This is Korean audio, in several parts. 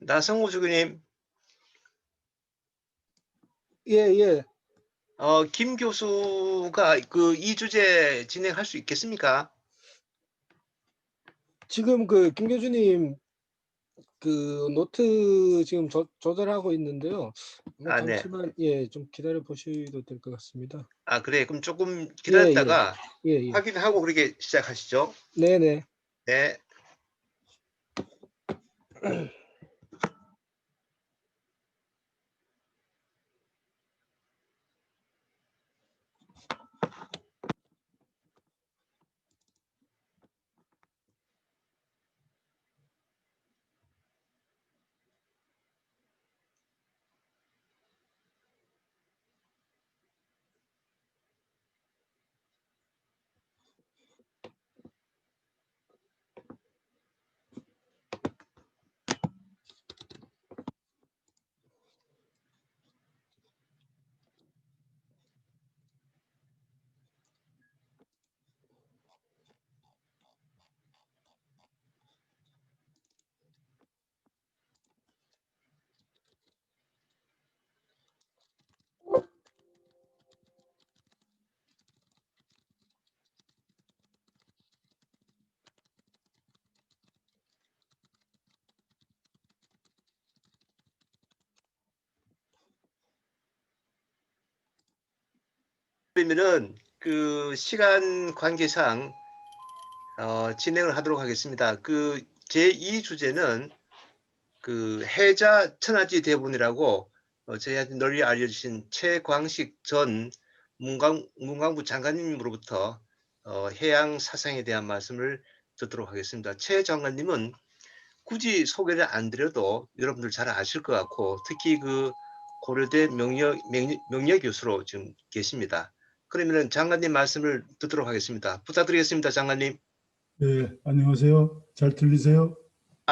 나성호 주교님, 예, 예. 김 교수가 이 주제 진행할 수 있겠습니까? 지금 김 교수님 노트 지금 조절하고 있는데요. 아, 네. 잠시만 좀 기다려 보셔도 될 것 같습니다. 그래. 그럼 조금 예, 예. 기다렸다가 예, 예. 확인하고 그렇게 시작하시죠. 네, 네. 네. 그러면은 시간 관계상 진행을 하도록 하겠습니다. 제2 주제는 해자 천하지 대본이라고 저희한테 널리 알려주신 최광식 전 문광부 장관님으로부터 해양 사상에 대한 말씀을 듣도록 하겠습니다. 최 장관님은 굳이 소개를 안 드려도 여러분들 잘 아실 것 같고, 특히 고려대 명예 교수로 지금 계십니다. 그러면 장관님 말씀을 듣도록 하겠습니다. 부탁드리겠습니다, 장관님. 네, 안녕하세요. 잘 들리세요?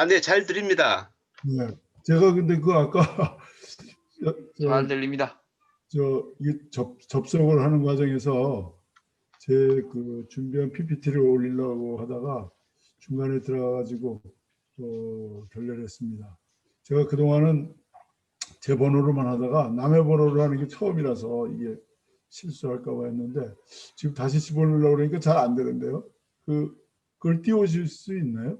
네, 잘 드립니다. 네, 제가 근데 아까 잘 들립니다. 접속을 하는 과정에서 제 준비한 PPT를 올리려고 하다가 중간에 들어가가지고 결렬했습니다. 제가 그동안은 제 번호로만 하다가 남의 번호로 하는 게 처음이라서 이게 실수할까 봐 했는데 지금 다시 집어넣으려고 그러니까 잘 안 되는데요. 그걸 띄워줄 수 있나요?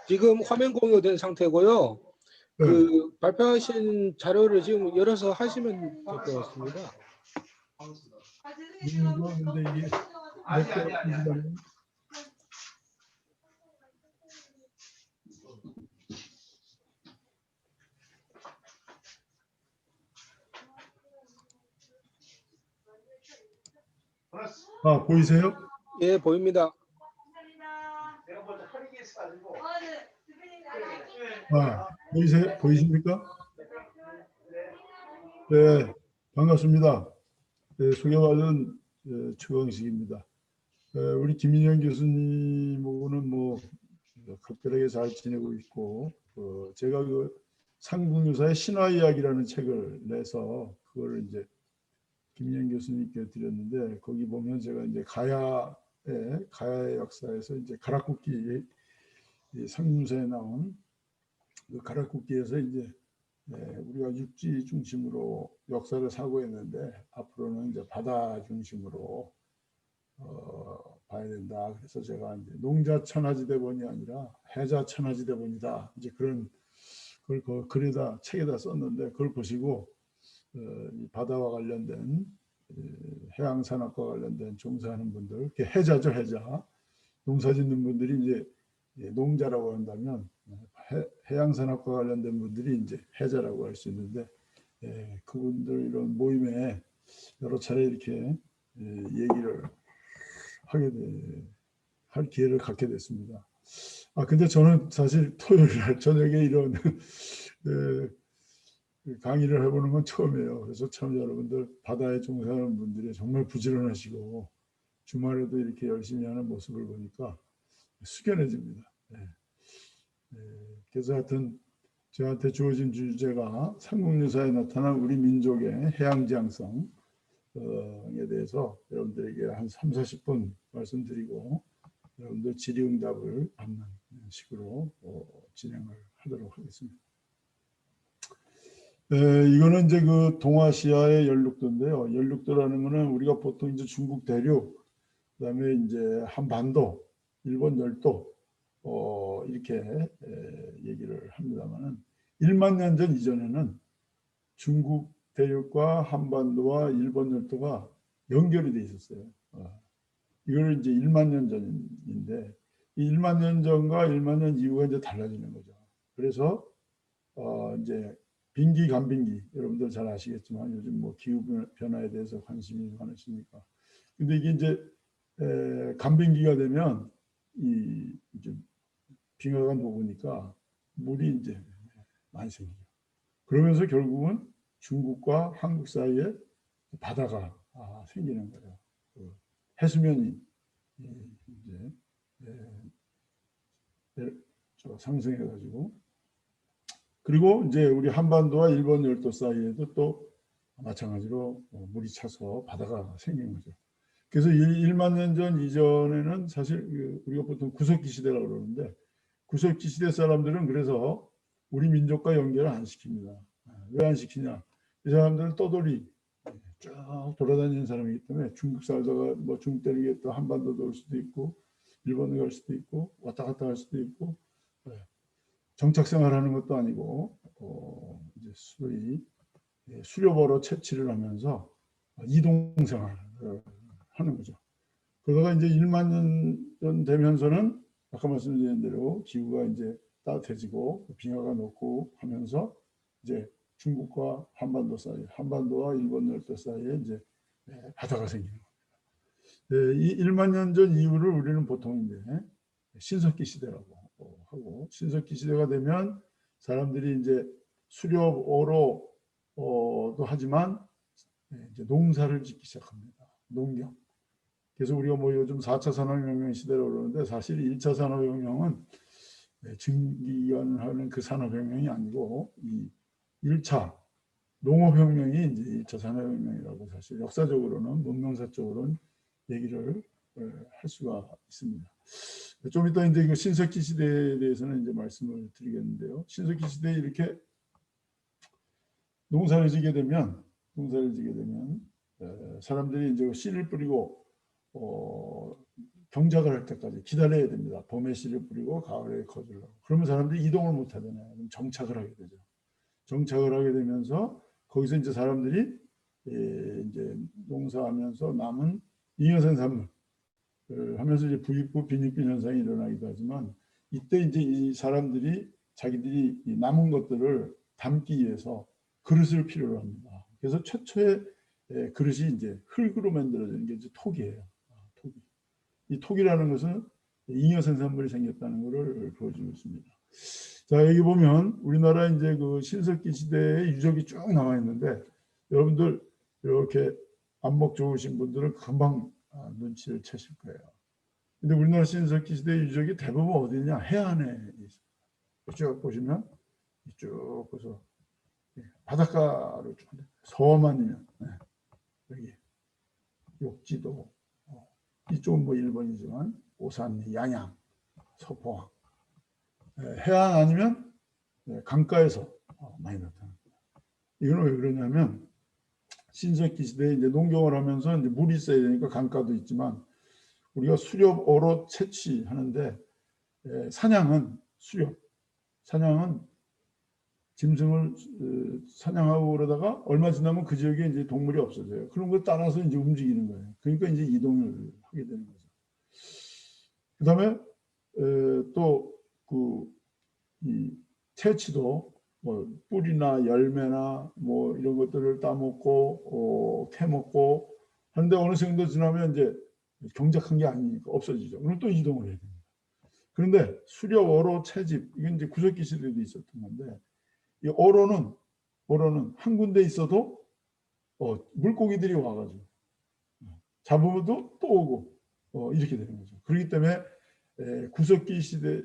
지금 화면 공유된 상태고요. 네. 발표하신 자료를 지금 열어서 하시면 될 것 같습니다. 근데 이게 보이세요? 예, 보입니다. 보이십니까? 네, 반갑습니다. 네, 소개받은 최광식입니다. 우리 김민영 교수님하고는 각별하게 잘 지내고 있고, 제가 상국유사의 신화 이야기라는 책을 내서 그걸 이제 김민영 교수님께 드렸는데, 거기 보면 제가 이제 가야의 역사에서 이제 가락국기 상류사에 나온 가락국기에서 이제 우리가 육지 중심으로 역사를 사고했는데 앞으로는 이제 바다 중심으로 봐야 된다. 그래서 제가 이제 농자 천하지대본이 아니라 해자 천하지대본이다. 이제 그런 걸 글에다 책에다 썼는데 그걸 보시고 이 바다와 관련된 해양산업과 관련된 종사하는 분들, 해자죠, 해자. 농사 짓는 분들이 이제 농자라고 한다면 해양산업과 관련된 분들이 이제 해자라고 할 수 있는데 그분들 이런 모임에 여러 차례 이렇게 얘기를 할 기회를 갖게 됐습니다. 근데 저는 사실 토요일 날 저녁에 이런 강의를 해보는 건 처음이에요. 그래서 참 여러분들 바다에 종사하는 분들이 정말 부지런하시고 주말에도 이렇게 열심히 하는 모습을 보니까 숙연해집니다. 그래서 하여튼 저한테 주어진 주제가 삼국유사에 나타난 우리 민족의 해양지향성, 에 대해서 여러분들에게 한 3, 40분 말씀드리고 여러분들 질의응답을 받는 식으로 진행을 하도록 하겠습니다. 이거는 이제 그 동아시아의 연륙도인데요. 연륙도라는 거는 우리가 보통 이제 중국 대륙, 그다음에 이제 한반도, 일본 열도 이렇게 얘기를 합니다만은 1만 년 전 이전에는 중국 대륙과 한반도와 일본 열도가 연결이 돼 있었어요. 이걸 이제 1만 년 전인데 이 1만 년 전과 1만 년 이후가 이제 달라지는 거죠. 그래서 이제 빙기 간빙기 여러분들 잘 아시겠지만 요즘 뭐 기후 변화에 대해서 관심이 많으시니까. 근데 이게 이제 간빙기가 되면 이제 빙하가 녹으니까 물이 이제 많이 생기죠. 그러면서 결국은 중국과 한국 사이에 바다가 생기는 거예요. 해수면이 이제 상승해가지고 그리고 이제 우리 한반도와 일본 열도 사이에도 또 마찬가지로 물이 차서 바다가 생긴 거죠. 그래서 1만 년 전 이전에는 사실 우리가 보통 구석기 시대라고 그러는데 구석기 시대 사람들은 그래서 우리 민족과 연결을 안 시킵니다. 왜 안 시키냐? 이 사람들은 떠돌이 쭉 돌아다니는 사람이기 때문에 중국 살다가 뭐 중국 대륙에 또 한반도도 올 수도 있고 일본에 갈 수도 있고 왔다 갔다 할 수도 있고 정착 생활하는 것도 아니고 이제 소위 수렵어로 채취를 하면서 이동 생활을 하는 거죠. 그러다가 이제 1만 년 되면서는 아까 말씀드린 대로 기후가 이제 따뜻해지고 빙하가 녹고 하면서 이제 중국과 한반도 사이, 한반도와 일본 열도 사이에 이제 바다가 생기는 겁니다. 이 1만 년 전 이후를 우리는 보통 이제 신석기 시대라고 하고 신석기 시대가 되면 사람들이 이제 수렵어로 도 하지만 이제 농사를 짓기 시작합니다. 농경. 그래서 우리가 뭐 요즘 4차 산업혁명 시대라고 그러는데 사실 1차 산업혁명은 증기기관을 그 산업혁명이 아니고 이 1차 농업혁명이 이제 1차 산업혁명이라고 사실 역사적으로는 문명사적으로는 얘기를 할 수가 있습니다. 좀 이따 이제 그 신석기 시대에 대해서는 이제 말씀을 드리겠는데요. 신석기 시대에 이렇게 농사를 지게 되면 사람들이 이제 씨를 뿌리고 경작을 할 때까지 기다려야 됩니다. 봄에 씨를 뿌리고 가을에 거두려고. 그러면 사람들이 이동을 못 하잖아요. 그럼 정착을 하게 되죠. 정착을 하게 되면서 거기서 이제 사람들이 이제 농사하면서 남은 잉여생산물 하면서 이제 부익부 빈익빈 현상이 일어나기도 하지만 이때 이제 이 사람들이 자기들이 남은 것들을 담기 위해서 그릇을 필요로 합니다. 그래서 최초의 그릇이 이제 흙으로 만들어지는 게 이제 톡이에요. 톡이. 이 톡이라는 것은 잉여 생산물이 생겼다는 것을 보여주고 있습니다. 자, 여기 보면 우리나라 이제 그 신석기 시대의 유적이 쭉 나와 있는데 여러분들 이렇게 안목 좋으신 분들은 금방 눈치를 채실 거예요. 근데 우리나라 신석기 시대 유적이 대부분 어디냐? 해안에 있어요. 쭉 보시면 쭉 보서 바닷가로 쭉 섬 아니면 여기 욕지도 이쪽은 뭐 일본이지만 오산, 양양, 서포항 해안 아니면 강가에서 많이 나타납니다. 이건 왜 그러냐면 신석기 시대에 이제 농경을 하면서 이제 물이 있어야 되니까 강가도 있지만 우리가 수렵어로 채취하는데 사냥은 수렵, 사냥은 짐승을 사냥하고 그러다가 얼마 지나면 그 지역에 이제 동물이 없어져요. 그런 걸 따라서 이제 움직이는 거예요. 그러니까 이제 이동을 하게 되는 거죠. 그다음에 또 이 채취도 뭐 뿌리나 열매나 뭐 이런 것들을 따먹고 캐먹고 하는데 어느 정도 지나면 이제 경작한 게 아니니까 없어지죠. 그럼 또 이동을 해야 됩니다. 그런데 수렵, 어로, 채집 이건 이제 구석기 시대도 있었던 건데 이 어로는 한 군데 있어도 물고기들이 와가지고 잡으면도 또 오고 이렇게 되는 거죠. 그렇기 때문에 구석기 시대,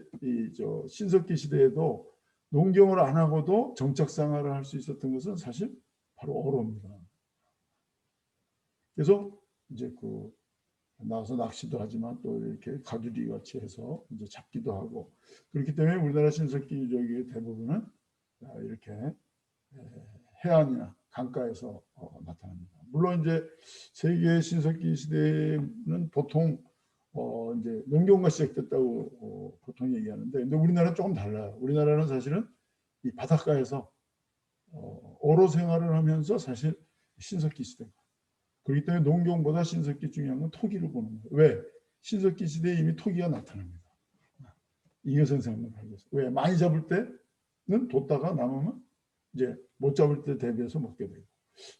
신석기 시대에도 농경을 안 하고도 정착 생활을 할 수 있었던 것은 사실 바로 어로입니다. 그래서 이제 그 나와서 낚시도 하지만 또 이렇게 가두리 같이 해서 이제 잡기도 하고 그렇기 때문에 우리나라 신석기족의 대부분은 이렇게 해안이나 강가에서 나타납니다. 물론 이제 세계 신석기 시대는 보통 이제 농경과 시작됐다고 보통 얘기하는데, 근데 우리나라는 조금 달라요. 우리나라는 사실은 이 바닷가에서 어로 생활을 하면서 사실 신석기 시대가 그렇기 때문에 농경보다 신석기 중요한 건 토기를 보는 거예요. 왜? 신석기 시대에 이미 토기가 나타납니다. 잉여생산을 하기 위해서. 왜? 많이 잡을 때는 뒀다가 남으면 이제 못 잡을 때 대비해서 먹게 되고.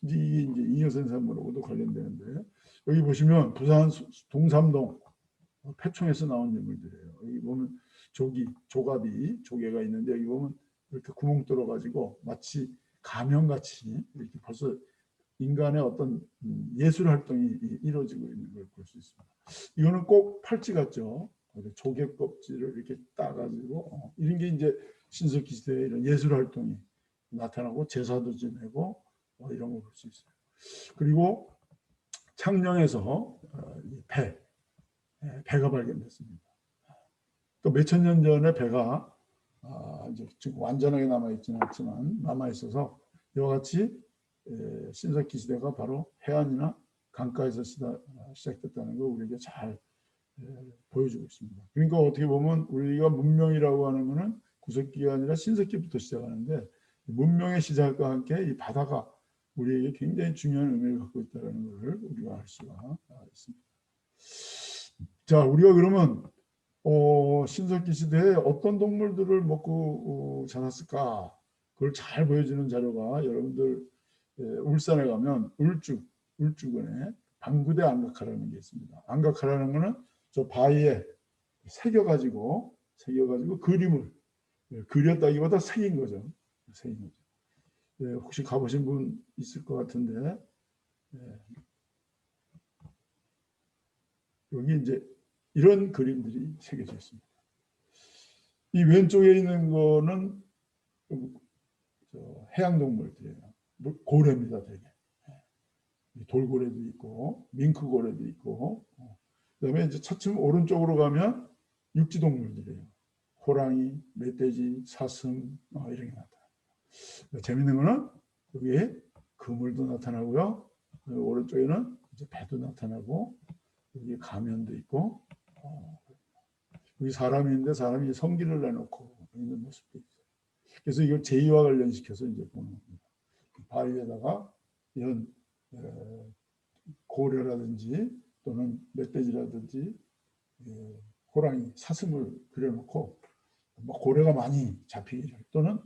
이게 이제 잉여생산물하고도 관련되는데, 여기 보시면 부산 동삼동 폐총에서 나온 인물들이에요. 여기 보면 조개가 있는데, 여기 보면 이렇게 구멍 뚫어 가지고 마치 가면같이 이렇게 벌써 인간의 어떤 예술 활동이 이루어지고 있는 걸 볼 수 있습니다. 이거는 꼭 팔찌 같죠. 조개 껍질을 이렇게 따가지고 이런 게 이제 신석기 시대의 이런 예술 활동이 나타나고 제사도 지내고 이런 걸 볼 수 있어요. 그리고 창녕에서 배가 발견됐습니다. 또 몇천 년 전에 배가 이제 지금 완전하게 남아있지는 않지만 남아있어서 이와 같이 신석기 시대가 바로 해안이나 강가에서 시작됐다는 걸 우리에게 잘 보여주고 있습니다. 그러니까 어떻게 보면 우리가 문명이라고 하는 것은 구석기가 아니라 신석기부터 시작하는데 문명의 시작과 함께 이 바다가 우리에게 굉장히 중요한 의미를 갖고 있다는 것을 우리가 알 수가 있습니다. 자, 우리가 그러면 신석기 시대에 어떤 동물들을 먹고 자랐을까? 그걸 잘 보여주는 자료가 여러분들 울산에 가면 울주군에 방구대 안각화라는 게 있습니다. 안각화라는 거는 저 바위에 새겨가지고 그림을 그렸다기보다 새긴 거죠. 혹시 가보신 분 있을 것 같은데 여기 이제 이런 그림들이 새겨져 있습니다. 이 왼쪽에 있는 거는 해양동물들이에요. 고래입니다, 되게. 돌고래도 있고, 밍크고래도 있고, 그다음에 이제 차츰 오른쪽으로 가면 육지동물들이에요. 호랑이, 멧돼지, 사슴, 이런 게 나타나요. 재밌는 거는 여기에 그물도 나타나고요. 오른쪽에는 이제 배도 나타나고, 여기 가면도 있고, 여기 사람이 있는데 사람이 성기를 내놓고 있는 모습도 있어요. 그래서 이걸 제의와 관련시켜서 이제 보는 겁니다. 바위에다가 이런 고래라든지 또는 멧돼지라든지 호랑이, 사슴을 그려놓고 고래가 많이 잡히기를 또는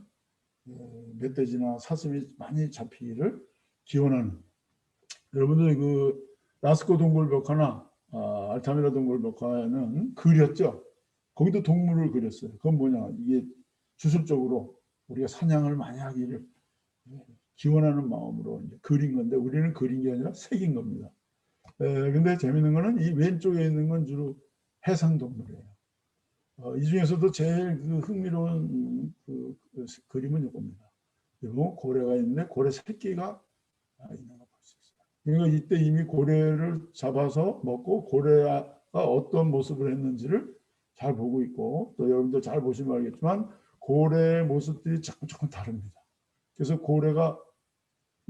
멧돼지나 사슴이 많이 잡히기를 기원하는. 여러분들 그 라스코 동굴벽화나 알타미라 동굴벽화에는 그렸죠. 거기도 동물을 그렸어요. 그건 뭐냐? 이게 주술적으로 우리가 사냥을 많이 하기를 기원하는 마음으로 이제 그린 건데 우리는 그린 게 아니라 새긴 겁니다. 근데 재밌는 거는 이 왼쪽에 있는 건 주로 해상 동물이에요. 이 중에서도 제일 그 흥미로운 그림은 이겁니다. 그리고 고래가 있는데 고래 새끼가 있는 거 볼 수 있어요. 그러니까 이때 이미 고래를 잡아서 먹고 고래가 어떤 모습을 했는지를 잘 보고 있고 또 여러분들 잘 보시면 알겠지만 고래의 모습들이 조금 다릅니다. 그래서 고래가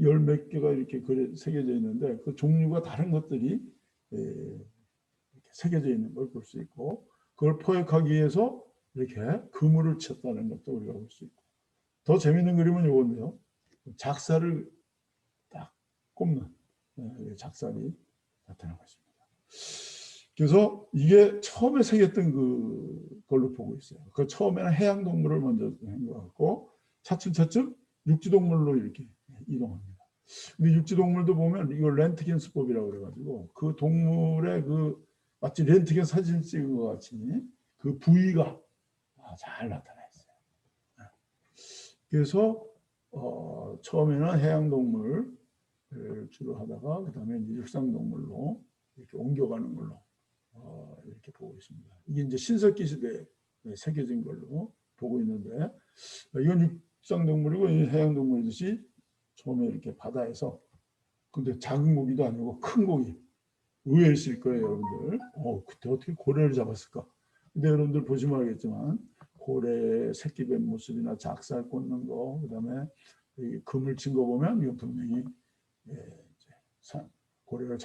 열 몇 개가 이렇게 새겨져 있는데 그 종류가 다른 것들이 이렇게 새겨져 있는 걸 볼 수 있고 그걸 포획하기 위해서 이렇게 그물을 쳤다는 것도 우리가 볼 수 있고 더 재밌는 그림은 이건데요. 작살을 딱 꼽는 작살이 나타나고 있습니다. 그래서 이게 처음에 새겼던 그걸로 보고 있어요. 그 처음에는 해양 동물을 먼저 한 것 같고 차츰 육지동물로 이렇게 이동합니다. 근데 육지동물도 보면 이걸 렌트겐 수법이라고 그래가지고 그 동물의 마치 렌트겐 사진 찍은 것 같이 그 부위가 잘 나타나 있어요. 그래서 처음에는 해양 동물 주로 하다가 그 다음에 육상 동물로 이렇게 옮겨가는 걸로 이렇게 보고 있습니다. 이게 이제 신석기 시대에 새겨진 걸로 보고 있는데 이건 육상 동물이고 해양 동물이듯이 처음에 이렇게 바다에서 근데 작은 고기도 아니고 큰 고기. 의외였을 거예요, 여러분들. 그때 어떻게 고래를 잡았을까? 근데 여러분들 보시면 알겠지만 고래 새끼 뱀 모습이나 작살 꽂는 거, 그다음에 이 그물 친 거 보면 이건 분명히 고래를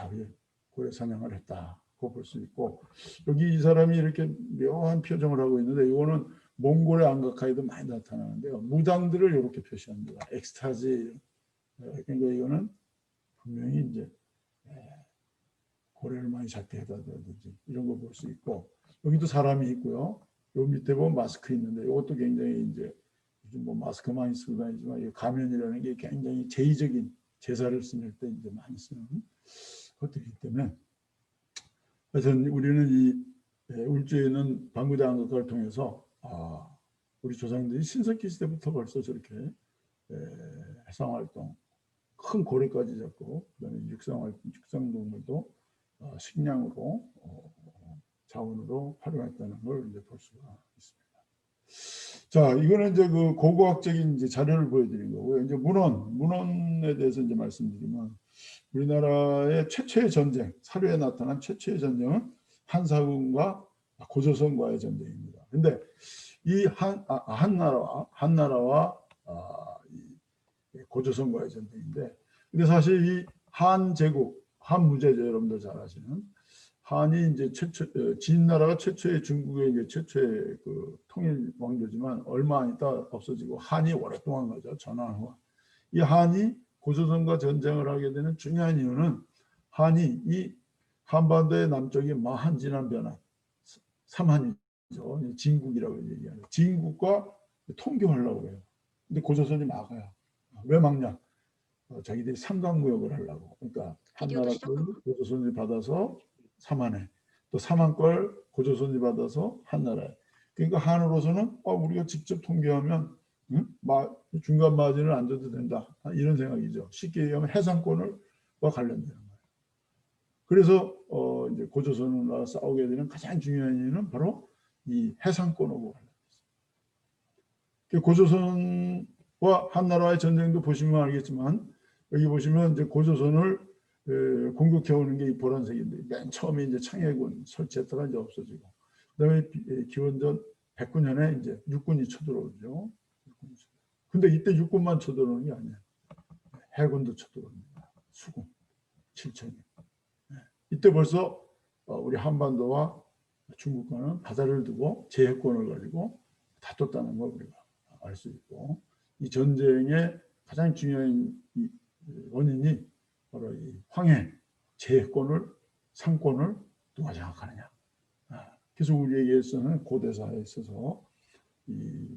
고래 사냥을 했다고 볼 수 있고, 여기 이 사람이 이렇게 묘한 표정을 하고 있는데 이거는 몽골의 안각화에도 많이 나타나는데요. 무당들을 이렇게 표시합니다. 엑스타지. 그러니까 이거는 분명히 이제 고래를 많이 잡게 해다든지 이런 거 볼 수 있고, 여기도 사람이 있고요. 요 밑에 보면 마스크 있는데 이것도 굉장히 이제 요즘 뭐 마스크 많이 쓰고 다니지만 이 가면이라는 게 굉장히 제의적인 제사를 지낼 때 이제 많이 쓰는 것들이기 때문에, 하여튼 우리는 이 울주에는 방구장학을 통해서 우리 조상들이 신석기 시대부터 벌써 저렇게 해상활동, 큰 고래까지 잡고, 그다음에 육상동물도 식량으로 자원으로 활용했다는 걸 이제 볼 수가 있습니다. 자, 이거는 이제 그 고고학적인 이제 자료를 보여드린 거고요. 이제 문헌에 대해서 이제 말씀드리면, 우리나라의 최초의 전쟁, 사료에 나타난 최초의 전쟁은 한사군과 고조선과의 전쟁입니다. 근데 이 한나라와 이 고조선과의 전쟁인데, 근데 사실 이 한제국, 한무제죠, 여러분들 잘 아시는 한이 이제 진나라가 최초의 중국의 이제 최초의 그 통일 왕조지만 얼마 안 있다 없어지고 한이 오랫동안 가죠, 전환 후. 이 한이 고조선과 전쟁을 하게 되는 중요한 이유는 한이 이 한반도의 남쪽이 마한진한 변환, 삼한이죠, 진국이라고 얘기하는 진국과 통교하려고 해요. 근데 고조선이 막아요. 왜 막냐? 자기들이 삼강무역을 하려고. 그러니까 한나라 걸 고조선이 받아서 삼한에, 또 삼한 걸 고조선이 받아서 한나라에. 그러니까 한으로서는 우리가 직접 통계하면 중간 마진을 안 줘도 된다, 이런 생각이죠. 쉽게 얘기하면 해상권과 관련되는 거예요. 그래서 이제 고조선과 싸우게 되는 가장 중요한 이유는 바로 이 해상권하고 관련돼서. 고조선과 한나라의 전쟁도 보시면 알겠지만, 여기 보시면 이제 고조선을 공격해 오는 게 이 보라색인데, 맨 처음에 이제 창해군 설치했다가 이제 없어지고, 그다음에 기원전 109년에 이제 육군이 쳐들어오죠. 근데 이때 육군만 쳐들어오는 게 아니에요. 해군도 쳐들어옵니다. 수군 7천이. 이때 벌써 우리 한반도와 중국과는 바다를 두고 제해권을 가지고 다퉜다는 걸 우리가 알 수 있고, 이 전쟁의 가장 중요한 원인이 바로 이 황해 제해권을, 상권을 누가 장악하느냐. 그래서 우리에게서는 고대사에 있어서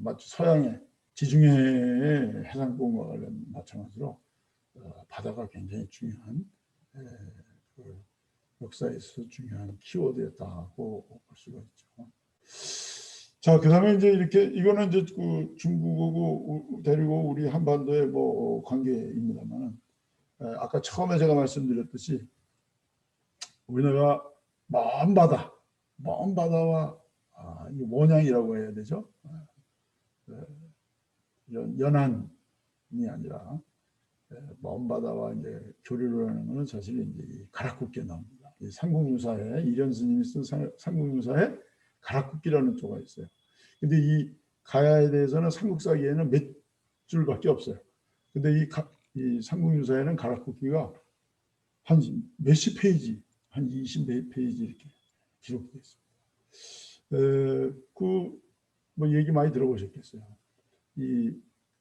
마치 서양의 지중해의 해상권과 관련 마찬가지로 바다가 굉장히 중요한 역사에 있어서 중요한 키워드였다고 볼 수가 있죠. 자, 그다음에 이제 이렇게 이거는 이제 그 중국하고 데리고 우리 한반도의 뭐 관계입니다만, 아까 처음에 제가 말씀드렸듯이 우리나라 먼 바다와 원양이라고 해야 되죠. 연안이 아니라 먼 바다와 이제 교류를 하는 것은 사실 이제 가락국기에 나옵니다. 삼국유사에 이련 스님이 쓴 삼국유사에 가락국기라는 조가 있어요. 근데 이 가야에 대해서는 삼국사기에는 몇 줄밖에 없어요. 근데 이 삼국유사에는 가락국기가 한 몇십 페이지, 한 20페이지 이렇게 기록되어 있습니다. 뭐 얘기 많이 들어보셨겠어요. 이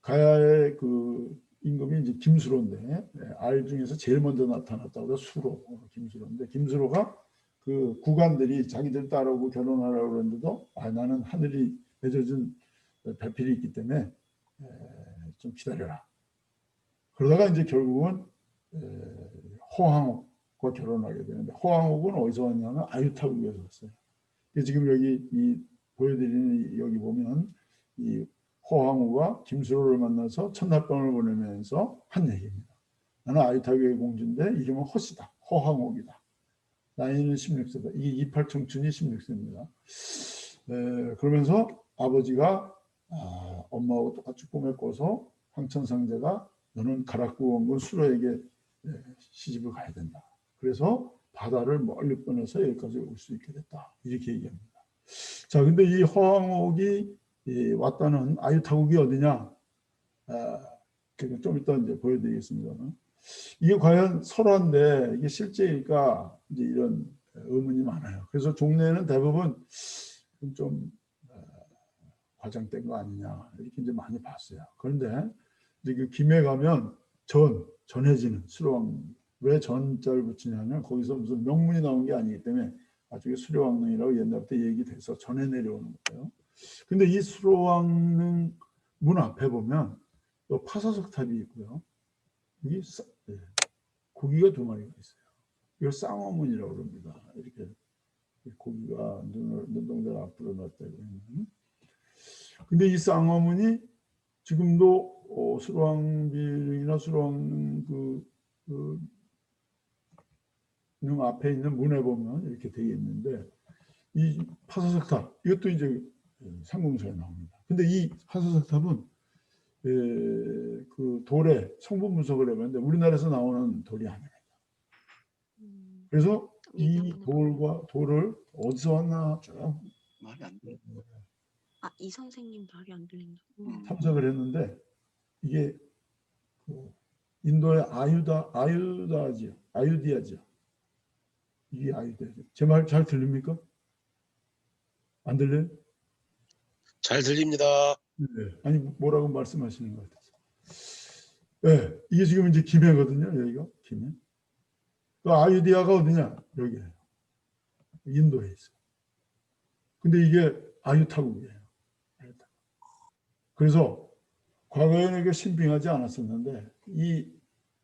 가야의 그 임금이 이제 김수로인데, 알 중에서 제일 먼저 나타났다고 해서 수로, 김수로인데, 김수로가 그 구간들이 자기들 딸하고 결혼하라고 그러는데도 나는 하늘이 맺어준 배필이 있기 때문에 좀 기다려라. 그러다가 이제 결국은 호황옥과 결혼하게 되는데, 호황옥은 어디서 왔냐면 아유타국에서 왔어요. 지금 여기 보여드리는 여기 보면 이 호황우가 김수로를 만나서 첫날밤을 보내면서 한 얘기입니다. 나는 아유타국의 공주인데 이름은 허씨다. 호황옥이다. 나이는 16세다. 이게 이팔 청춘이 16세입니다. 그러면서 아버지가 엄마하고 똑같이 꿈을 꿔서 황천상제가 너는 가락구 원군 수로에게 시집을 가야 된다. 그래서 바다를 멀리 떠나서 여기까지 올 수 있게 됐다. 이렇게 얘기합니다. 자, 근데 이 허황옥이 왔다는 아유타국이 어디냐? 좀 이따 이제 보여드리겠습니다만, 이게 과연 설화인데 이게 실제일까? 이제 이런 의문이 많아요. 그래서 종래는 대부분 좀 과장된 거 아니냐 이렇게 이제 많이 봤어요. 그런데 이제 그 김해 가면 전해지는 수로왕릉, 왜 전자를 붙이냐면 거기서 무슨 명문이 나온 게 아니기 때문에 나중에 수로왕릉이라고 옛날부터 얘기돼서 전해 내려오는 거예요. 근데 이 수로왕릉 문 앞에 보면 또 파사석탑이 있고요. 여기 고기가 2마리가 있어요. 이걸 쌍어문이라고 그럽니다. 이렇게 고기가 눈동자 앞으로 놨다고 했는. 근데 이 쌍어문이 지금도 수로왕빌이나 수로왕 능 앞에 있는 문에 보면 이렇게 되어 있는데, 이 파사석탑 이것도 이제 상공서에 나옵니다. 근데 이 파사석탑은 그 돌의 성분 분석을 해봤는데 우리나라에서 나오는 돌이 아닙니다. 그래서 이 돌을 어디서 왔나 쭉 말이 안 돼. 이 선생님 말이 안 들린다. 탐색을 했는데 이게 그 인도의 아유디아지요. 이게 아유디아지요. 제 말 잘 들립니까? 안 들려요? 잘 들립니다. 네. 아니 뭐라고 말씀하시는 것 같아서. 네, 이게 지금 이제 김해거든요. 여기가 김해. 그 아유디아가 어디냐? 여기에요. 인도에 있어. 근데 이게 아유타국이에요. 그래서 과거에는 이게 신빙하지 않았었는데 이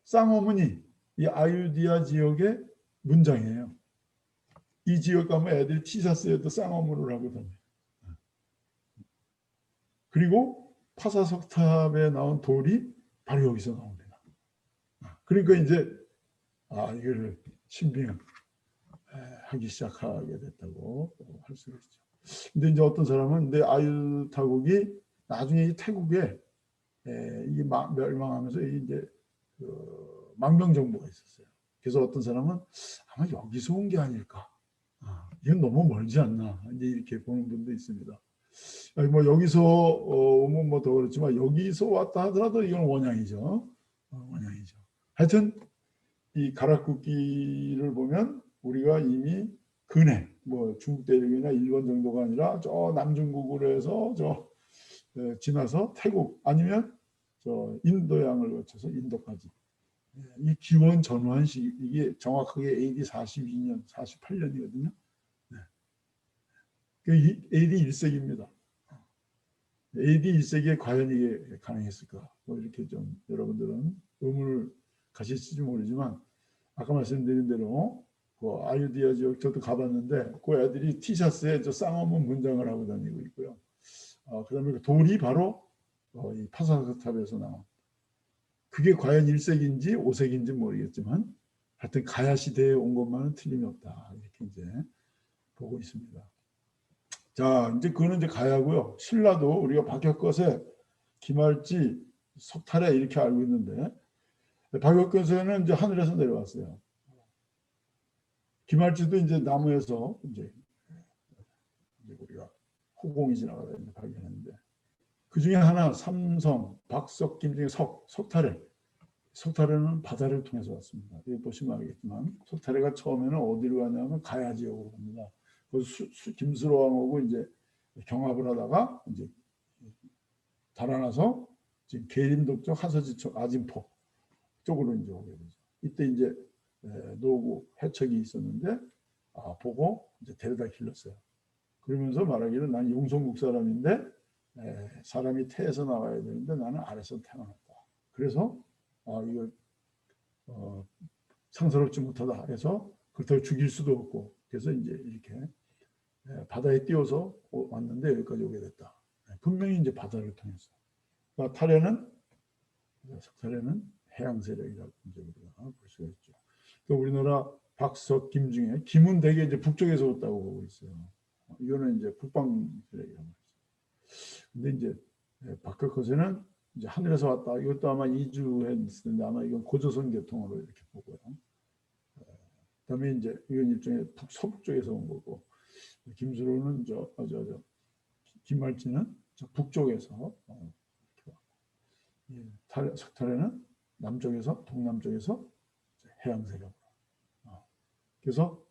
쌍어문이 이 아유디아 지역의 문장이에요. 이 지역 가면 애들이 티셔츠에도 쌍어문을 하거든요. 그리고 파사석탑에 나온 돌이 바로 여기서 나옵니다. 그러니까 이제 이거를 신빙하기 시작하게 됐다고 할 수 있죠. 근데 이제 어떤 사람은 근데 아유타국이 나중에 이 태국에 이게 멸망하면서 이제 그 망명정부가 있었어요. 그래서 어떤 사람은 아마 여기서 온 게 아닐까. 이건 너무 멀지 않나. 이제 이렇게 보는 분도 있습니다. 뭐 여기서 오면 뭐 더 그렇지만 여기서 왔다 하더라도 이건 원양이죠. 원양이죠. 하여튼 이 가락국기를 보면 우리가 이미 근해 뭐 중국 대륙이나 일본 정도가 아니라 저 남중국으로 해서 지나서 태국 아니면 저 인도양을 거쳐서 인도까지 이 기원 전후한 시기 이게 정확하게 AD 42년, 48년이거든요. AD 1세기입니다. AD 1세기에 과연 이게 가능했을까? 뭐 이렇게 좀 여러분들은 의문을 가실지 모르지만 아까 말씀드린 대로 그 아유디아 지역 저도 가봤는데 그 애들이 티셔츠에 저 쌍어문 문장을 하고 다니고 있고요. 그다음에 그 돌이 바로 이 파사석탑에서 나온 그게 과연 1세기인지 5세기인지 모르겠지만 하여튼 가야 시대에 온 것만은 틀림이 없다 이렇게 이제 보고 있습니다. 자 이제 그거는 이제 가야고요. 신라도 우리가 박혁것에 기말지 석탈에 이렇게 알고 있는데 박혁것에는 이제 하늘에서 내려왔어요. 기말지도 이제 나무에서 이제 우리가 후공이 지나가다 이제 발견했는데 그 중에 하나 삼성, 박석, 김 중에 석탈에는 바다를 통해서 왔습니다. 여기 보시면 알겠지만 석탈에가 처음에는 어디로 가냐면 가야 지역으로 갑니다. 그래서 김수로왕하고 이제 경합을 하다가 이제 달아나서 지금 계림독 쪽 하서지쪽 아진포 쪽으로 이제 오게 되죠. 이때 이제 노구 해척이 있었는데 보고 이제 데려다 길렀어요. 그러면서 말하기를 난 용성국 사람인데 사람이 태에서 나와야 되는데 나는 아래서 태어났다. 그래서 이걸 상스럽지 못하다 해서 그렇다고 죽일 수도 없고 그래서 이제 이렇게 바다에 띄워서 왔는데 여기까지 오게 됐다. 분명히 이제 바다를 통해서. 그러니까 석탈에는 해양 세력이라고 이제 우리가 볼 수가 있죠. 그러니까 우리나라 박석, 김 중에 김은 대개 이제 북쪽에서 왔다고 보고 있어요. 이거는 이제 북방 세력이라고 했어요. 근데 이제 박혁것에는 이제 하늘에서 왔다. 이것도 아마 이주했을 텐데 아마 이건 고조선 계통으로 이렇게 보고요. 그다음에 이제 이건 일종의 서북 쪽에서 온 거고, 김수로는 김말지는 저 북쪽에서 석탈에는 남쪽에서 동남쪽에서 해양세력으로. 그래서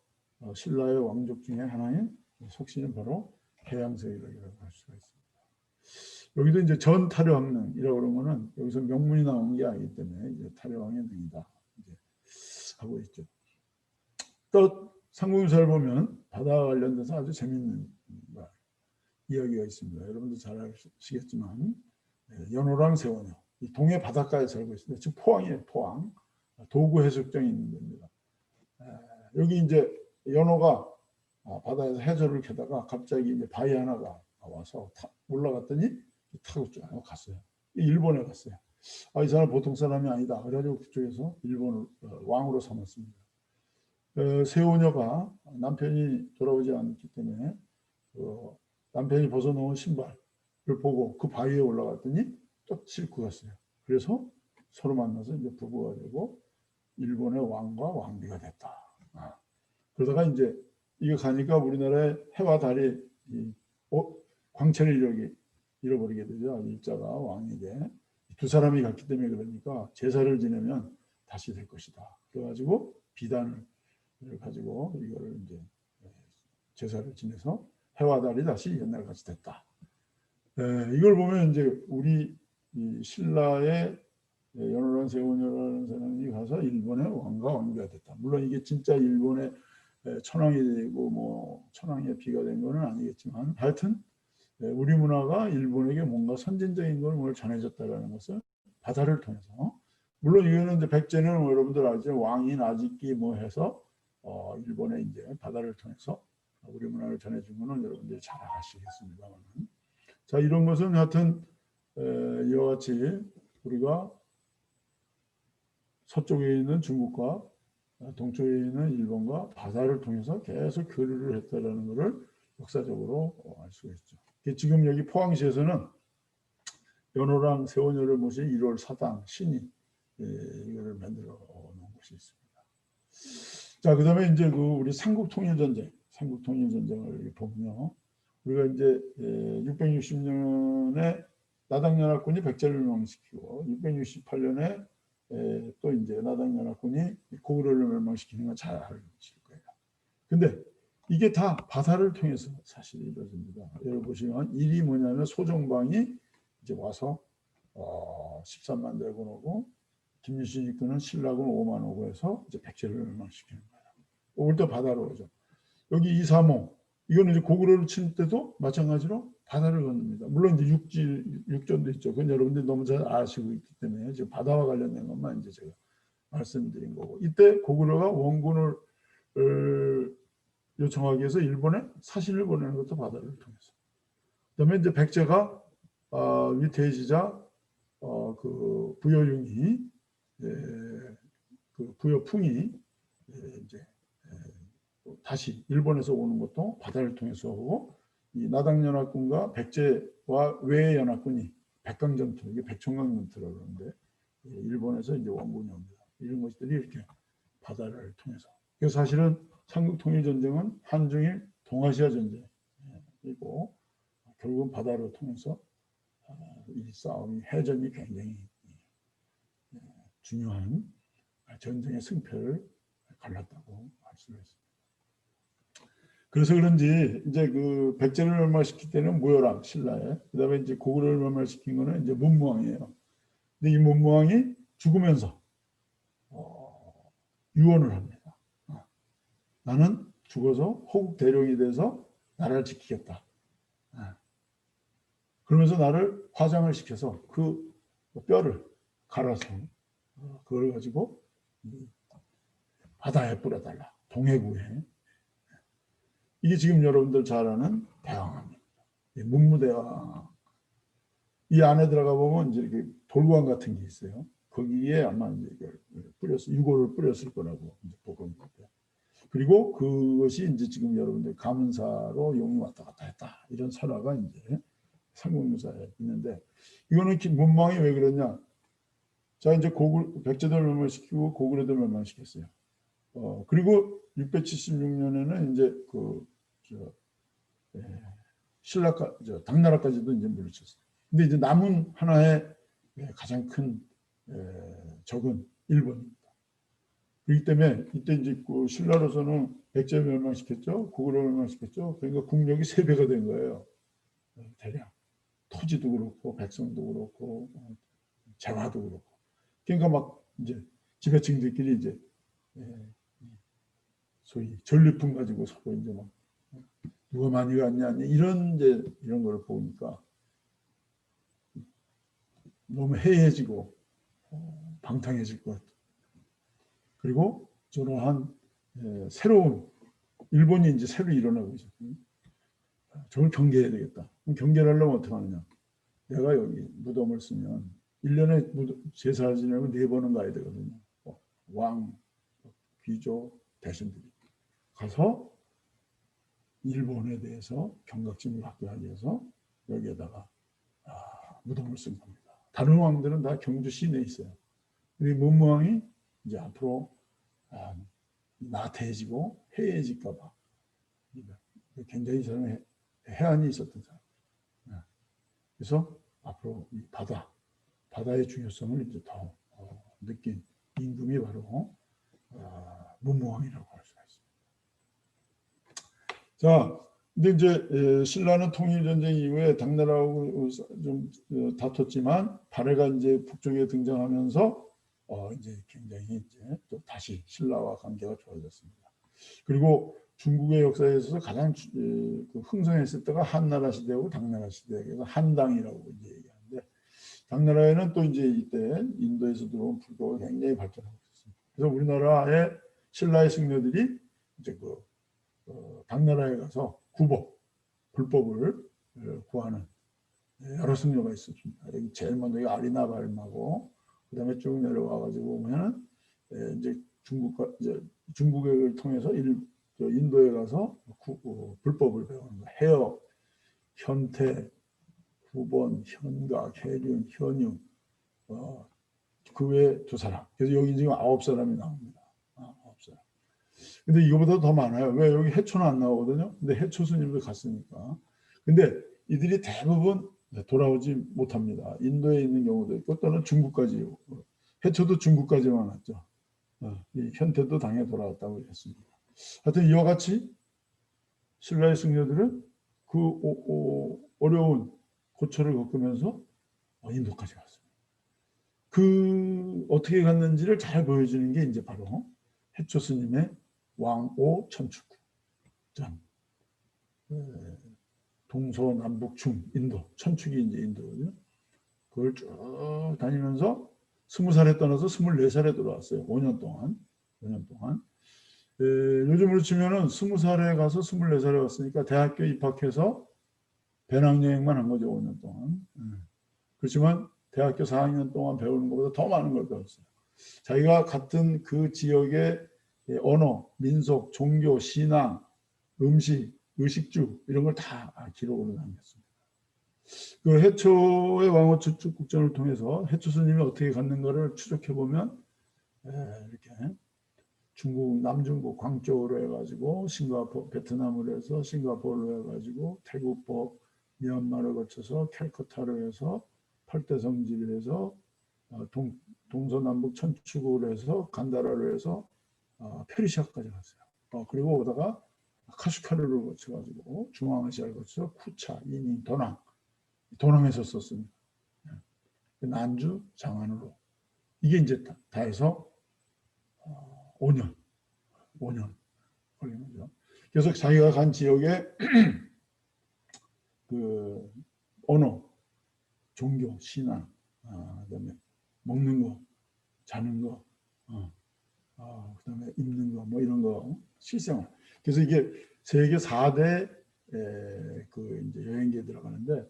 신라의 왕족 중에 하나인 석신은 바로 해양세력이라고 할 수가 있습니다. 여기도 이제 전 타려왕릉이라고 그런 거는 여기서 명문이 나온 게 아니기 때문에 이제 타려왕의 능이다 이제 하고 있죠. 또 삼국유사를 보면 바다 관련돼서 아주 재밌는 이야기가 있습니다. 여러분도 잘 아시겠지만 연호랑 세원호 이 동해 바닷가에 살고 있습니다. 지금 포항이에요. 포항 도구 해수욕장이 있는 데입니다. 여기 이제 연호가 바다에서 해저를 캐다가 갑자기 이제 바위 하나가 와서 올라갔더니 타고 쭉 갔어요. 일본에 갔어요. 이 사람 보통 사람이 아니다. 그래가지고 그쪽에서 일본을 왕으로 삼았습니다. 세오녀가 남편이 돌아오지 않기 때문에 남편이 벗어놓은 신발을 보고 그 바위에 올라갔더니 또 싣고 갔어요. 그래서 서로 만나서 이제 부부가 되고 일본의 왕과 왕비가 됐다. 그러다가 이제 이거 가니까 우리나라의 해와 달이 광천의 이력이 잃어버리게 되죠. 일자가 왕에게 두 사람이 갔기 때문에 그러니까 제사를 지내면 다시 될 것이다. 그래가지고 비단을 가지고 이거를 이제 제사를 지내서 해와 달이 다시 옛날같이 됐다. 이걸 보면 이제 우리 신라의 연호랑 세원녀라는 사람이 가서 일본의 왕과 왕비가 됐다. 물론 이게 진짜 일본의 천황이 되고 뭐 천황의 비가 된 거는 아니겠지만 하여튼 우리 문화가 일본에게 뭔가 선진적인 걸 전해줬다라는 것을 바다를 통해서 물론 이거는 이제 백제는 뭐 여러분들 알죠. 왕이 나짓기 뭐 해서 일본에 이제 바다를 통해서 우리 문화를 전해준 거는 여러분들이 잘 아시겠습니다만 자 이런 것은 하여튼 이와 같이 우리가 서쪽에 있는 중국과 동쪽에 있는 일본과 바다를 통해서 계속 교류를 했다라는 것을 역사적으로 알 수가 있죠. 지금 여기 포항시에서는 연호랑 세원녀를 모신 1월 사당 신이 이거를 만들어 놓은 곳이 있습니다. 자, 그다음에 이제 우리 삼국통일전쟁을 보면요, 우리가 이제 660년에 나당연합군이 백제를 멸망시키고 668년에 또 이제 나당연합군이 고구려를 멸망시키는 건 잘 아실 거예요. 근데 이게 다 바다를 통해서 사실 이루어집니다. 여러분 보시면 일이 뭐냐면 소정방이 이제 와서 13만 대군 오고 김유신 이끄는 신라군 5만 오고 해서 이제 백제를 멸망시키는 거예요. 올 때 바다로 오죠. 여기 이삼호 이거는 이제 고구려를 칠 때도 마찬가지로 바다를 건넙니다. 물론 이제 육전도 있죠. 그건 여러분들이 너무 잘 아시고 있기 때문에 지금 바다와 관련된 것만 이제 제가 말씀드린 거고 이때 고구려가 원군을 요청하기 위해서 일본에 사신을 보내는 것도 바다를 통해서. 그다음에 이제 백제가 위태해지자 그 부여융이 그 부여풍이 이제 다시 일본에서 오는 것도 바다를 통해서 오고 이 나당연합군과 백제와 외의 연합군이 백강전투 이게 백청강전투라고 그러는데 일본에서 이제 원군이 옵니다. 이런 것들이 이렇게 바다를 통해서. 그래서 사실은 삼국통일전쟁은 한중일 동아시아 전쟁이고 결국은 바다를 통해서 이 싸움이 해전이 굉장히 중요한 전쟁의 승패를 갈랐다고 할 수가 있습니다. 그래서 그런지 이제 그 백제를 멸망시킬 때는 무열왕 신라에 그다음에 이제 고구려를 멸망시킨 거는 이제 문무왕이에요. 근데 이 문무왕이 죽으면서 유언을 합니다. 나는 죽어서 호국 대령이 돼서 나라를 지키겠다. 그러면서 나를 화장을 시켜서 그 뼈를 갈아서 그걸 가지고 바다에 뿌려달라. 동해구에. 이게 지금 여러분들 잘 아는 대왕암입니다. 문무대왕. 이 안에 들어가 보면 이제 이렇게 돌관 같은 게 있어요. 거기에 아마 이제 유골을 뿌렸을 거라고 이제 보고 있는데. 그리고 그것이 이제 지금 여러분들 가문사로 용이 왔다 갔다 했다. 이런 설화가 이제 삼국유사에 있는데 이거는 문무왕이 왜 그러냐? 자 이제 백제도 멸망시키고 고구려도 멸망시켰어요. 그리고 676년에는 이제 신라까 당나라까지도 이제 물리쳤어요. 근데 이제 남은 하나의 가장 큰 적은 일본입니다. 그렇기 때문에 이때 이제 신라로서는 백제 멸망시켰죠, 고구려 멸망시켰죠. 그러니까 국력이 3배가 된 거예요. 대략 토지도 그렇고 백성도 그렇고 재화도 그렇고. 그러니까 막 이제 지배층들끼리 이제 소위 전리품 가지고 서로 이제 막 누가 많이 갔냐 이런 걸 보니까 너무 해해지고 방탕해질 것 같아요. 그리고 저러한 새로운 일본이 이제 새로 일어나고 있었거든요. 저걸 경계해야 되겠다. 그럼 경계를 하려면 어떻게 하느냐? 내가 여기 무덤을 쓰면 1년에 제사를 지내면 4번은 가야 되거든요. 왕, 귀족, 대신들이 가서 일본에 대해서 경각심을 갖게 하기 위해서 여기에다가 무덤을 쓴 겁니다. 다른 왕들은 다 경주 시내에 있어요. 우리 문무왕이 이제 앞으로 나태해지고 해해질까 봐 굉장히 저는 해안이 있었던 사람. 그래서 앞으로 이 바다의 중요성을 이제 더 느낀 임금이 바로 문무왕이라고 할 수가 있습니다. 자, 근데 이제 신라는 통일전쟁 이후에 당나라하고 좀 다퉜지만 발해가 이제 북쪽에 등장하면서 이제 굉장히 이제 또 다시 신라와 관계가 좋아졌습니다. 그리고 중국의 역사에 있어서 가장 흥성했을 때가 한나라 시대하고 당나라 시대, 그래서 한당이라고 이제 얘기하는데, 당나라에는 또 이제 이때 인도에서 들어온 불교가 굉장히 발전하고 있었습니다. 그래서 우리나라의 신라의 승려들이 이제 당나라에 가서 불법을 구하는 여러 승려가 있었습니다. 여기 제일 먼저 아리나발마고, 그다음에 쭉 내려와 가지고 보면은 이제 중국을 통해서 인도에 가서 불법을 배우는 거. 해역, 현태, 후본, 현각, 해륜, 현유, 그 외에 2사람. 그래서 여기 지금 9사람이 나옵니다. 9사람. 근데 이거보다 더 많아요. 왜? 여기 해초는 안 나오거든요. 근데 해초 스님도 갔으니까. 근데 이들이 대부분 돌아오지 못합니다. 인도에 있는 경우도 있고 또는 중국까지. 해초도 중국까지만 왔죠. 이 현태도 당에 돌아왔다고 했습니다. 하여튼 이와 같이 신라의 승려들은 그 어려운 고초를 겪으면서 인도까지 갔습니다. 그 어떻게 갔는지를 잘 보여주는 게 이제 바로 해초 스님의 왕오 천축구 전 동서남북중 인도, 천축이 이제 인도거든요. 그걸 쭉 다니면서 20살에 떠나서 24살에 돌아왔어요. 5년 동안. 요즘으로 치면은 20살에 가서 24살에 왔으니까 대학교 입학해서 배낭여행만 한 거죠. 5년 동안. 그렇지만 대학교 4학년 동안 배우는 것보다 더 많은 걸 배웠어요. 자기가 같은 그 지역의 언어, 민속, 종교, 신앙, 음식, 의식주 이런 걸 다 기록으로 남겼습니다. 그 해초의 왕호 천축국전을 통해서 해초 스님이 어떻게 갔는가를 추적해 보면 이렇게 중국 남중국 광저우로 해가지고 싱가포르, 베트남으로 해서 싱가포르로 해가지고 태국법 미얀마를 거쳐서 캘커타로 해서 팔대성지를 해서 동서남북 천축으로 해서 간다라로 해서 페르시아까지 갔어요. 그리고 오다가 카슈카르를 거쳐가지고 중앙아시아를 거쳐서 쿠차, 이닝, 도낭에서 썼습니다. 난주, 장안으로. 이게 이제 다 해서 5년 걸린 거죠. 그래서 자기가 간 지역에 그 언어, 종교, 신앙, 그다음에 먹는 거, 자는 거, 그다음에 입는 거, 뭐 이런 거, 실생활. 그래서 이게 세계 4대 그 이제 여행기에 들어가는데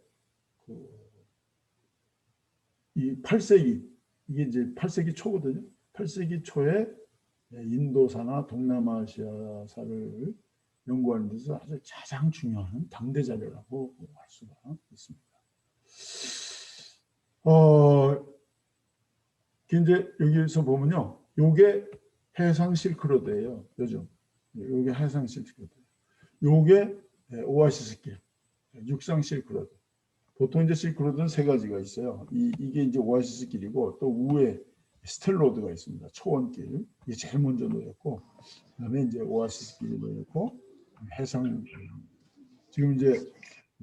이 8세기 이게 이제 8세기 초거든요. 8세기 초에 인도사나 동남아시아사를 연구하는 데서 아주 가장 중요한 당대 자료라고 할 수가 있습니다. 이제 여기서 보면요, 요게 해상 실크로드예요. 요즘 요게 해상 실크로드. 요게 오아시스길, 육상 실크로드. 보통 이제 실크로드는 세 가지가 있어요. 이게 이제 오아시스길이고 또 우에 스텔로드가 있습니다. 초원길. 이게 제일 먼저 놓였고, 그다음에 이제 오아시스길이 놓였고, 해상. 지금 이제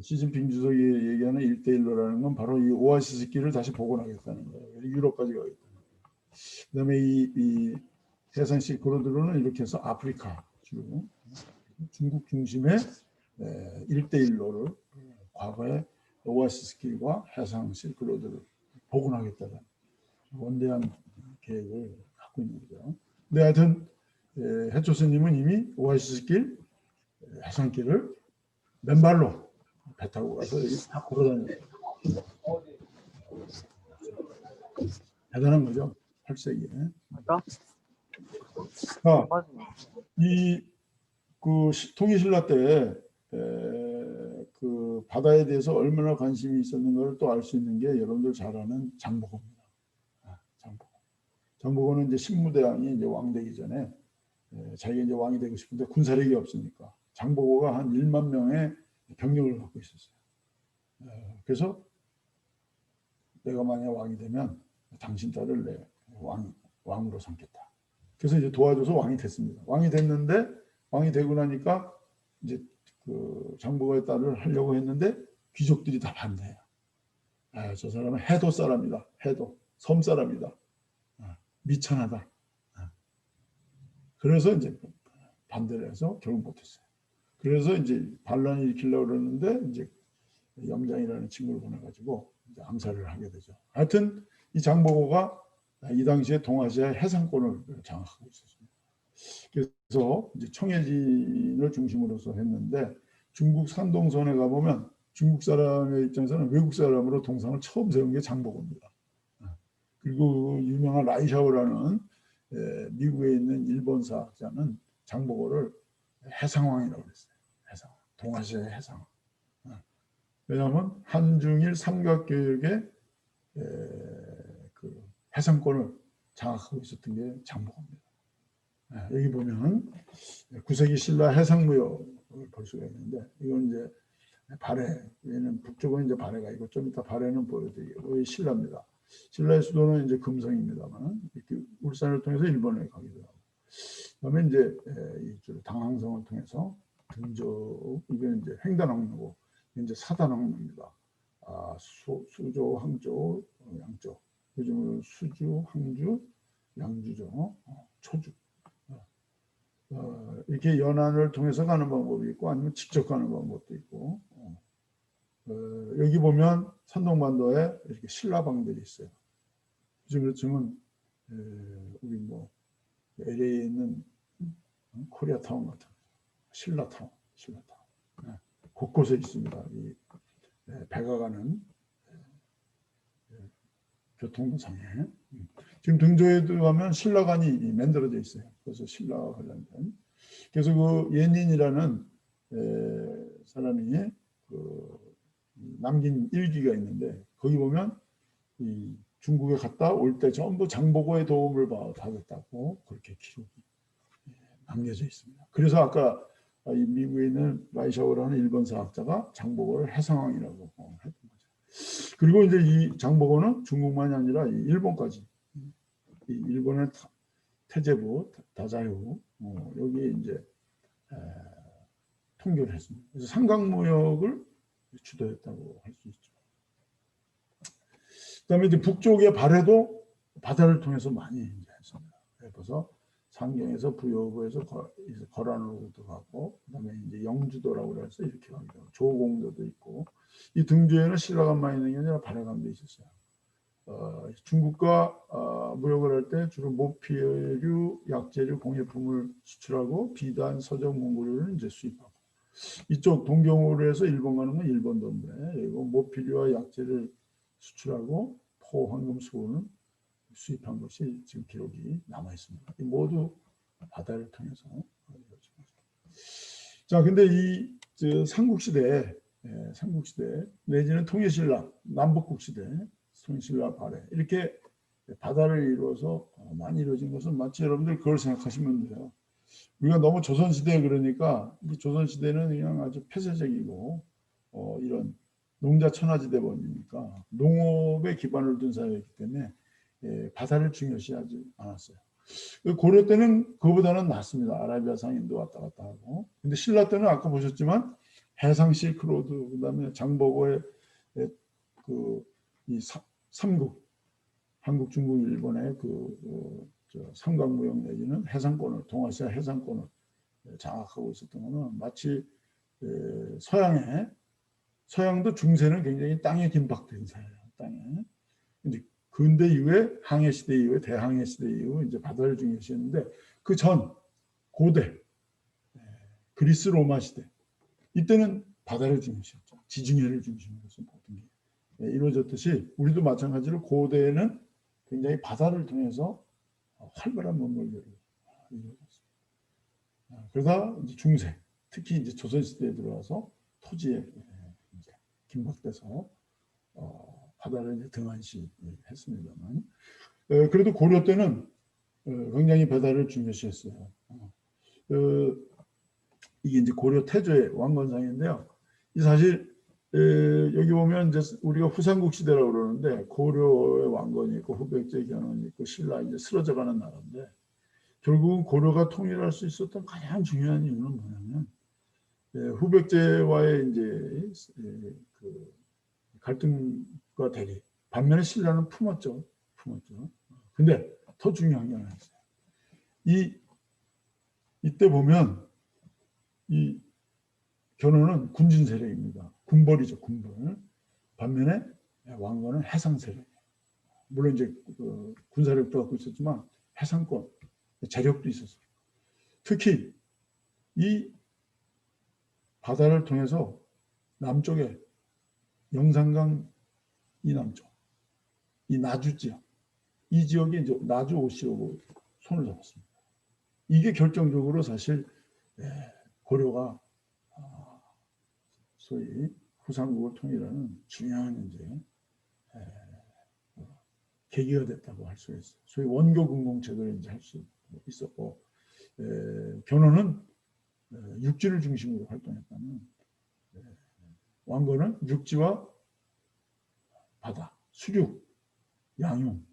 시진핑 주석이 얘기하는 1대1로라는 건 바로 이 오아시스길을 다시 복원하겠다는 거예요. 유럽까지 가겠다. 그다음에 이 해상 실크로드로는 이렇게 해서 아프리카 주로 중국 중심의 1대1로를 과거에 오아시스길과 해상 실크로드를 복원하겠다는 원대한 계획을 갖고 있는 거죠. 근데 하여튼 해초스님은 이미 오아시스길, 해상길을 맨발로 배 타고 가서 다 걸어다녀요. 대단한 거죠. 8세기에. 그 통일신라 때 그 바다에 대해서 얼마나 관심이 있었는가를 또 알 수 있는 게 여러분들 잘 아는 장보고입니다. 장보고. 장보고는 이제 신무대왕이 이제 왕 되기 전에 자기가 이제 왕이 되고 싶은데 군사력이 없으니까 장보고가 한 1만 명의 병력을 갖고 있었어요. 그래서 내가 만약 왕이 되면 당신 딸을 내 왕으로 삼겠다. 그래서 이제 도와줘서 왕이 됐습니다. 왕이 됐는데 왕이 되고 나니까 이제 그 장보고의 딸을 하려고 했는데 귀족들이 다 반대해요. 저 사람은 해도 사람이다. 해도 섬 사람이다. 미천하다. 그래서 이제 반대를 해서 결국 못했어요. 그래서 이제 반란을 일으키려고 그러는데 이제 염장이라는 친구를 보내가지고 이제 암살을 하게 되죠. 하여튼 이 장보고가 이 당시에 동아시아 해상권을 장악하고 있었습니다. 그래서 이제 청해진을 중심으로서 했는데 중국 산동선에 가보면 중국 사람의 입장에서는 외국 사람으로 동상을 처음 세운 게 장보고입니다. 그리고 유명한 라이샤오라는 미국에 있는 일본 사학자는 장보고를 해상왕이라고 그랬어요. 해상왕. 동아시아의 해상왕. 왜냐하면 한중일 삼각교역의 그 해상권을 장악하고 있었던 게 장보고입니다. 여기 보면 9세기 신라 해상무역을 볼 수가 있는데 이건 이제 발해, 얘는 북쪽은 이제 발해가 있고 좀 이따 발해는 보여드리고 신라입니다. 신라의 수도는 이제 금성입니다만 이렇게 울산을 통해서 일본에 가기도 하고, 그다음에 이제 이 당항성을 통해서 등조, 이게 이제 횡단항로고 이제 사단항로입니다. 수조, 항조, 양조. 요즘은 수주, 항주, 양주죠. 초주. 이렇게 연안을 통해서 가는 방법이 있고 아니면 직접 가는 방법도 있고, 여기 보면 산동반도에 이렇게 신라방들이 있어요. 요즘은 우리 뭐 LA에 있는 코리아타운 같은 신라타운, 곳곳에 있습니다. 이 배가 가는 교통상에. 지금 등조에도 가면 신라관이 만들어져 있어요. 그래서 신라와 관련된. 그래서 그 예닌이라는 사람이 그 남긴 일기가 있는데 거기 보면 이 중국에 갔다 올 때 전부 장보고의 도움을 받았다고 그렇게 기록이 남겨져 있습니다. 그래서 아까 이 미국에 있는 라이샤오라는 일본 사학자가 장보고를 해상왕이라고 했던 거죠. 그리고 이제 이 장보고는 중국만이 아니라 일본까지, 이 일본의 태제부, 다자유, 여기에 이제 통교를 했습니다. 그래서 삼강무역을 주도했다고 할 수 있죠. 그다음에 이제 북쪽의 발해도 바다를 통해서 많이 이제 했습니다. 그래서 상경에서 부여부에서 거란으로도 가고, 그다음에 이제 영주도라고 해서 이렇게 가기도 하고, 조공도도 있고, 이 등주에는 신라간만 있는 게 아니라 발해간도 있었어요. 중국과 무역을 할 때 주로 모피류, 약재류, 공예품을 수출하고 비단, 서적, 몽골류를 이제 수입하고, 이쪽 동경으로 해서 일본 가는 건 일본 돈배, 그리고 모피류와 약재를 수출하고 포, 황금, 수호는 수입한 것이 지금 기록이 남아 있습니다. 모두 바다를 통해서. 자, 근데 이 삼국시대에 삼국시대 내지는 통일신라, 남북국시대, 통일신라 발해 이렇게 바다를 이루어서 많이 이루어진 것은 마치 여러분들 그걸 생각하시면 돼요. 우리가 너무 조선시대에 그러니까 이 조선시대는 그냥 아주 폐쇄적이고 이런 농자 천하지대 번이니까 농업에 기반을 둔 사회였기 때문에 바다를 중요시하지 않았어요. 고려 때는 그거보다는 낫습니다. 아라비아 상인도 왔다 갔다 하고. 근데 신라 때는 아까 보셨지만 해상 실크로드, 그다음에 장보고의 이 삼국, 한국, 중국, 일본의 삼각무역 내지는 해상권을, 동아시아 해상권을 장악하고 있었던 거는 마치 서양도 중세는 굉장히 땅에 긴박된 사회예요. 땅에. 이제 근대 이후에 항해 시대 이후에 대항해 시대 이후 이제 바다를 중요시했는데 그 전 고대 그리스 로마 시대 이때는 바다를 중요시했죠. 지중해를 중심으로 해서 모든 게 이루어졌듯이 우리도 마찬가지로 고대에는 굉장히 바다를 통해서 활발한 문물들이 이루어졌습니다. 그러다 이제 중세 특히 이제 조선 시대에 들어와서 토지에 이제 긴박돼서 바다를 이제 등한시했습니다만 그래도 고려 때는 굉장히 바다를 중요시했어요. 이게 이제 고려 태조의 왕건상인데요. 이 사실 여기 보면 이제 우리가 후삼국 시대라고 그러는데 고려의 왕건이 있고 후백제 견훤이 있고 신라 이제 쓰러져가는 나라인데 결국은 고려가 통일할 수 있었던 가장 중요한 이유는 뭐냐면 후백제와의 이제 그 갈등과 대립. 반면에 신라는 품었죠. 근데 더 중요한 게 하나 있어요. 이때 보면 이 견훤은 군진 세력입니다. 군벌이죠, 군벌. 반면에 왕건은 해상 세력이에요. 물론 이제 군사력도 갖고 있었지만 해상권, 재력도 있었어요. 특히 이 바다를 통해서 남쪽에 영산강 이 남쪽, 이 나주 지역, 이 지역에 이제 나주 오시오고 손을 잡았습니다. 이게 결정적으로 사실 고려가 소위 후삼국을 통일하는 중요한 이제 계기가 됐다고 할 수 있어요. 소위 원교 군공체제를 이제 할 수 있었고 견훤은 육지를 중심으로 활동했다면 왕건은 육지와 바다, 수륙, 양용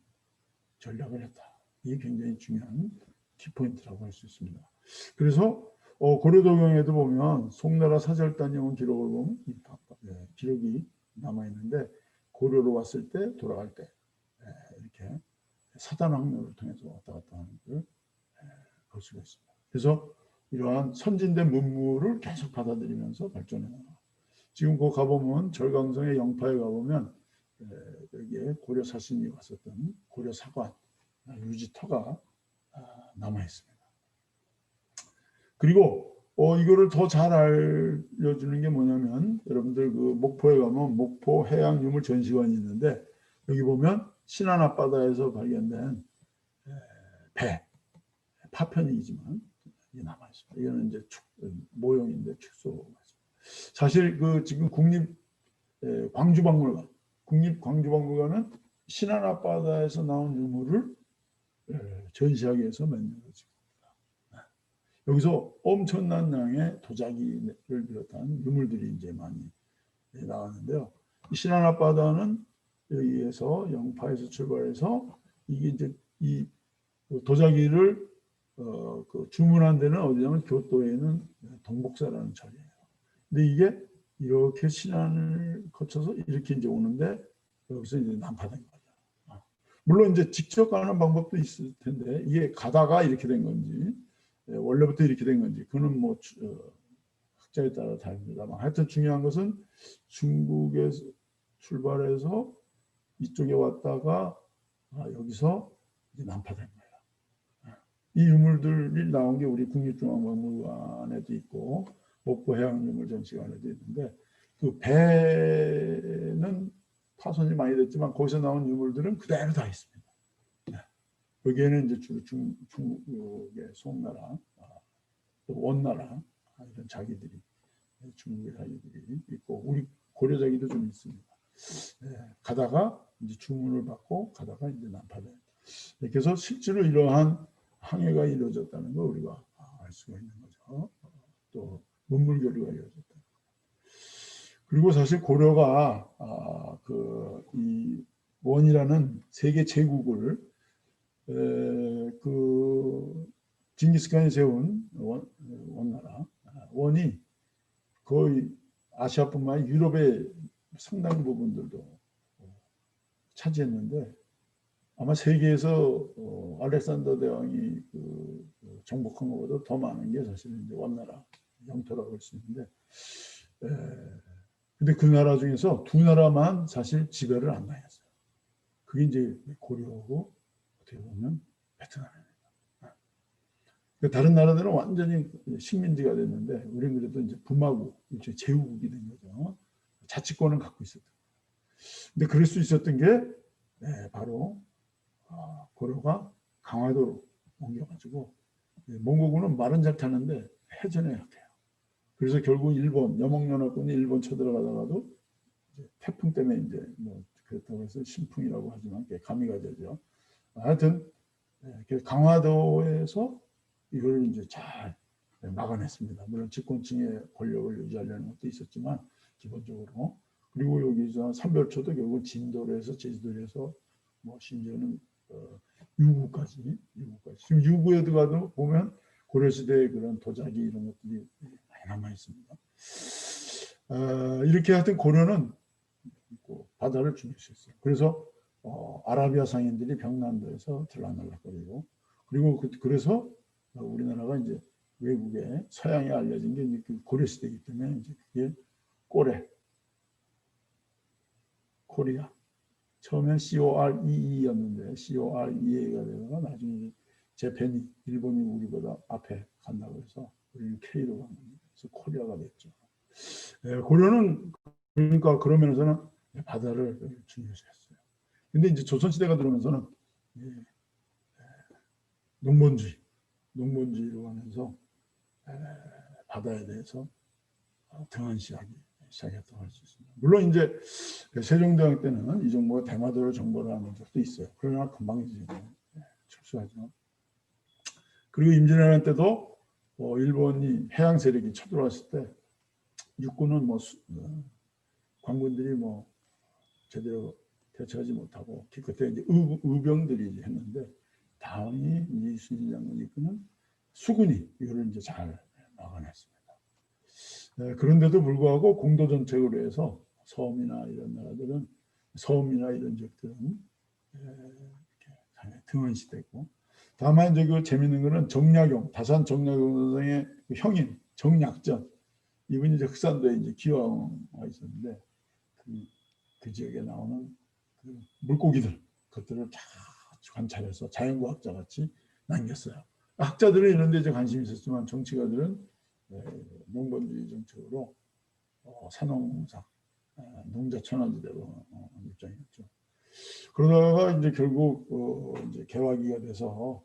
전략을 했다. 이게 굉장히 중요한 키포인트라고 할 수 있습니다. 그래서 고려도경에도 보면 송나라 사절단용 기록을 보면 기록이 남아 있는데 고려로 왔을 때 돌아갈 때 이렇게 사단 항로를 통해서 왔다 갔다 하는 걸 볼 수가 있습니다. 그래서 이러한 선진된 문물을 계속 받아들이면서 발전해 나가. 지금 그 가보면 절강성의 영파에 가보면 여기에 고려 사신이 왔었던 고려 사관 유지터가 남아 있습니다. 그리고 이거를 더 잘 알려주는 게 뭐냐면 여러분들 그 목포에 가면 목포 해양 유물 전시관이 있는데 여기 보면 신안 앞바다에서 발견된 배 파편이지만 이게 남아 있습니다. 이거는 이제 모형인데 축소. 사실 그 지금 광주박물관 국립광주박물관은 신안 앞바다에서 나온 유물을 전시하기 위해서 만들어집니다. 여기서 엄청난 양의 도자기를 비롯한 유물들이 이제 많이 나왔는데요. 신안 앞바다는 여기에서 영파에서 출발해서 이게 이제 이 도자기를 주문한 데는 어디냐면 교토에 있는 동복사라는 절이에요. 근데 이게 이렇게 신안을 거쳐서 이렇게 이제 오는데 여기서 이제 난파된 거죠. 물론 이제 직접 가는 방법도 있을 텐데 이게 가다가 이렇게 된 건지 원래부터 이렇게 된 건지 그는 뭐 학자에 따라 다릅니다만 하여튼 중요한 것은 중국에서 출발해서 이쪽에 왔다가 여기서 이제 난파된 거예요. 이 유물들이 나온 게 우리 국립중앙박물관에도 있고 목포 해양유물전시관에도 있는데 그 배는 파손이 많이 됐지만 거기서 나온 유물들은 그대로 다 있습니다. 여기에는 이제 주로 중국의 송나라, 또 원나라 이런 자기들이 중국의 자기들이 있고 우리 고려 자기도 좀 있습니다. 가다가 이제 주문을 받고 가다가 이제 난파돼요. 그래서 실제로 이러한 항해가 이루어졌다는 걸 우리가 알 수가 있는 거죠. 또 문물교류가 이루어졌다. 그리고 사실 고려가 이 원이라는 세계 제국을 그 징기스칸이 세운 원나라 원이 거의 아시아뿐만 아니라 유럽의 상당 부분들도 차지했는데 아마 세계에서 알렉산더 대왕이 정복한 것보다 더 많은 게 사실은 이제 원나라 영토라고 할 수 있는데, 근데 그 나라 중에서 두 나라만 사실 지배를 안 당했어요. 그게 이제 고려하고 어떻게 보면 베트남입니다. 다른 나라들은 완전히 식민지가 됐는데 우리는 그래도 이제 분마국, 일종의 제후국이 된 거죠. 자치권을 갖고 있었던 거예요. 근데 그럴 수 있었던 게 바로 고려가 강화도로 옮겨가지고 몽고군은 말은 잘 타는데 해전에 약해요. 그래서 결국 일본 여몽연합군이 일본 쳐들어가다가도 태풍 때문에 이제 뭐 그렇다고 해서 신풍이라고 하지만 가미가 되죠. 하여튼 강화도에서 이걸 이제 잘 막아냈습니다. 물론 집권층의 권력을 유지하려는 것도 있었지만 기본적으로. 그리고 여기서 삼별초도 결국 진도로 해서 제주도로 해서 뭐 심지어는 유구까지. 지금 유구에 들어가도 보면 고려시대의 그런 도자기 이런 것들이 많이 남아 있습니다. 이렇게 하여튼 고려는 바다를 중요시했어요. 그래서 아라비아 상인들이 병난도에서 들락날락거리고, 그리고 그래서 우리나라가 이제 외국에 서양에 알려진 게 이제 고려시대이기 때문에 이제 그게 코리아. 처음엔 COREE였는데 COREA가 되다가 나중에 재팬이 일본이 우리보다 앞에 간다고 해서 우리는 K로 간 겁니다. 그래서 코리아가 됐죠. 고려는 그러니까 그런 면에서는 바다를 중요시했어요. 근데 이제 조선시대가 들어오면서는 농번주의로 하면서 바다에 대해서 등한시하기 시작했다고 할 수 있습니다. 물론 이제 세종대왕 때는 이정부가 대마도를 정벌을 하는 적도 있어요. 그러나 금방 이제 철수하죠. 그리고 임진왜란 때도 일본이 해양 세력이 쳐들어왔을 때 육군은 뭐 관군들이 뭐 제대로 대처하지 못하고 그때 이제 의병들이 했는데 다음이 이순신 장군이 이끄는 수군이 이거를 이제 잘 막아냈습니다. 그런데도 불구하고 공도 정책으로 해서 섬이나 이런 나라들은 섬이나 이런 지역들은 이렇게 등한시됐고, 다만 이제 그 재밌는 거는 정약용, 다산 정약용 선생의 그 형인 정약전, 이분이 이제 흑산도에 이제 기와가 있었는데 그 지역에 나오는 그 물고기들 그것들을 다 관찰해서 자연과학자 같이 남겼어요. 학자들은 이런 데 이제 관심이 있었지만 정치가들은 농번주의 정책으로 산업농사, 농자천하지대로 입장이었죠. 그러다가 이제 결국 이제 개화기가 돼서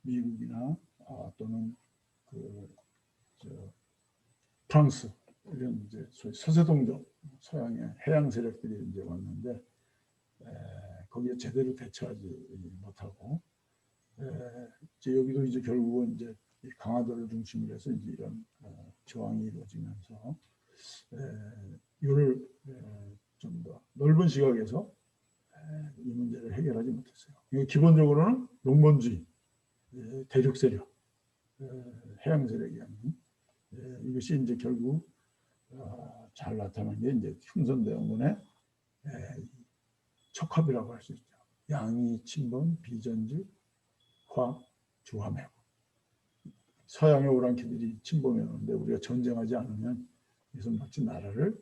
미국이나 또는 프랑스 이런 이제 소위 서세동족 서양의 해양 세력들이 이제 왔는데 거기에 제대로 대처하지 못하고 이제 여기도 이제 결국은 이제 강화도를 중심으로 해서 이제 이런 저항이 이루어지면서 이를 좀 더 넓은 시각에서 이 문제를 해결하지 못했어요. 기본적으로는 농번주의, 대륙 세력, 해양 세력이 아닌 이것이 이제 결국 잘 나타난 게 이제 흥선대원군의 척합이라고 할 수 있죠. 양이 침범, 비전직, 화, 주화매고. 서양의 오랑캐들이 침범해 오는데 우리가 전쟁하지 않으면 여기서 마치 나라를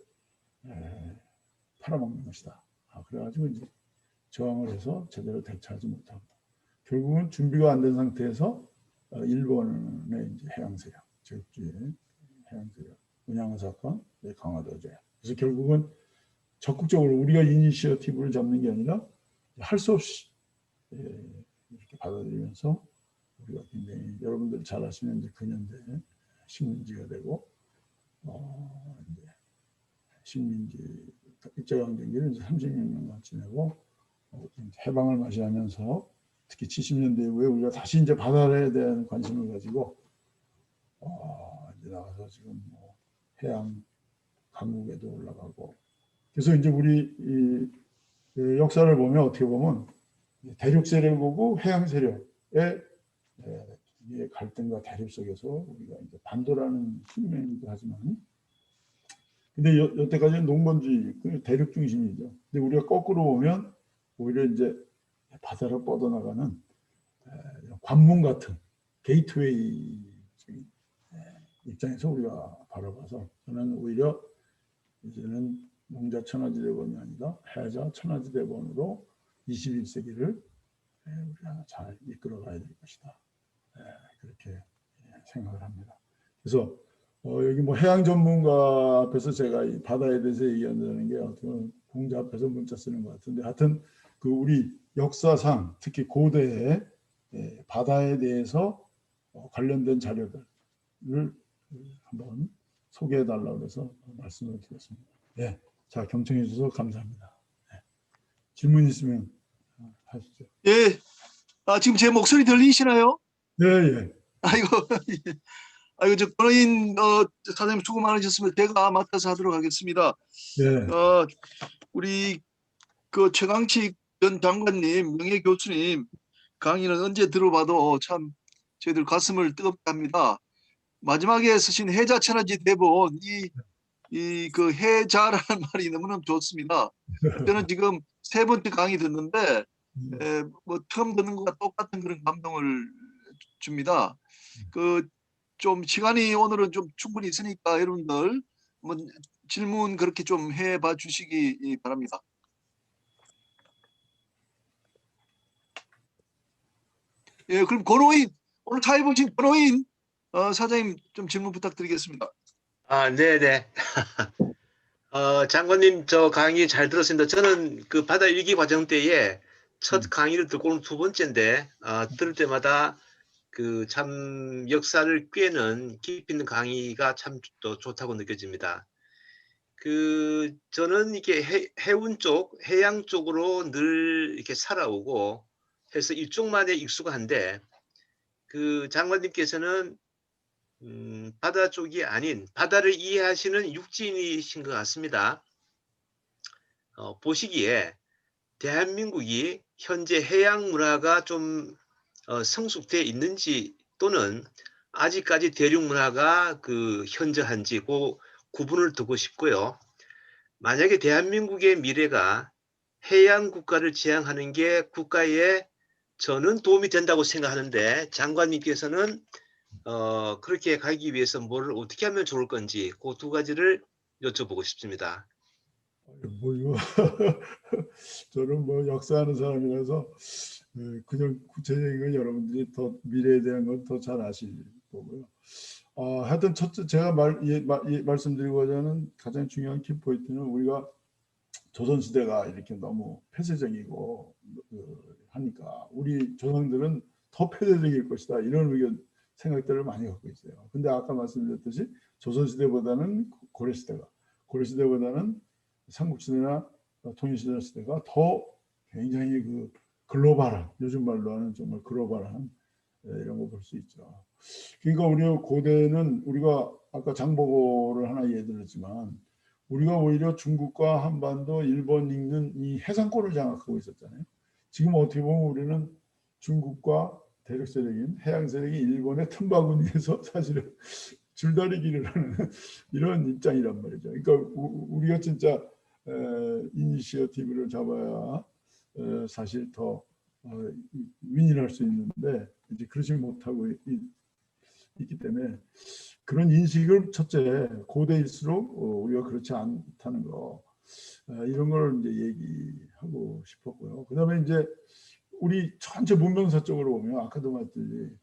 팔아먹는 것이다. 그래가지고 이제 저항을 해서 제대로 대처하지 못하고 결국은 준비가 안 된 상태에서 일본의 이제 해양세력, 제국주의 해양세력, 운양의 사건, 강화도죠. 그래서 결국은 적극적으로 우리가 이니시어티브를 잡는 게 아니라 할 수 없이 이렇게 받아들이면서 우리가 굉장히 여러분들 잘 아시는 이제 근현대 식민지가 되고 이제 식민지 일제강점기를 이제 36년간 지내고 해방을 맞이하면서 특히 70년대 이후에 우리가 다시 이제 바다에 대한 관심을 가지고 이제 나가서 지금 뭐 해양 강국에도 올라가고 그래서 이제 우리 그 역사를 보면 어떻게 보면 대륙 세력이고 해양 세력의 갈등과 대립 속에서 우리가 이제 반도라는 숙명이기도 하지만 근데 여태까지는 농번주의 그 대륙 중심이죠. 근데 우리가 거꾸로 보면 오히려 이제 바다로 뻗어나가는 관문 같은 게이트웨이 입장에서 우리가 바라봐서 저는 오히려 이제는 농자 천하지대본이 아니라 해자 천하지대본으로 21세기를 우리가 잘 이끌어가야 될 것이다. 그렇게 생각을 합니다. 그래서 여기 뭐 해양 전문가 앞에서 제가 이 바다에 대해서 얘기한다는 게 어떻게 보면 공자 앞에서 문자 쓰는 것 같은데 하여튼 그 우리 역사상 특히 고대의 바다에 대해서 관련된 자료들을 한번 소개해 달라고 해서 말씀을 드렸습니다. 네, 자 경청해 주셔서 감사합니다. 네. 질문 있으면 하시죠. 예, 지금 제 목소리 들리시나요? 네, 예. 아이고, 아이고, 저 권호인 사장님 수고 많으셨으면 제가 맡아서 하도록 하겠습니다. 네. 우리 그 최강식 전 장관님, 명예 교수님 강의는 언제 들어봐도 참 저희들 가슴을 뜨겁게 합니다. 마지막에 쓰신 해자 천하지 대본 이 그 해자라는 말이 너무너무 좋습니다. 저는 지금 3번째 강의 듣는데 뭐 처음 듣는 것과 똑같은 그런 감동을 줍니다. 그 좀 시간이 오늘은 좀 충분히 있으니까 여러분들 뭐 질문 그렇게 좀 해봐 주시기 바랍니다. 예, 그럼 권호인 오늘 차에 보신 권호인 사장님 좀 질문 부탁드리겠습니다. 네네. 장관님 저 강의 잘 들었습니다. 저는 그 바다 일기 과정 때에 첫 강의를 듣고는 2번째인데 들을 때마다 그 참 역사를 꿰는 깊이 있는 강의가 참 또 좋다고 느껴집니다. 그 저는 이게 해운 쪽, 해양 쪽으로 늘 이렇게 살아오고 해서 이쪽만에 익숙한데 그 장관님께서는 바다 쪽이 아닌 바다를 이해하시는 육지인이신 것 같습니다. 보시기에 대한민국이 현재 해양 문화가 좀 성숙되어 있는지 또는 아직까지 대륙 문화가 그 현저한지 그 구분을 두고 싶고요. 만약에 대한민국의 미래가 해양 국가를 지향하는 게 국가에 저는 도움이 된다고 생각하는데 장관님께서는 그렇게 가기 위해서 뭘 어떻게 하면 좋을 건지 그 2가지를 여쭤보고 싶습니다. 뭐 이거 저는 뭐 역사하는 사람이라서 그냥 구체적인 건 여러분들이 더 미래에 대한 건 더 잘 아실 거고요. 하여튼 첫째 제가 말씀드리고자 하는 가장 중요한 키포인트는 우리가 조선시대가 이렇게 너무 폐쇄적이고 하니까 우리 조상들은 더 폐쇄적일 것이다 이런 의견 생각들을 많이 갖고 있어요. 근데 아까 말씀드렸듯이 조선시대보다는 고려시대보다는 삼국시대나 통일시대 시대가 더 굉장히 그 글로벌한 요즘 말로 하는 정말 글로벌한 이런 거 볼 수 있죠. 그러니까 우리 고대는 우리가 아까 장보고를 하나 예를 들었지만 우리가 오히려 중국과 한반도, 일본 읽는 이 해상권을 장악하고 있었잖아요. 지금 어떻게 보면 우리는 중국과 대륙 세력인 해양 세력이 일본의 틈바구니에서 사실은 줄다리기를 하는 이런 입장이란 말이죠. 그러니까 우리가 진짜 이니시어티브를 잡아야 사실 더 윈을 할 수 있는데 이제 그러지 못하고 있기 때문에 그런 인식을 첫째 고대일수록 우리가 그렇지 않다는 거 이런 걸 이제 얘기하고 싶었고요. 그다음에 이제 우리 전체 문명사적으로 보면 아까도 말했듯이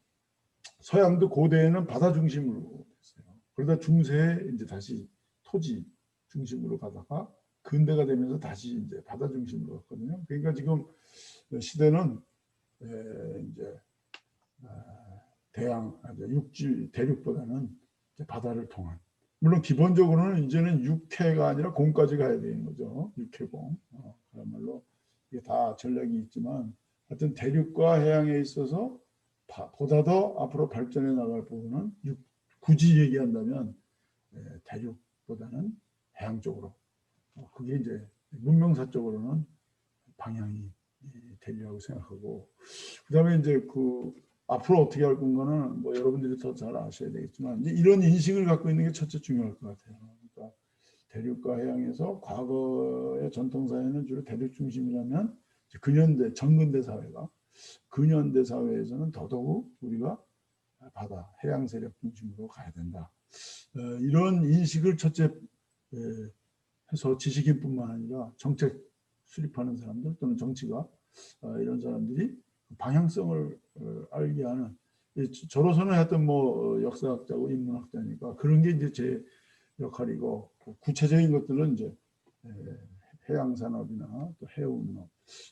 서양도 고대에는 바다 중심으로 됐어요. 그러다 중세에 이제 다시 토지 중심으로 가다가 근대가 되면서 다시 이제 바다 중심으로 갔거든요. 그러니까 지금 시대는 이제 대양, 육지, 대륙보다는 이제 바다를 통한. 물론 기본적으로는 이제는 육해가 아니라 공까지 가야 되는 거죠. 육해공. 그야말로 이게 다 전략이 있지만 하여튼 대륙과 해양에 있어서 보다 더 앞으로 발전해 나갈 부분은 굳이 얘기한다면 대륙보다는 해양 쪽으로. 그게 이제 문명사적으로는 방향이 되리라고 생각하고, 그다음에 이제 그 앞으로 어떻게 할 건가는 뭐 여러분들이 더 잘 아셔야 되겠지만 이제 이런 인식을 갖고 있는 게 첫째 중요할 것 같아요. 그러니까 대륙과 해양에서 과거의 전통사회는 주로 대륙 중심이라면 근현대 전근대 사회가 근현대 사회에서는 더더욱 우리가 바다 해양 세력 중심으로 가야 된다. 이런 인식을 첫째 해서 지식인뿐만 아니라 정책 수립하는 사람들 또는 정치가 이런 사람들이 방향성을 알게 하는, 저로서는 하여튼 뭐 역사학자고 인문학자니까 그런 게 이제 제 역할이고, 구체적인 것들은 이제 해양 산업이나 또 해운업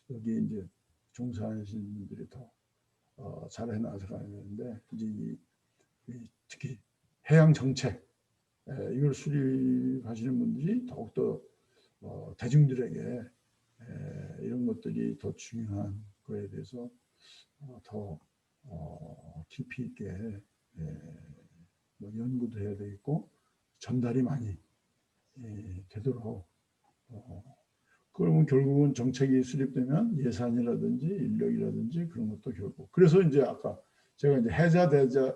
여기에 이제 종사하시는 분들이 더 잘 해나가야 되는데, 이제 특히 해양 정책 이걸 수립하시는 분들이 더욱더 대중들에게 이런 것들이 더 중요한 거에 대해서 더 깊이 있게 뭐 연구도 해야 되겠고 전달이 많이 되도록, 그러면 결국은 정책이 수립되면 예산이라든지 인력이라든지 그런 것도 결국, 그래서 이제 아까 제가 이제 해자 대자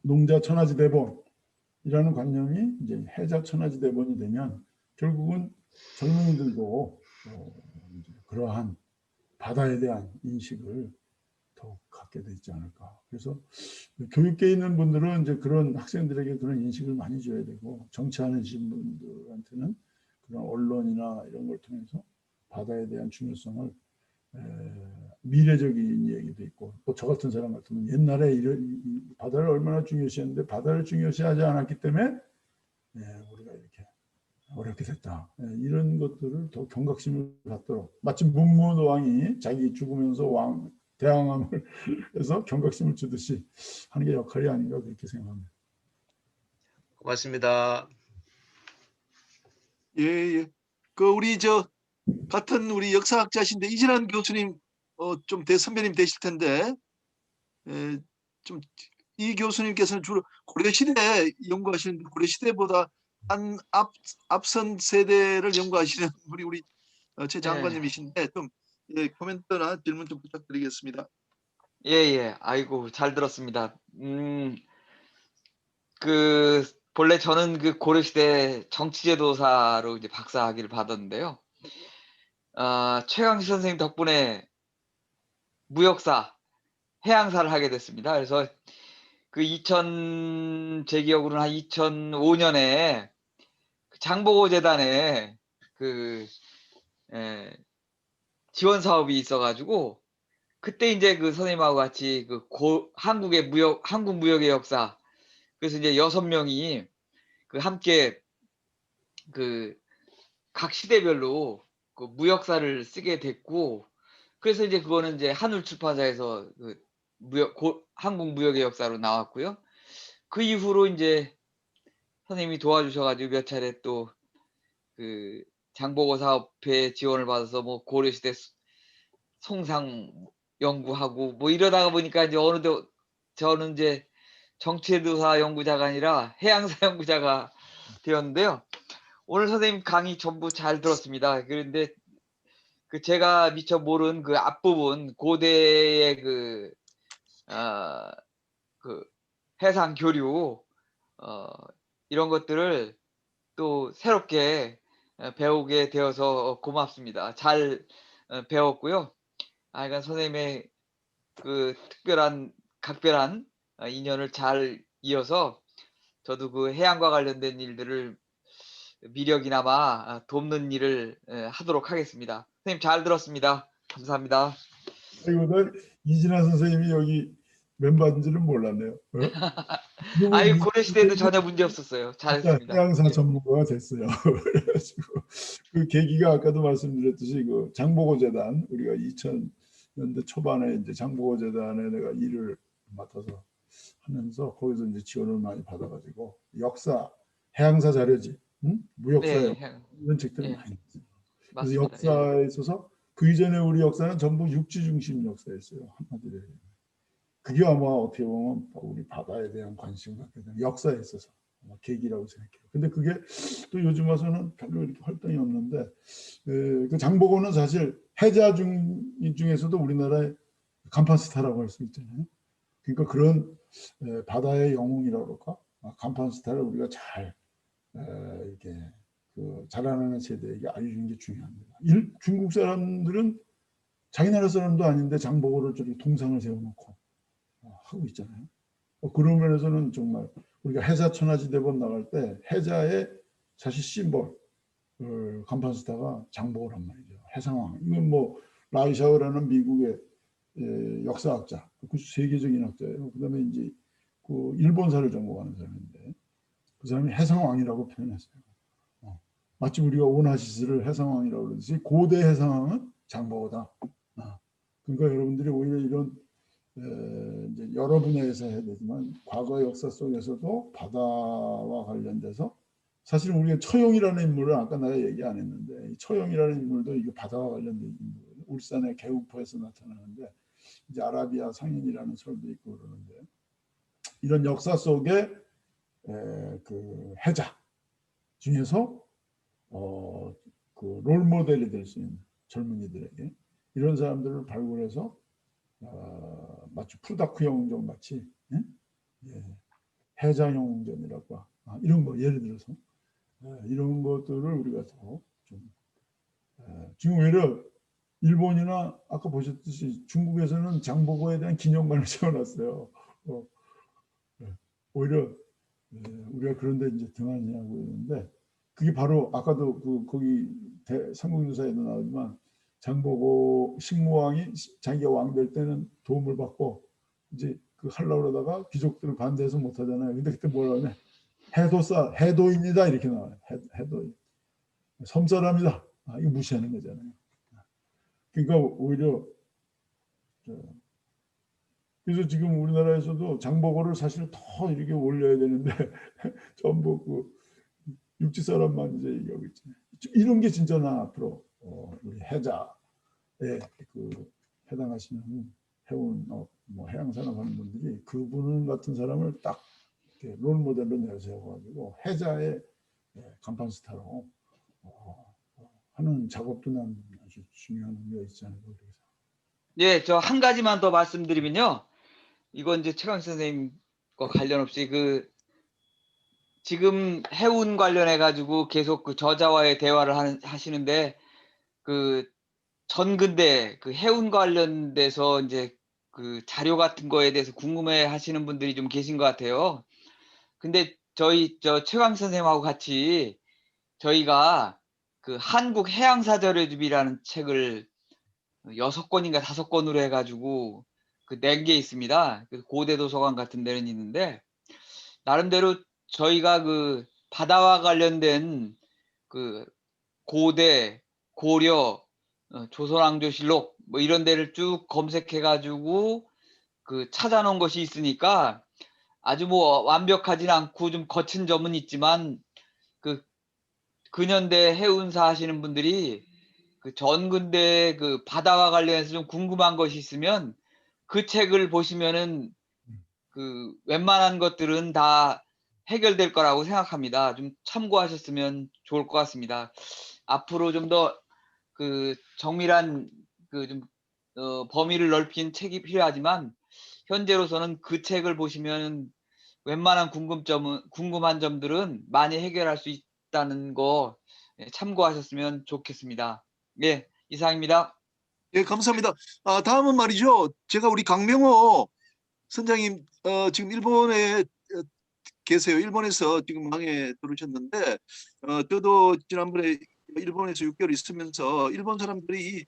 농자 천하지 대본이라는 관념이 이제 해자 천하지 대본이 되면 결국은 젊은이들도 이제 그러한 바다에 대한 인식을 더욱 갖게 되지 않을까. 그래서 교육계에 있는 분들은 이제 그런 학생들에게 그런 인식을 많이 줘야 되고, 정치하는 분들한테는 그런 언론이나 이런 걸 통해서 바다에 대한 중요성을 미래적인 얘기도 있고, 또 저 같은 사람 같으면 옛날에 바다를 얼마나 중요시했는데 바다를 중요시하지 않았기 때문에 우리가 이렇게 어렵게 됐다. 이런 것들을 더 경각심을 갖도록, 마치 문무왕이 자기 죽으면서 대항함을 해서 경각심을 주듯이 하는 게 역할이 아닌가 그렇게 생각합니다. 고맙습니다. 예. 그 우리 같은 우리 역사학자신데 이진환 교수님 좀 대선배님 되실 텐데, 좀 이 교수님께서는 주로 고려시대 연구하시는데 고려시대보다 앞선 세대를 연구하시는 우리 최 장관님이신데 좀 코멘트나 질문 좀 부탁드리겠습니다. 예. 아이고, 잘 들었습니다. 본래 저는 그 고려시대 정치제도사로 이제 박사학위를 받았는데요. 최강식 선생님 덕분에 무역사, 해양사를 하게 됐습니다. 그래서 제 기억으로는 한 2005년에 장보고 재단에 지원 사업이 있어가지고 그때 이제 그 선생님하고 같이 한국 무역의 역사, 그래서 이제 6명이 함께 각 시대별로 그 무역사를 쓰게 됐고, 그래서 이제 그거는 이제 한울 출판사에서 한국 무역의 역사로 나왔고요. 그 이후로 이제 선생님이 도와주셔가지고 몇 차례 또 장보고 사업회 지원을 받아서 뭐 고려시대 송상 연구하고 뭐 이러다가 보니까 이제 어느덧 저는 이제 정치제도사 연구자가 아니라 해양사 연구자가 되었는데요. 오늘 선생님 강의 전부 잘 들었습니다. 그런데 제가 미처 모른 그 앞부분 고대의 해상 교류 이런 것들을 또 새롭게 배우게 되어서 고맙습니다. 잘 배웠고요. 그러니까 선생님의 각별한 인연을 잘 이어서 저도 해양과 관련된 일들을 미력이나마 돕는 일을 하도록 하겠습니다. 선생님 잘 들었습니다. 감사합니다. 그리고 이진아 선생님이 여기 멤버인지는 몰랐네요. 고려시대도 전혀 문제 없었어요. 잘했습니다. 해양사 전문가가 됐어요. 그래가지고 그 계기가 아까도 말씀드렸듯이 그 장보고 재단, 우리가 2000년대 초반에 이제 장보고 재단에 내가 일을 맡아서 하면서 거기서 이제 지원을 많이 받아가지고 역사, 해양사 자료지, 무역사 네, 이런 책들을 예. 많이 했어요. 그래서 맞습니다. 예. 역사에 있어서 그 이전에 우리 역사는 전부 육지 중심 역사였어요. 한마디로 얘기하면. 그게 아마 어떻게 보면 우리 바다에 대한 관심을 갖게 된 역사에 있어서 아마 계기라고 생각해요. 근데 그게 또 요즘 와서는 별로 이렇게 활동이 없는데 그 장보고는 사실 해자 중에서도 우리나라의 간판 스타라고 할 수 있잖아요. 그러니까 그런 바다의 영웅이라고 그럴까? 간판 스타를 우리가 잘 이렇게 그 자라나는 세대에게 알려주는 게 중요합니다. 중국 사람들은 자기 나라 사람도 아닌데 장보고를 저렇게 동상을 세워놓고 하고 있잖아요. 그런 면에서는 정말 우리가 해자 천하지대본 나갈 때 해자의 사실 심볼 간판 스타가 장보고란 말이죠. 해상왕. 이건 뭐 라이샤오라는 미국의 역사학자, 그 세계적인 학자예요. 그다음에 이제 그 일본사를 전공하는 사람인데 그 사람이 해상왕이라고 표현했어요. 마치 우리가 오나시스를 해상왕이라고 그러듯이 고대 해상왕은 장보고다. 그러니까 여러분들이 오히려 이런 이제 여러 분야에서 해야 되지만 과거 역사 속에서도 바다와 관련돼서 사실 우리가 처용이라는 인물을 아까 내가 얘기 안 했는데 처용이라는 인물도 이게 바다와 관련된 인물이에요. 울산의 개우포에서 나타나는데 이제 아라비아 상인이라는 설도 있고 그러는데 이런 역사 속에 그 해자 중에서 그 롤모델이 될 수 있는 젊은이들에게 이런 사람들을 발굴해서 마치 푸다크 영웅전 마치 해자 영웅전이라고 이런 거 예를 들어서 이런 것들을 우리가 더 좀 지금 오히려 일본이나 아까 보셨듯이 중국에서는 장보고에 대한 기념관을 세워놨어요. 오히려 우리가 그런데 이제 등한시하고 있는데 그게 바로 아까도 거기 삼국유사에도 나오지만 장보고 식무왕이 자기가 왕 될 때는 도움을 받고 이제 그 하려고 그러다가 귀족들을 반대해서 못 하잖아요. 근데 그때 뭐라 하냐? 해도입니다 이렇게 나와요. 해도인. 섬사람이다. 이거 무시하는 거잖아요. 그러니까 오히려 그래서 지금 우리나라에서도 장보고를 사실 더 이렇게 올려야 되는데 전부 그 육지 사람만 이제 얘기하고 있잖아요. 이런 게 진짜 나 앞으로 우리 해자에 그 해당하시는 해운 뭐 해양산업 하는 분들이 그분 같은 사람을 딱 롤 모델로 내세워가지고 해자의 간판 스타로 하는 작업도 난 아주 중요한 의미가 있지 않을까 그래서. 예, 저 한 가지만 더 말씀드리면요. 이건 이제 최강 선생님과 관련 없이 그 지금 해운 관련해 가지고 계속 그 저자와의 대화를 하시는데 그 전근대 그 해운 관련돼서 이제 그 자료 같은 거에 대해서 궁금해 하시는 분들이 좀 계신 것 같아요. 근데 저희 저 최강 선생님하고 같이 저희가 그 한국 해양사 자료집이라는 책을 6권인가 5권으로 해가지고 그 낸 게 있습니다. 그 고대 도서관 같은 데는 있는데 나름대로 저희가 그 바다와 관련된 그 고대, 고려, 조선왕조실록 뭐 이런 데를 쭉 검색해가지고 그 찾아놓은 것이 있으니까 아주 뭐 완벽하진 않고 좀 거친 점은 있지만 그 근현대 해운사 하시는 분들이 그 전근대 그 바다와 관련해서 좀 궁금한 것이 있으면 그 책을 보시면은 그 웬만한 것들은 다 해결될 거라고 생각합니다. 좀 참고하셨으면 좋을 것 같습니다. 앞으로 좀 더 그 정밀한 그 좀 범위를 넓힌 책이 필요하지만 현재로서는 그 책을 보시면 웬만한 궁금한 점들은 많이 해결할 수 있다는 거 참고하셨으면 좋겠습니다. 예, 이상입니다. 예, 감사합니다. 다음은 말이죠. 제가 우리 강명호 선장님 지금 일본에 계세요. 일본에서 지금 망해 들으셨는데 저도 지난번에 일본에서 6개월 있으면서 일본 사람들이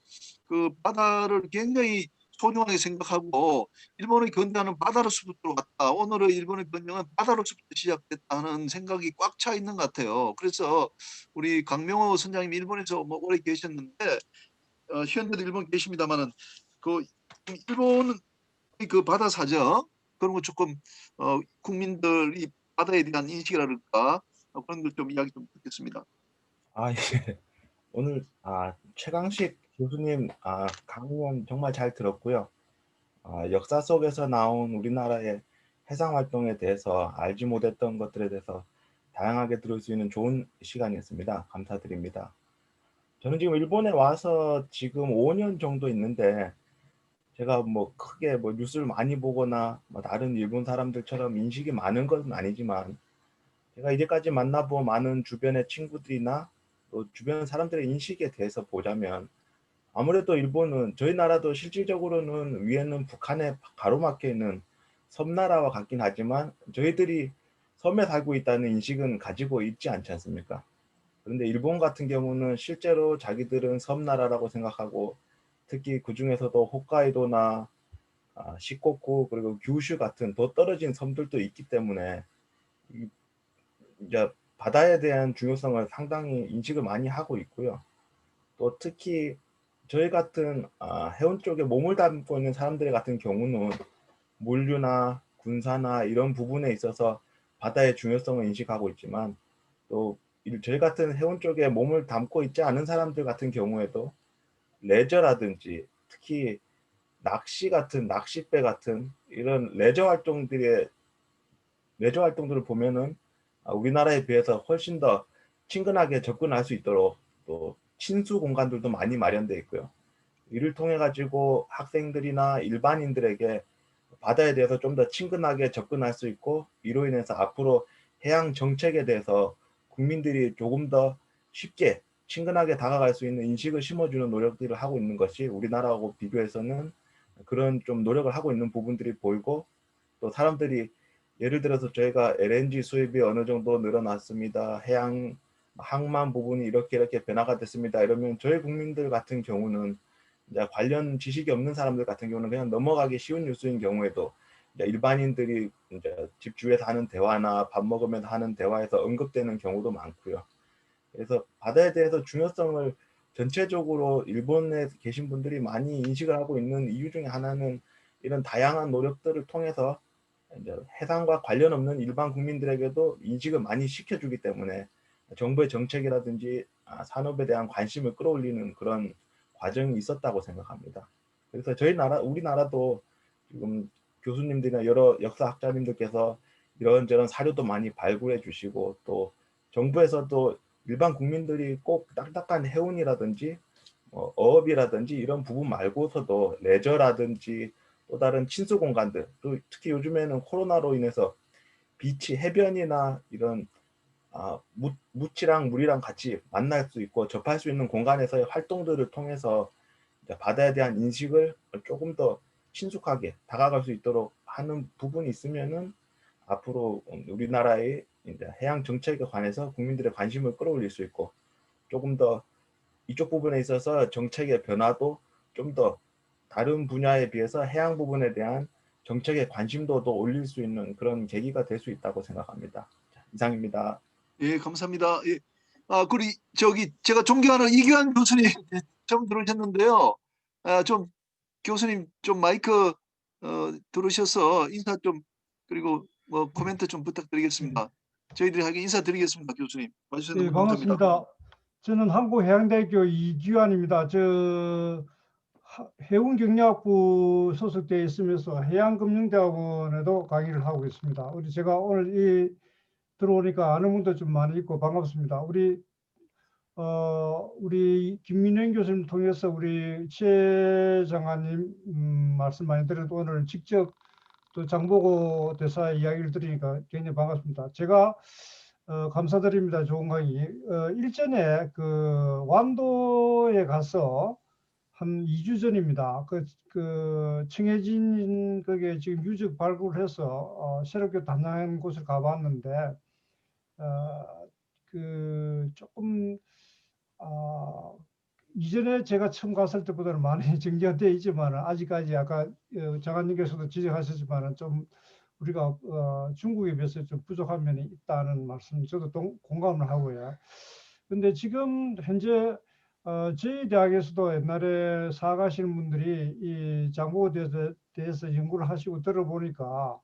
그 바다를 굉장히 소중하게 생각하고 일본의 건강은 바다로서부터 왔다. 오늘의 일본의 건강은 바다로서부터 시작됐다는 생각이 꽉 차 있는 것 같아요. 그래서 우리 강명호 선장님 일본에서 뭐 오래 계셨는데 현재도 일본 계십니다만은 그 일본의 그 바다 사정 그런 거 조금 국민들이 바다에 대한 인식이랄까 그런 걸 좀 이야기 좀 듣겠습니다. 아, 예. 오늘 최강식 교수님 강의는 정말 잘 들었고요. 역사 속에서 나온 우리나라의 해상 활동에 대해서 알지 못했던 것들에 대해서 다양하게 들을 수 있는 좋은 시간이었습니다. 감사드립니다. 저는 지금 일본에 와서 지금 5년 정도 있는데 제가 뭐 크게 뭐 뉴스를 많이 보거나 뭐 다른 일본 사람들처럼 인식이 많은 건 아니지만 제가 이제까지 만나본 많은 주변의 친구들이나 또 주변 사람들의 인식에 대해서 보자면 아무래도 일본은 저희 나라도 실질적으로는 위에는 북한에 가로막혀 있는 섬나라와 같긴 하지만 저희들이 섬에 살고 있다는 인식은 가지고 있지 않지 않습니까? 그런데 일본 같은 경우는 실제로 자기들은 섬나라라고 생각하고 특히 그 중에서도 홋카이도나 시코쿠 그리고 규슈 같은 더 떨어진 섬들도 있기 때문에 이제 바다에 대한 중요성을 상당히 인식을 많이 하고 있고요. 또 특히 저희 같은 해운 쪽에 몸을 담고 있는 사람들 같은 경우는 물류나 군사나 이런 부분에 있어서 바다의 중요성을 인식하고 있지만 또 저희 같은 해운 쪽에 몸을 담고 있지 않은 사람들 같은 경우에도 레저라든지 특히 낚시배 같은 이런 레저 활동들을 보면은 우리나라에 비해서 훨씬 더 친근하게 접근할 수 있도록 또 친수 공간들도 많이 마련되어 있고요. 이를 통해 가지고 학생들이나 일반인들에게 바다에 대해서 좀 더 친근하게 접근할 수 있고 이로 인해서 앞으로 해양 정책에 대해서 국민들이 조금 더 쉽게 친근하게 다가갈 수 있는 인식을 심어주는 노력들을 하고 있는 것이 우리나라하고 비교해서는 그런 좀 노력을 하고 있는 부분들이 보이고 또 사람들이 예를 들어서 저희가 LNG 수입이 어느 정도 늘어났습니다. 해양 항만 부분이 이렇게 변화가 됐습니다. 이러면 저희 국민들 같은 경우는 이제 관련 지식이 없는 사람들 같은 경우는 그냥 넘어가기 쉬운 뉴스인 경우에도 이제 일반인들이 이제 집 주위에서 하는 대화나 밥 먹으면서 하는 대화에서 언급되는 경우도 많고요. 그래서 바다에 대해서 중요성을 전체적으로 일본에 계신 분들이 많이 인식을 하고 있는 이유 중에 하나는 이런 다양한 노력들을 통해서 이제 해상과 관련 없는 일반 국민들에게도 인식을 많이 시켜주기 때문에 정부의 정책이라든지 산업에 대한 관심을 끌어올리는 그런 과정이 있었다고 생각합니다. 그래서 우리나라도 지금 교수님들이나 여러 역사학자님들께서 이런저런 사료도 많이 발굴해 주시고 또 정부에서도 일반 국민들이 꼭 딱딱한 해운이라든지 어업이라든지 이런 부분 말고서도 레저라든지 또 다른 친수 공간들 또 특히 요즘에는 코로나로 인해서 비치 해변이나 이런 무치랑 물이랑 같이 만날 수 있고 접할 수 있는 공간에서의 활동들을 통해서 바다에 대한 인식을 조금 더 친숙하게 다가갈 수 있도록 하는 부분이 있으면은 앞으로 우리나라의 이제 해양 정책에 관해서 국민들의 관심을 끌어올릴 수 있고 조금 더 이쪽 부분에 있어서 정책의 변화도 좀 더 다른 분야에 비해서 해양 부분에 대한 정책의 관심도도 올릴 수 있는 그런 계기가 될 수 있다고 생각합니다. 자, 이상입니다. 예, 감사합니다. 예. 그리고 제가 존경하는 이규환 교수님 처음 들으셨는데요. 좀 교수님 좀 마이크 들으셔서 인사 좀 그리고 뭐 코멘트 좀 부탁드리겠습니다. 저희들이 하게 인사드리겠습니다, 교수님. 와주셔서 네, 너무 감사합니다. 반갑습니다. 저는 한국해양대학교 이규환입니다. 해운경영학부 소속되어 있으면서 해양금융대학원에도 강의를 하고 있습니다. 제가 오늘 들어오니까 아는 분도 좀 많이 있고 반갑습니다. 우리 김민영 교수님 통해서 우리 최 장관님 말씀 많이 들어도 오늘 직접 또 장보고 대사의 이야기를 들으니까 굉장히 반갑습니다. 제가 감사드립니다. 좋은 강의. 일전에 그 완도에 가서 한 2주 전입니다. 청해진 그게 지금 유적 발굴해서 새롭게 단장한 곳을 가봤는데 조금 이전에 제가 처음 갔을 때보다는 많이 정리되어 있지만 아직까지 아까 장관님께서도 지적하셨지만 좀 우리가 중국에 비해서 좀 부족한 면이 있다는 말씀 저도 공감을 하고요. 근데 지금 현재 저희 대학에서도 옛날에 사가시는 분들이 이 장보고에 대해서 연구를 하시고 들어보니까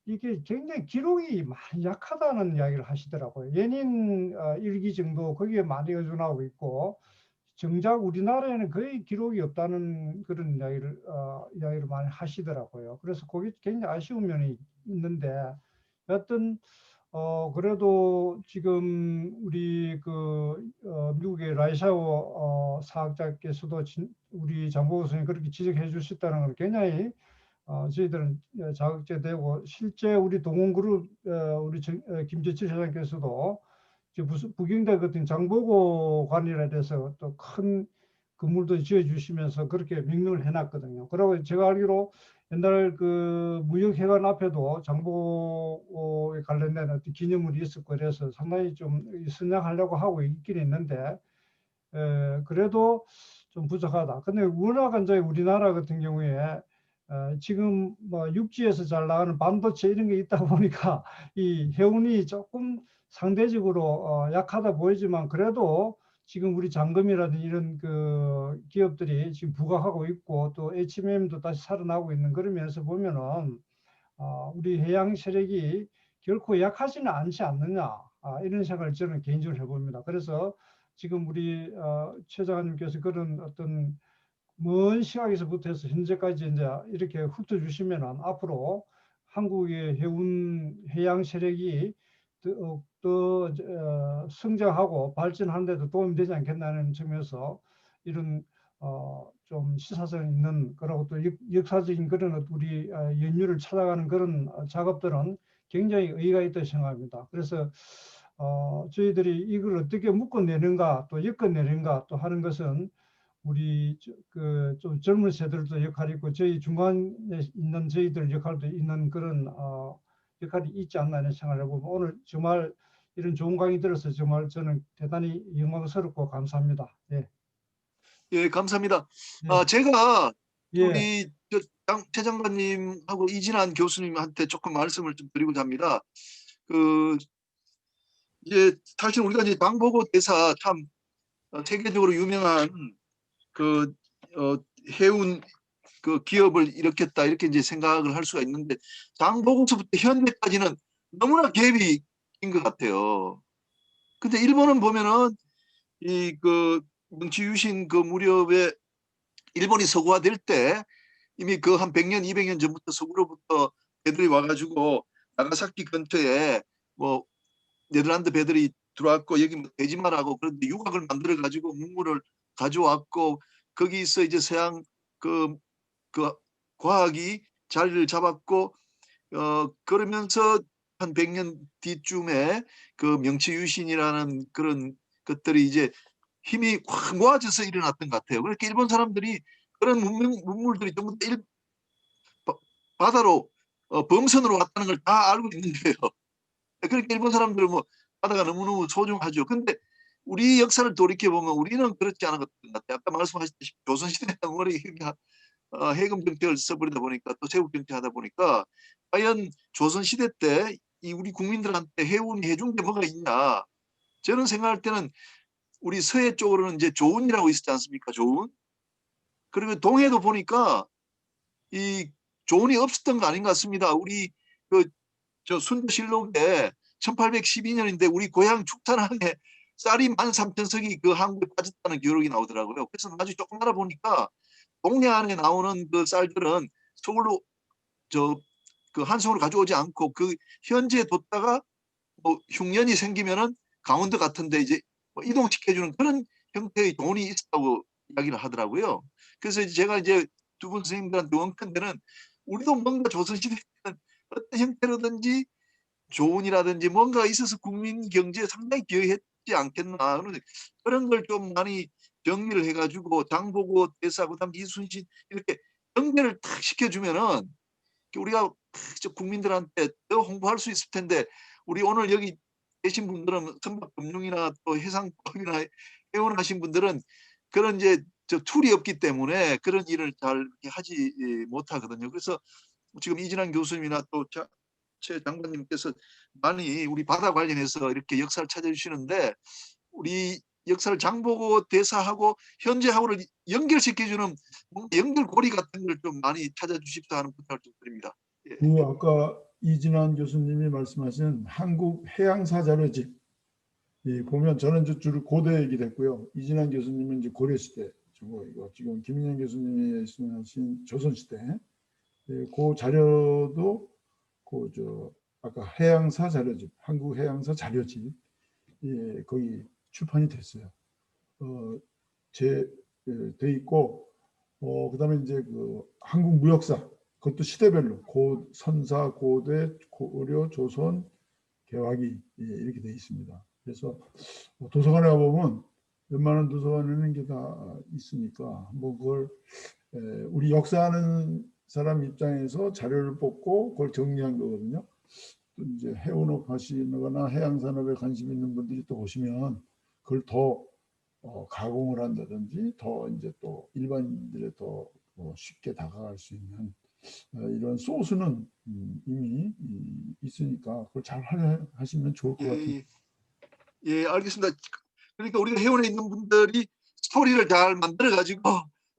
이게 굉장히 기록이 많이 약하다는 이야기를 하시더라고요. 예닌 일기 정도 거기에 많이 의존하고 있고 정작 우리나라에는 거의 기록이 없다는 그런 이야기를 많이 하시더라고요. 그래서 그게 굉장히 아쉬운 면이 있는데 여하튼 그래도 지금 우리 미국의 라이샤오 사학자께서도 우리 장보고 선생님 그렇게 지적해 주셨다는 건 굉장히 저희들은 자극제되고 실제 우리 동원그룹 우리 김재칠 회장께서도 무슨 북경대 같은 장보고 관이라 해서 또 큰 건물도 지어주시면서 그렇게 명령을 해놨거든요. 그리고 제가 알기로 옛날 무역회관 앞에도 장보고에 관련된 어떤 기념물이 있었고 그래서 상당히 좀 선양하려고 하고 있긴 있는데 그래도 좀 부족하다. 근데 워낙 이제 우리나라 같은 경우에 지금 뭐 육지에서 잘 나가는 반도체 이런 게 있다 보니까 이 해운이 조금 상대적으로 약하다 보이지만 그래도 지금 우리 잠금이라든지 이런 기업들이 지금 부각하고 있고 또 HMM도 다시 살아나고 있는 그런 면에서 보면은 우리 해양 세력이 결코 약하지는 않지 않느냐 이런 생각을 저는 개인적으로 해봅니다. 그래서 지금 우리 최 장관님께서 그런 어떤 먼 시각에서부터 해서 현재까지 이제 이렇게 훑어주시면은 앞으로 한국의 해양 세력이 더 성장하고 발전하는 데도 도움이 되지 않겠나는 측면에서 이런 좀 시사성 있는 그리고 또 역사적인 그런 우리 연유를 찾아가는 그런 작업들은 굉장히 의의가 있다고 생각합니다. 그래서 저희들이 이걸 어떻게 묶어내는가 또 엮어내는가 또 하는 것은 우리 좀 젊은 세대들도 역할이 있고 저희 중간에 있는 저희들 역할도 있는 그런 역할이 있지 않나 하는 생각을 해보면 오늘 정말 이런 좋은 강의 들어서 정말 저는 대단히 영광스럽고 감사합니다. 예. 예, 감사합니다. 예. 제가 예. 우리 최 장관님하고 이진환 교수님한테 조금 말씀을 좀 드리고자 합니다. 이제 사실 우리가 이제 장보고 대사 참 세계적으로 유명한 해운 기업을 일으켰다 이렇게 이제 생각을 할 수가 있는데 장보고서부터 현대까지는 너무나 갭이 긴 것 같아요. 근데 일본은 보면은 명치 유신 무렵에 일본이 서구화될 때 이미 한 100년, 200년 전부터 서구로부터 배들이 와가지고 나가사키 근처에 뭐 네덜란드 배들이 들어왔고 여기 뭐 대지마라고 그런데 유곽을 만들어 가지고 문물을 가져왔고 거기서 이제 서양 과학이 자리를 잡았고 그러면서 한 100년 뒤쯤에 명치유신이라는 그런 것들이 이제 힘이 확 모아져서 일어났던 것 같아요. 그렇게 일본 사람들이 그런 문물들이 전부 바다로 범선으로 왔다는 걸 다 알고 있는 거예요. 그렇게 일본 사람들은 뭐 바다가 너무너무 소중하죠. 근데 우리 역사를 돌이켜보면 우리는 그렇지 않은 것 같아요. 아까 말씀하셨듯이 조선시대 머리 해금 정책을 써버리다 보니까 또 세국 정책하다 보니까 과연 조선시대 때 이 우리 국민들한테 해운이 해준 게 뭐가 있냐. 저는 생각할 때는 우리 서해 쪽으로는 이제 조운이라고 있었지 않습니까? 조운. 그리고 동해도 보니까 이 조운이 없었던 거 아닌 것 같습니다. 우리 순도실록에 1812년인데 우리 고향 축산항에 쌀이 13,000석이 항구에 빠졌다는 기록이 나오더라고요. 그래서 나중에 조금 알아보니까 동해안에 나오는 쌀들은 서울로 한송으로 가져오지 않고 현지에 뒀다가 뭐 흉년이 생기면은 강원도 같은데 이제 뭐 이동시켜주는 그런 형태의 돈이 있었다고 이야기를 하더라고요. 그래서 이제 제가 이제 두 분 선생님들한테 원컨대는 우리도 뭔가 조선시대 때는 어떤 형태로든지 조언이라든지 뭔가 있어서 국민 경제에 상당히 기여했지 않겠나. 그런 걸 좀 많이 정리를 해가지고 장보고 대사 그다음 이순신 이렇게 연결을 탁 시켜주면은 우리가 국민들한테 더 홍보할 수 있을 텐데 우리 오늘 여기 계신 분들은 선박금융이나 또 해상법이나 해운하신 분들은 그런 이제 툴이 없기 때문에 그런 일을 잘 하지 못하거든요. 그래서 지금 이진환 교수님이나 또 최 장관님께서 많이 우리 바다 관련해서 이렇게 역사를 찾아주시는데 우리 역사를 장보고 대사하고 현재하고를 연결시켜주는 연결고리 같은 걸 좀 많이 찾아주십사 하는 부탁을 좀 드립니다. 예. 아까 이진환 교수님이 말씀하신 한국 해양사 자료집 보면 저는 이제 주로 고대 얘기를 했고요. 이진환 교수님은 이제 고려시대, 이거 지금 김인영 교수님이 말씀하신 조선시대 그 자료도 아까 해양사 자료집, 한국 해양사 자료집 거기 출판이 됐어요. 돼 있고 그다음에 이제 그 한국 무역사 그것도 시대별로 선사, 고대, 고려, 조선, 개화기 이렇게 돼 있습니다. 그래서 도서관에 가보면 웬만한 도서관에는 이게 다 있으니까 그걸 우리 역사하는 사람 입장에서 자료를 뽑고 그걸 정리한 거거든요. 또 이제 해운업 하시거나 해양산업에 관심 있는 분들이 또 보시면 그걸 더 가공을 한다든지 더 이제 또 일반인들의 더 쉽게 다가갈 수 있는 이런 소스는 이미 있으니까 그걸 잘 활용하시면 좋을 것 같아요. 예, 알겠습니다. 그러니까 우리가 해운에 있는 분들이 스토리를 잘 만들어 가지고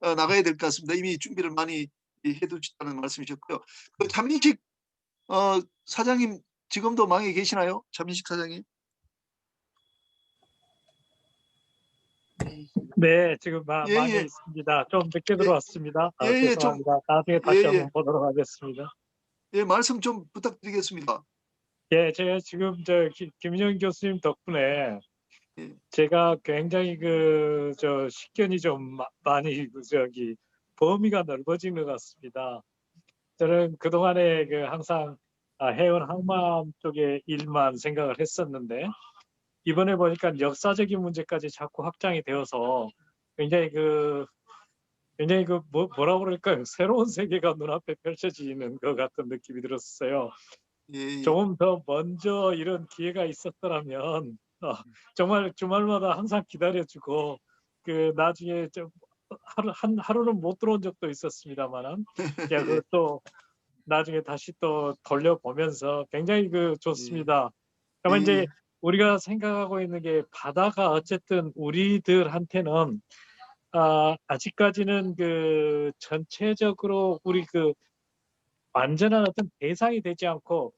나가야 될 것 같습니다. 이미 준비를 많이 해두셨다는 말씀이셨고요. 그 차민식 사장님 지금도 망에 계시나요? 차민식 사장님? 네, 지금 예, 망에 예. 있습니다. 좀 늦게 예, 들어왔습니다. 예, 예, 좀, 죄송합니다. 나중에 예, 다시 예. 한번 보도록 하겠습니다. 예, 말씀 좀 부탁드리겠습니다. 예, 제가 지금 김인영 교수님 덕분에 예. 제가 굉장히 식견이 좀 많이 범위가 넓어진 것 같습니다. 저는 그동안에 항상 해운 항만 쪽의 일만 생각을 했었는데 이번에 보니까 역사적인 문제까지 자꾸 확장이 되어서 굉장히 뭐라고 그럴까요? 새로운 세계가 눈앞에 펼쳐지는 것 같은 느낌이 들었어요. 예, 예. 조금 더 먼저 이런 기회가 있었더라면 정말 주말마다 항상 기다려주고 나중에 좀 하루는 못 들어온 적도 있었습니다만은 그것도 나중에 다시 또 돌려보면서 굉장히 좋습니다. 그러면 이제 우리가 생각하고 있는 게 바다가 어쨌든 우리들한테는 아직까지는 전체적으로 우리 완전한 어떤 대상이 되지 않고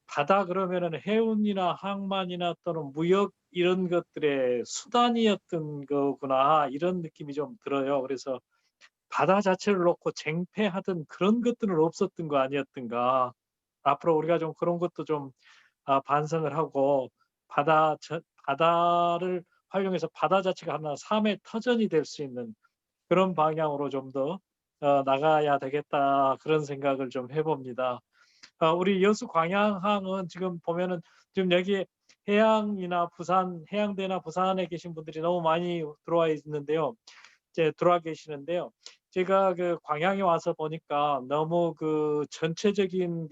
바다 그러면은 해운이나 항만이나 또는 무역 이런 것들의 수단이었던 거구나 이런 느낌이 좀 들어요. 그래서 바다 자체를 놓고 쟁패하던 그런 것들은 없었던 거 아니었던가. 앞으로 우리가 좀 그런 것도 좀 반성을 하고 바다를 활용해서 바다 자체가 하나 삶의 터전이 될 수 있는 그런 방향으로 좀 더 나가야 되겠다 그런 생각을 좀 해봅니다. 우리 여수 광양항은 지금 보면은 지금 여기 해양이나 부산 해양대나 부산에 계신 분들이 너무 많이 들어와 있는데요. 들어와 계시는데요. 제가 광양에 와서 보니까 너무 전체적인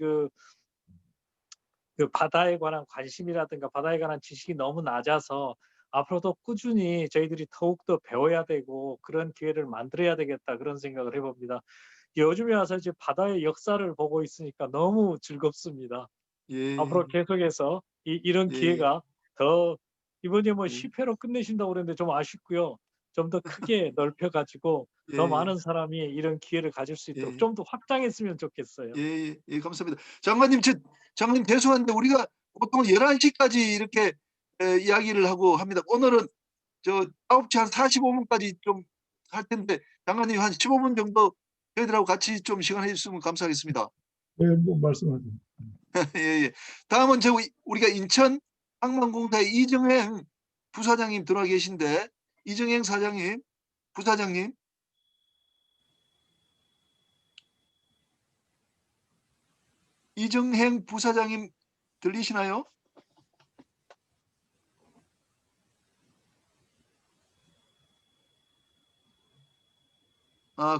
바다에 관한 관심이라든가 바다에 관한 지식이 너무 낮아서 앞으로도 꾸준히 저희들이 더욱더 배워야 되고 그런 기회를 만들어야 되겠다 그런 생각을 해봅니다. 요즘에 와서 이제 바다의 역사를 보고 있으니까 너무 즐겁습니다. 예. 앞으로 계속해서 이런 예. 기회가 더 이번에 뭐 예. 10회로 끝내신다고 그랬는데 좀 아쉽고요. 좀 더 크게 넓혀가지고 더 예. 많은 사람이 이런 기회를 가질 수 있도록 예. 좀 더 확장했으면 좋겠어요. 예, 예, 감사합니다. 장관님, 장관님 죄송한데 우리가 보통 11시까지 이렇게 이야기를 하고 합니다. 오늘은 9시 한 45분까지 좀 할 텐데 장관님 한 15분 정도 저희들하고 같이 좀 시간 해주시면 감사하겠습니다. 네, 말씀하세요. 예, 예. 다음은 우리가 인천 항만공사의 이정행 부사장님 들어와 계신데 이정행 사장님, 부사장님. 이정행 부사장님 들리시나요?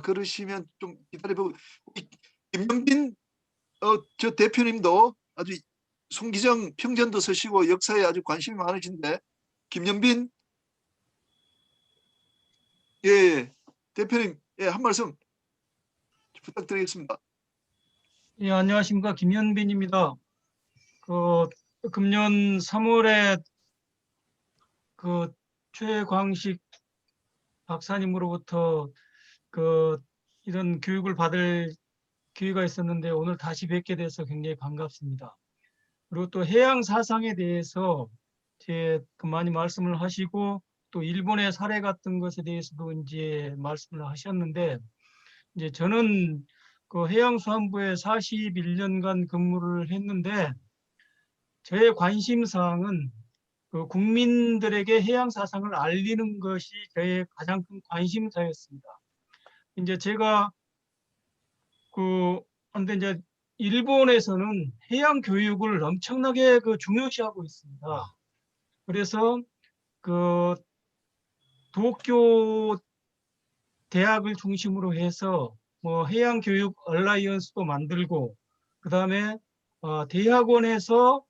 그러시면 좀 기다려보고 김영빈 저 대표님도 아주 송기정 평전도 쓰시고 역사에 아주 관심이 많으신데 김영빈 예, 대표님 한 말씀 부탁드리겠습니다. 예, 안녕하십니까. 김현빈입니다. 금년 3월에 최광식 박사님으로부터 이런 교육을 받을 기회가 있었는데 오늘 다시 뵙게 돼서 굉장히 반갑습니다. 그리고 또 해양 사상에 대해서 많이 말씀을 하시고 또 일본의 사례 같은 것에 대해서도 이제 말씀을 하셨는데 이제 저는 그 해양수산부에 41년간 근무를 했는데 저의 관심사항은 그 국민들에게 해양 사상을 알리는 것이 저의 가장 큰 관심사였습니다. 이제 제가 근데 이제 일본에서는 해양 교육을 엄청나게 중요시하고 있습니다. 그래서 그 도쿄 대학을 중심으로 해서 뭐 해양 교육 얼라이언스도 만들고 그다음에 대학원에서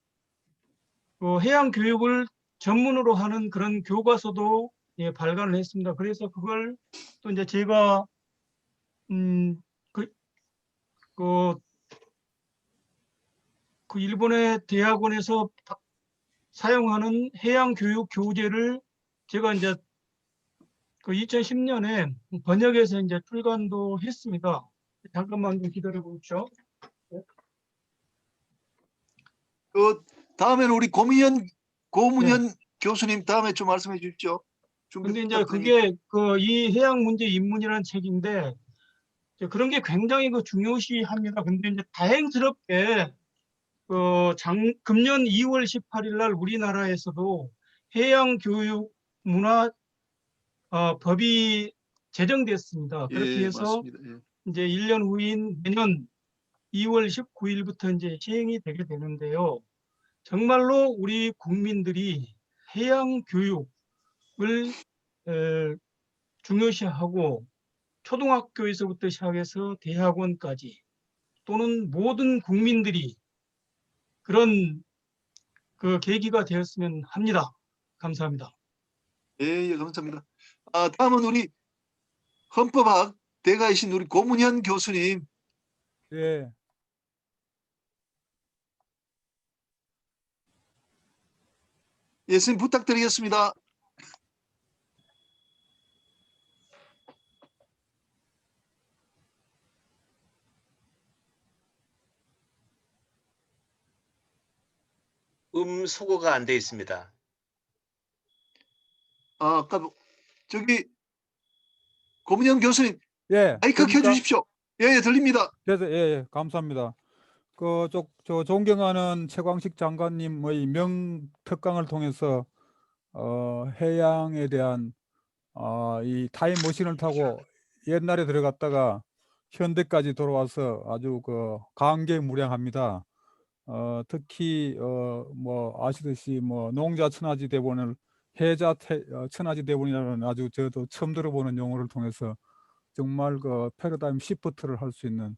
그 해양 교육을 전문으로 하는 그런 교과서도 예, 발간을 했습니다. 그래서 그걸 또 이제 제가 그 일본의 대학원에서 사용하는 해양 교육 교재를 제가 이제 그 2010년에 번역해서 이제 출간도 했습니다. 잠깐만 좀 기다려 보십시오. 그 다음에는 우리 고문현 교수님 다음에 좀 말씀해 주십시오. 근데 이제 그게 이 해양 문제 입문이라는 책인데 그런 게 굉장히 중요시합니다. 근데 이제 다행스럽게 금년 2월 18일 날 우리나라에서도 해양 교육 문화 법이 제정됐습니다. 그렇게 해서 맞습니다. 예. 이제 1년 후인 내년 2월 19일부터 이제 시행이 되게 되는데요. 정말로 우리 국민들이 해양 교육을 중요시하고 초등학교에서부터 시작해서 대학원까지 또는 모든 국민들이 그런 그 계기가 되었으면 합니다. 감사합니다. 예, 감사합니다. 다음은 우리 헌법학 대가이신 우리 고문현 교수님. 예. 예, 선생님 부탁드리겠습니다. 수거가 안 돼 있습니다. 아까 저기 고문현 교수님 예. 마이크 켜주십시오. 예, 들립니다. 예, 감사합니다. 저 존경하는 최광식 장관님의 명특강을 통해서 해양에 대한 이 타임머신을 타고 옛날에 들어갔다가 현대까지 돌아와서 아주 감개무량합니다. 특히 뭐 아시듯이 뭐 농자 천하지 대본을 해자 천하지 대본이라는 아주 저도 처음 들어보는 용어를 통해서 정말 패러다임 시프트를 할 수 있는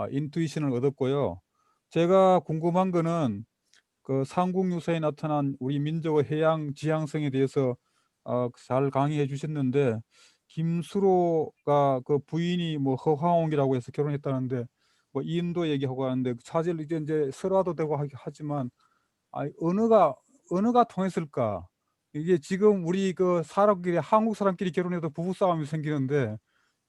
인투이션을 얻었고요. 제가 궁금한 거는 삼국유사에 나타난 우리 민족의 해양 지향성에 대해서 잘 강의해 주셨는데 김수로가 그 부인이 뭐 허황옥이라고 해서 결혼했다는데 뭐 인도 얘기하고 하는데 사실 이제 설화도 되고 하지만 언어가 통했을까? 이게 지금 우리 사람끼리 한국 사람끼리 결혼해도 부부싸움이 생기는데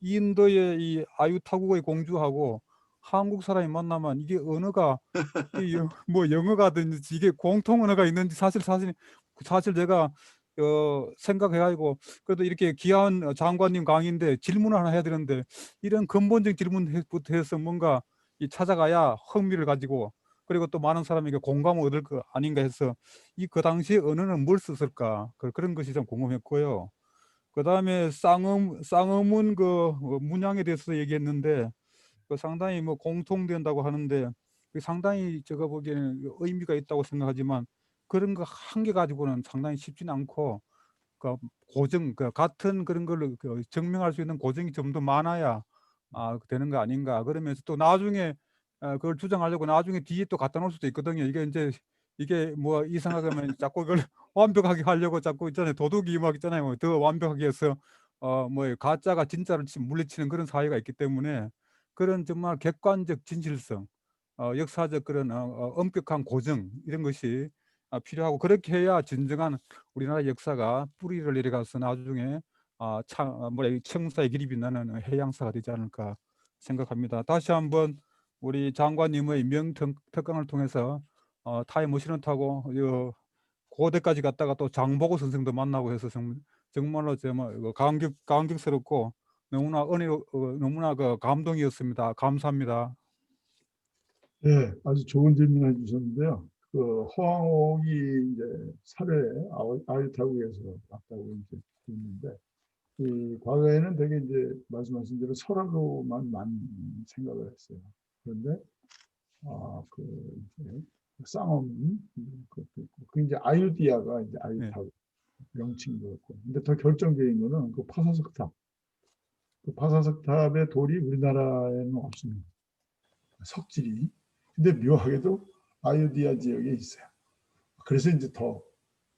인도의 이 아유타국의 공주하고 한국 사람이 만나면 이게 언어가 뭐 영어가든지 이게 공통 언어가 있는지 사실 제가 생각해가지고 그래도 이렇게 귀한 장관님 강의인데 질문을 하나 해야 되는데 이런 근본적 질문부터 해서 뭔가 찾아가야 흥미를 가지고 그리고 또 많은 사람에게 공감을 얻을 거 아닌가 해서 그 당시에 언어는 뭘 썼을까 그런 것이 좀 궁금했고요. 그 다음에 쌍어문 문양에 대해서 얘기했는데 상당히 뭐 공통된다고 하는데 상당히 제가 보기에는 의미가 있다고 생각하지만 그런 거 한 개 가지고는 상당히 쉽지는 않고 고증 같은 그런 걸 증명할 수 있는 고증이 좀 더 많아야 되는 거 아닌가. 그러면서 또 나중에 그걸 주장하려고 나중에 뒤에 또 갖다 놓을 수도 있거든요. 이게 뭐 이상하게 하면 자꾸 그걸 완벽하게 하려고 자꾸 있잖아요. 도둑이 막 있잖아요. 더 완벽하게 해서 뭐 가짜가 진짜를 물리치는 그런 사회가 있기 때문에 그런 정말 객관적 진실성, 역사적 그런 엄격한 고증 이런 것이 필요하고 그렇게 해야 진정한 우리나라 역사가 뿌리를 내려가서 나중에 청사의 길이 빛나는 해양사가 되지 않을까 생각합니다. 다시 한번 우리 장관님의 명특강을 통해서 타임머신을 타고 고대까지 갔다가 또 장보고 선생도 만나고 해서 정말로 정말 감격스럽고 너무나 너무나 감동이었습니다. 감사합니다. 네, 아주 좋은 질문을 해주셨는데요. 그 허황옥이 이제 살해 아유타국에서 왔다고 이제 있는데, 이 과거에는 되게 이제 말씀하신 대로 설화로만 많이 생각을 했어요. 그런데 이제 쌍엄 그것도 있고, 그 이제 아유디아가 이제 아유타국 명칭이었고, 근데 더 결정적인 거는 그 파사석탑. 그 파사석탑의 돌이 우리나라에는 없습니다. 석질이. 근데 묘하게도 아유디아 지역에 있어요. 그래서 이제 더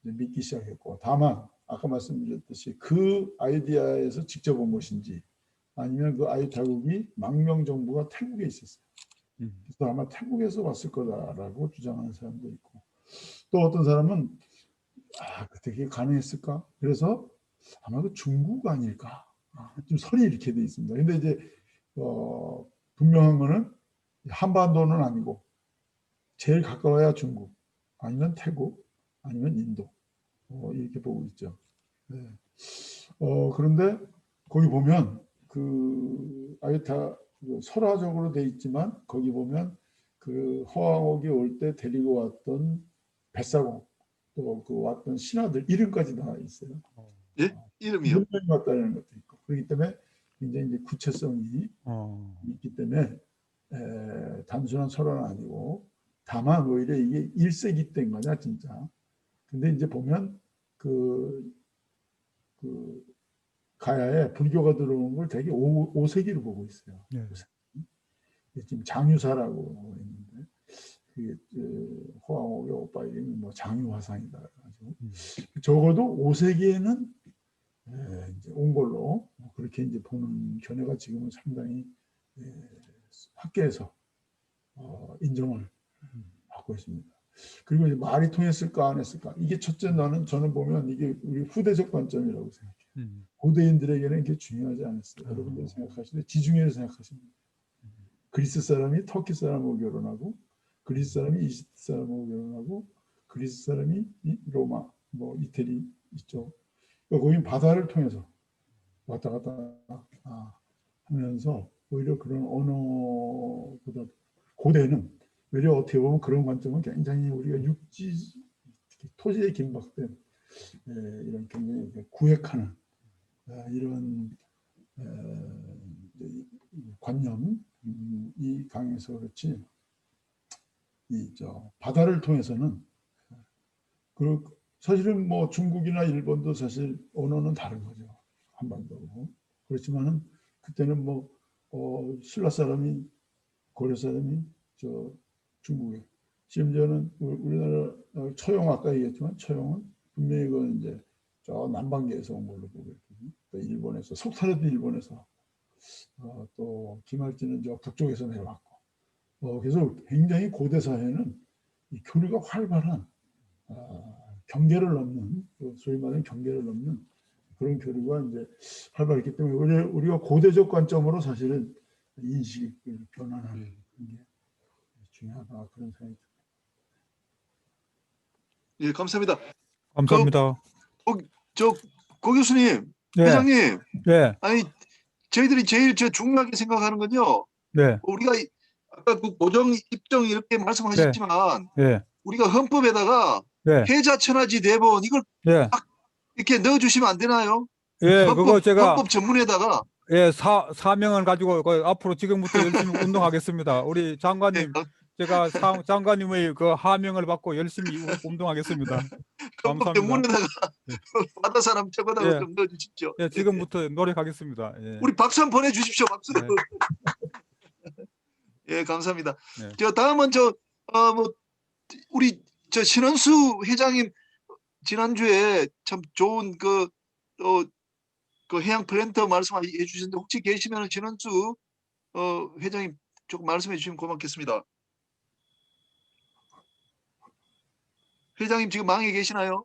믿기 시작했고, 다만 아까 말씀드렸듯이 그 아유디아에서 직접 온 것인지 아니면 그 아유타국이 망명 정부가 태국에 있었어요. 그래서 아마 태국에서 왔을 거다라고 주장하는 사람도 있고, 또 어떤 사람은 그때 그게 가능했을까? 그래서 아마 그 중국 아닐까? 좀 설이 이렇게 돼 있습니다. 근데 이제 분명한 거는 한반도는 아니고 제일 가까워야 중국, 아니면 태국, 아니면 인도, 이렇게 보고 있죠. 네. 그런데 거기 보면 그 아유타 설화적으로 돼 있지만 거기 보면 그 허황옥이 올 때 데리고 왔던 뱃사공, 또 그 왔던 신하들 이름까지 다 있어요. 예? 이름이요? 이름이 왔다는 것도 있고, 그렇기 때문에 굉장히 이제 구체성이 있기 때문에 단순한 설화는 아니고, 다만 오히려 이게 1세기 때인 거냐 진짜. 근데 이제 보면 그 가야에 불교가 들어온 걸 되게 5세기로 보고 있어요. 네. 지금 장유사라고 있는데, 그게 호황옥의 오빠 이름이 뭐 장유화상이다. 적어도 5세기에는 이제 온 걸로 그렇게 이제 보는 견해가 지금은 상당히 학계에서 인정을 받고 있습니다. 그리고 이제 말이 통했을까 안 했을까, 이게 첫째 저는 보면 이게 우리 후대적 관점이라고 생각해요. 고대인들에게는 이게 중요하지 않았어요. 여러분들이 생각하시는데 지중해를 생각하시면 그리스 사람이 터키 사람하고 결혼하고, 그리스 사람이 이집트 사람하고 결혼하고, 그리스 사람이 로마, 뭐 이태리 이쪽, 거기 바다를 통해서 왔다 갔다 하면서 오히려 그런 언어보다 고대는 오히려 어떻게 보면 그런 관점은 굉장히 우리가 육지, 토지에 긴박된 이런 굉장히 구획하는 이런 관념이 강해서 그렇지, 바다를 통해서는 사실은 뭐 중국이나 일본도 사실 언어는 다른 거죠. 한반도고. 그렇지만은 그때는 뭐 신라 사람이 고려 사람이 중국에, 심지어는 우리나라 처용 아까 얘기했지만 처용은 분명히 그건 이제 저 남방계에서 온 걸로 보고 있거든요. 또 일본에서, 석탄에도 일본에서, 또 김할지는 저 북쪽에서 내려왔고, 그래서 굉장히 고대 사회는 이 교류가 활발한, 경계를 넘는, 소위 말하는 경계를 넘는 그런 교류가 이제 활발했기 때문에 우리가 고대적 관점으로 사실은 인식을 변환하는 게 중요하다, 그런 생각이 듭니다. 예, 감사합니다. 감사합니다. 고 교수님, 네. 회장님, 네. 아니 저희들이 제일 중요하게 생각하는 건요. 네. 우리가 아까 그 고정 입정 이렇게 말씀하셨지만, 네. 우리가 헌법에다가 네. 해자천하지 대법원 이걸 네. 딱 이렇게 넣어주시면 안 되나요? 예, 그거 제가 헌법 전문에다가. 예, 사명을 가지고 앞으로 지금부터 열심히 운동하겠습니다. 우리 장관님, 제가 장관님의 그 하명을 받고 열심히 운동하겠습니다. 헌법 감사합니다. 전문에다가 바다 사람 최고다고 예. 좀 넣어주십시오. 예, 지금부터 노력하겠습니다. 예. 우리 박수 한번 보내주십시오. 박수. 네. 예, 감사합니다. 네. 다음은 우리 신원수 회장님 지난주에 참 좋은 그 해양 플랜터 말씀해 주셨는데, 혹시 계시면 신원수 회장님 조금 말씀해 주시면 고맙겠습니다. 회장님 지금 망에 계시나요?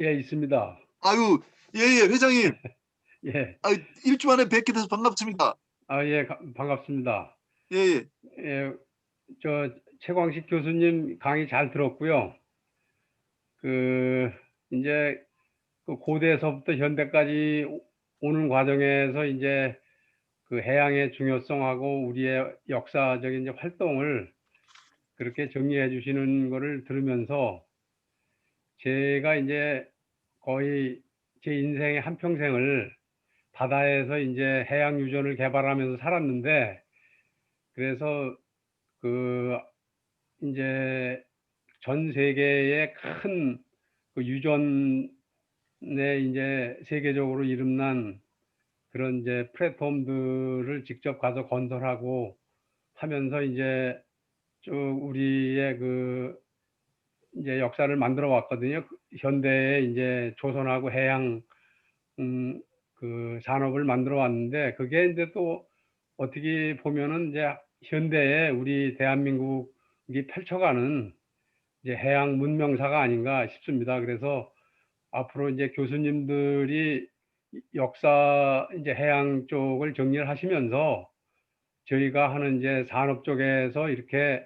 예, 있습니다. 아유, 예, 회장님. 예. 일주 만에 뵙게 돼서 반갑습니다. 예, 반갑습니다. 예, 예. 예, 저 최광식 교수님 강의 잘 들었고요. 이제 그 고대에서부터 현대까지 오는 과정에서 이제 그 해양의 중요성하고 우리의 역사적인 이제 활동을 그렇게 정리해 주시는 거를 들으면서 제가 이제 거의 제 인생의 한평생을 바다에서 이제 해양 유전을 개발하면서 살았는데, 그래서 이제 전 세계의 큰 그 유전에 이제 세계적으로 이름난 그런 이제 플랫폼들을 직접 가서 건설하고 하면서 이제 쭉 우리의 이제 역사를 만들어 왔거든요. 현대의 이제 조선하고 해양 산업을 만들어 왔는데, 그게 이제 또 어떻게 보면은 이제 현대에 우리 대한민국이 펼쳐가는 이제 해양 문명사가 아닌가 싶습니다. 그래서 앞으로 이제 교수님들이 역사 이제 해양 쪽을 정리를 하시면서 저희가 하는 이제 산업 쪽에서 이렇게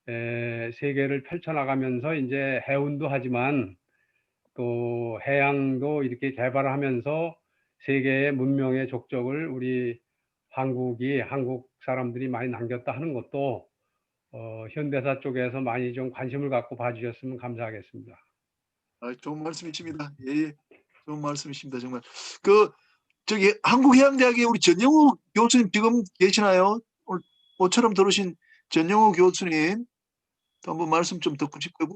세계를 펼쳐나가면서 이제 해운도 하지만 또 해양도 이렇게 개발을 하면서 세계의 문명의 족적을 우리 한국 사람들이 많이 남겼다 하는 것도 현대사 쪽에서 많이 좀 관심을 갖고 봐주셨으면 감사하겠습니다. 좋은 말씀이십니다. 예, 좋은 말씀이십니다. 정말. 저기 한국해양대학의 우리 전영우 교수님 지금 계시나요? 오늘 모처럼 들으신 전영우 교수님 또 한번 말씀 좀 듣고 싶고요.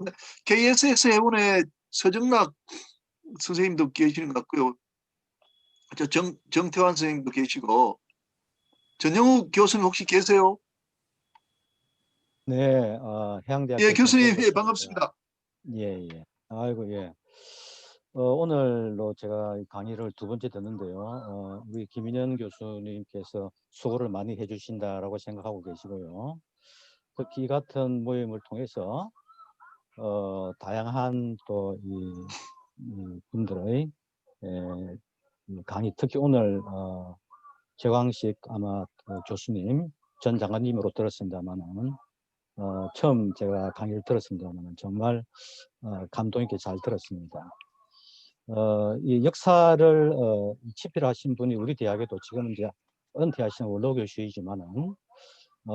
KSS 해운의 서정락 선생님도 계시는 것 같고요. 정태환 선생님도 계시고. 전영우 교수님 혹시 계세요? 네, 해양대학 예, 교수님, 예, 반갑습니다. 예. 아이고, 예. 오늘로 제가 강의를 두 번째 듣는데요. 우리 김인현 교수님께서 수고를 많이 해주신다라고 생각하고 계시고요. 특히 이 같은 모임을 통해서 다양한 또 이 분들의 강의, 특히 오늘 최광식 아마 교수님 전 장관님으로 들었습니다만은 처음 제가 강의를 들었습니다만 정말 감동 있게 잘 들었습니다. 이 역사를 집필하신 분이 우리 대학에도 지금 이제 은퇴하신 원로 교수이지만은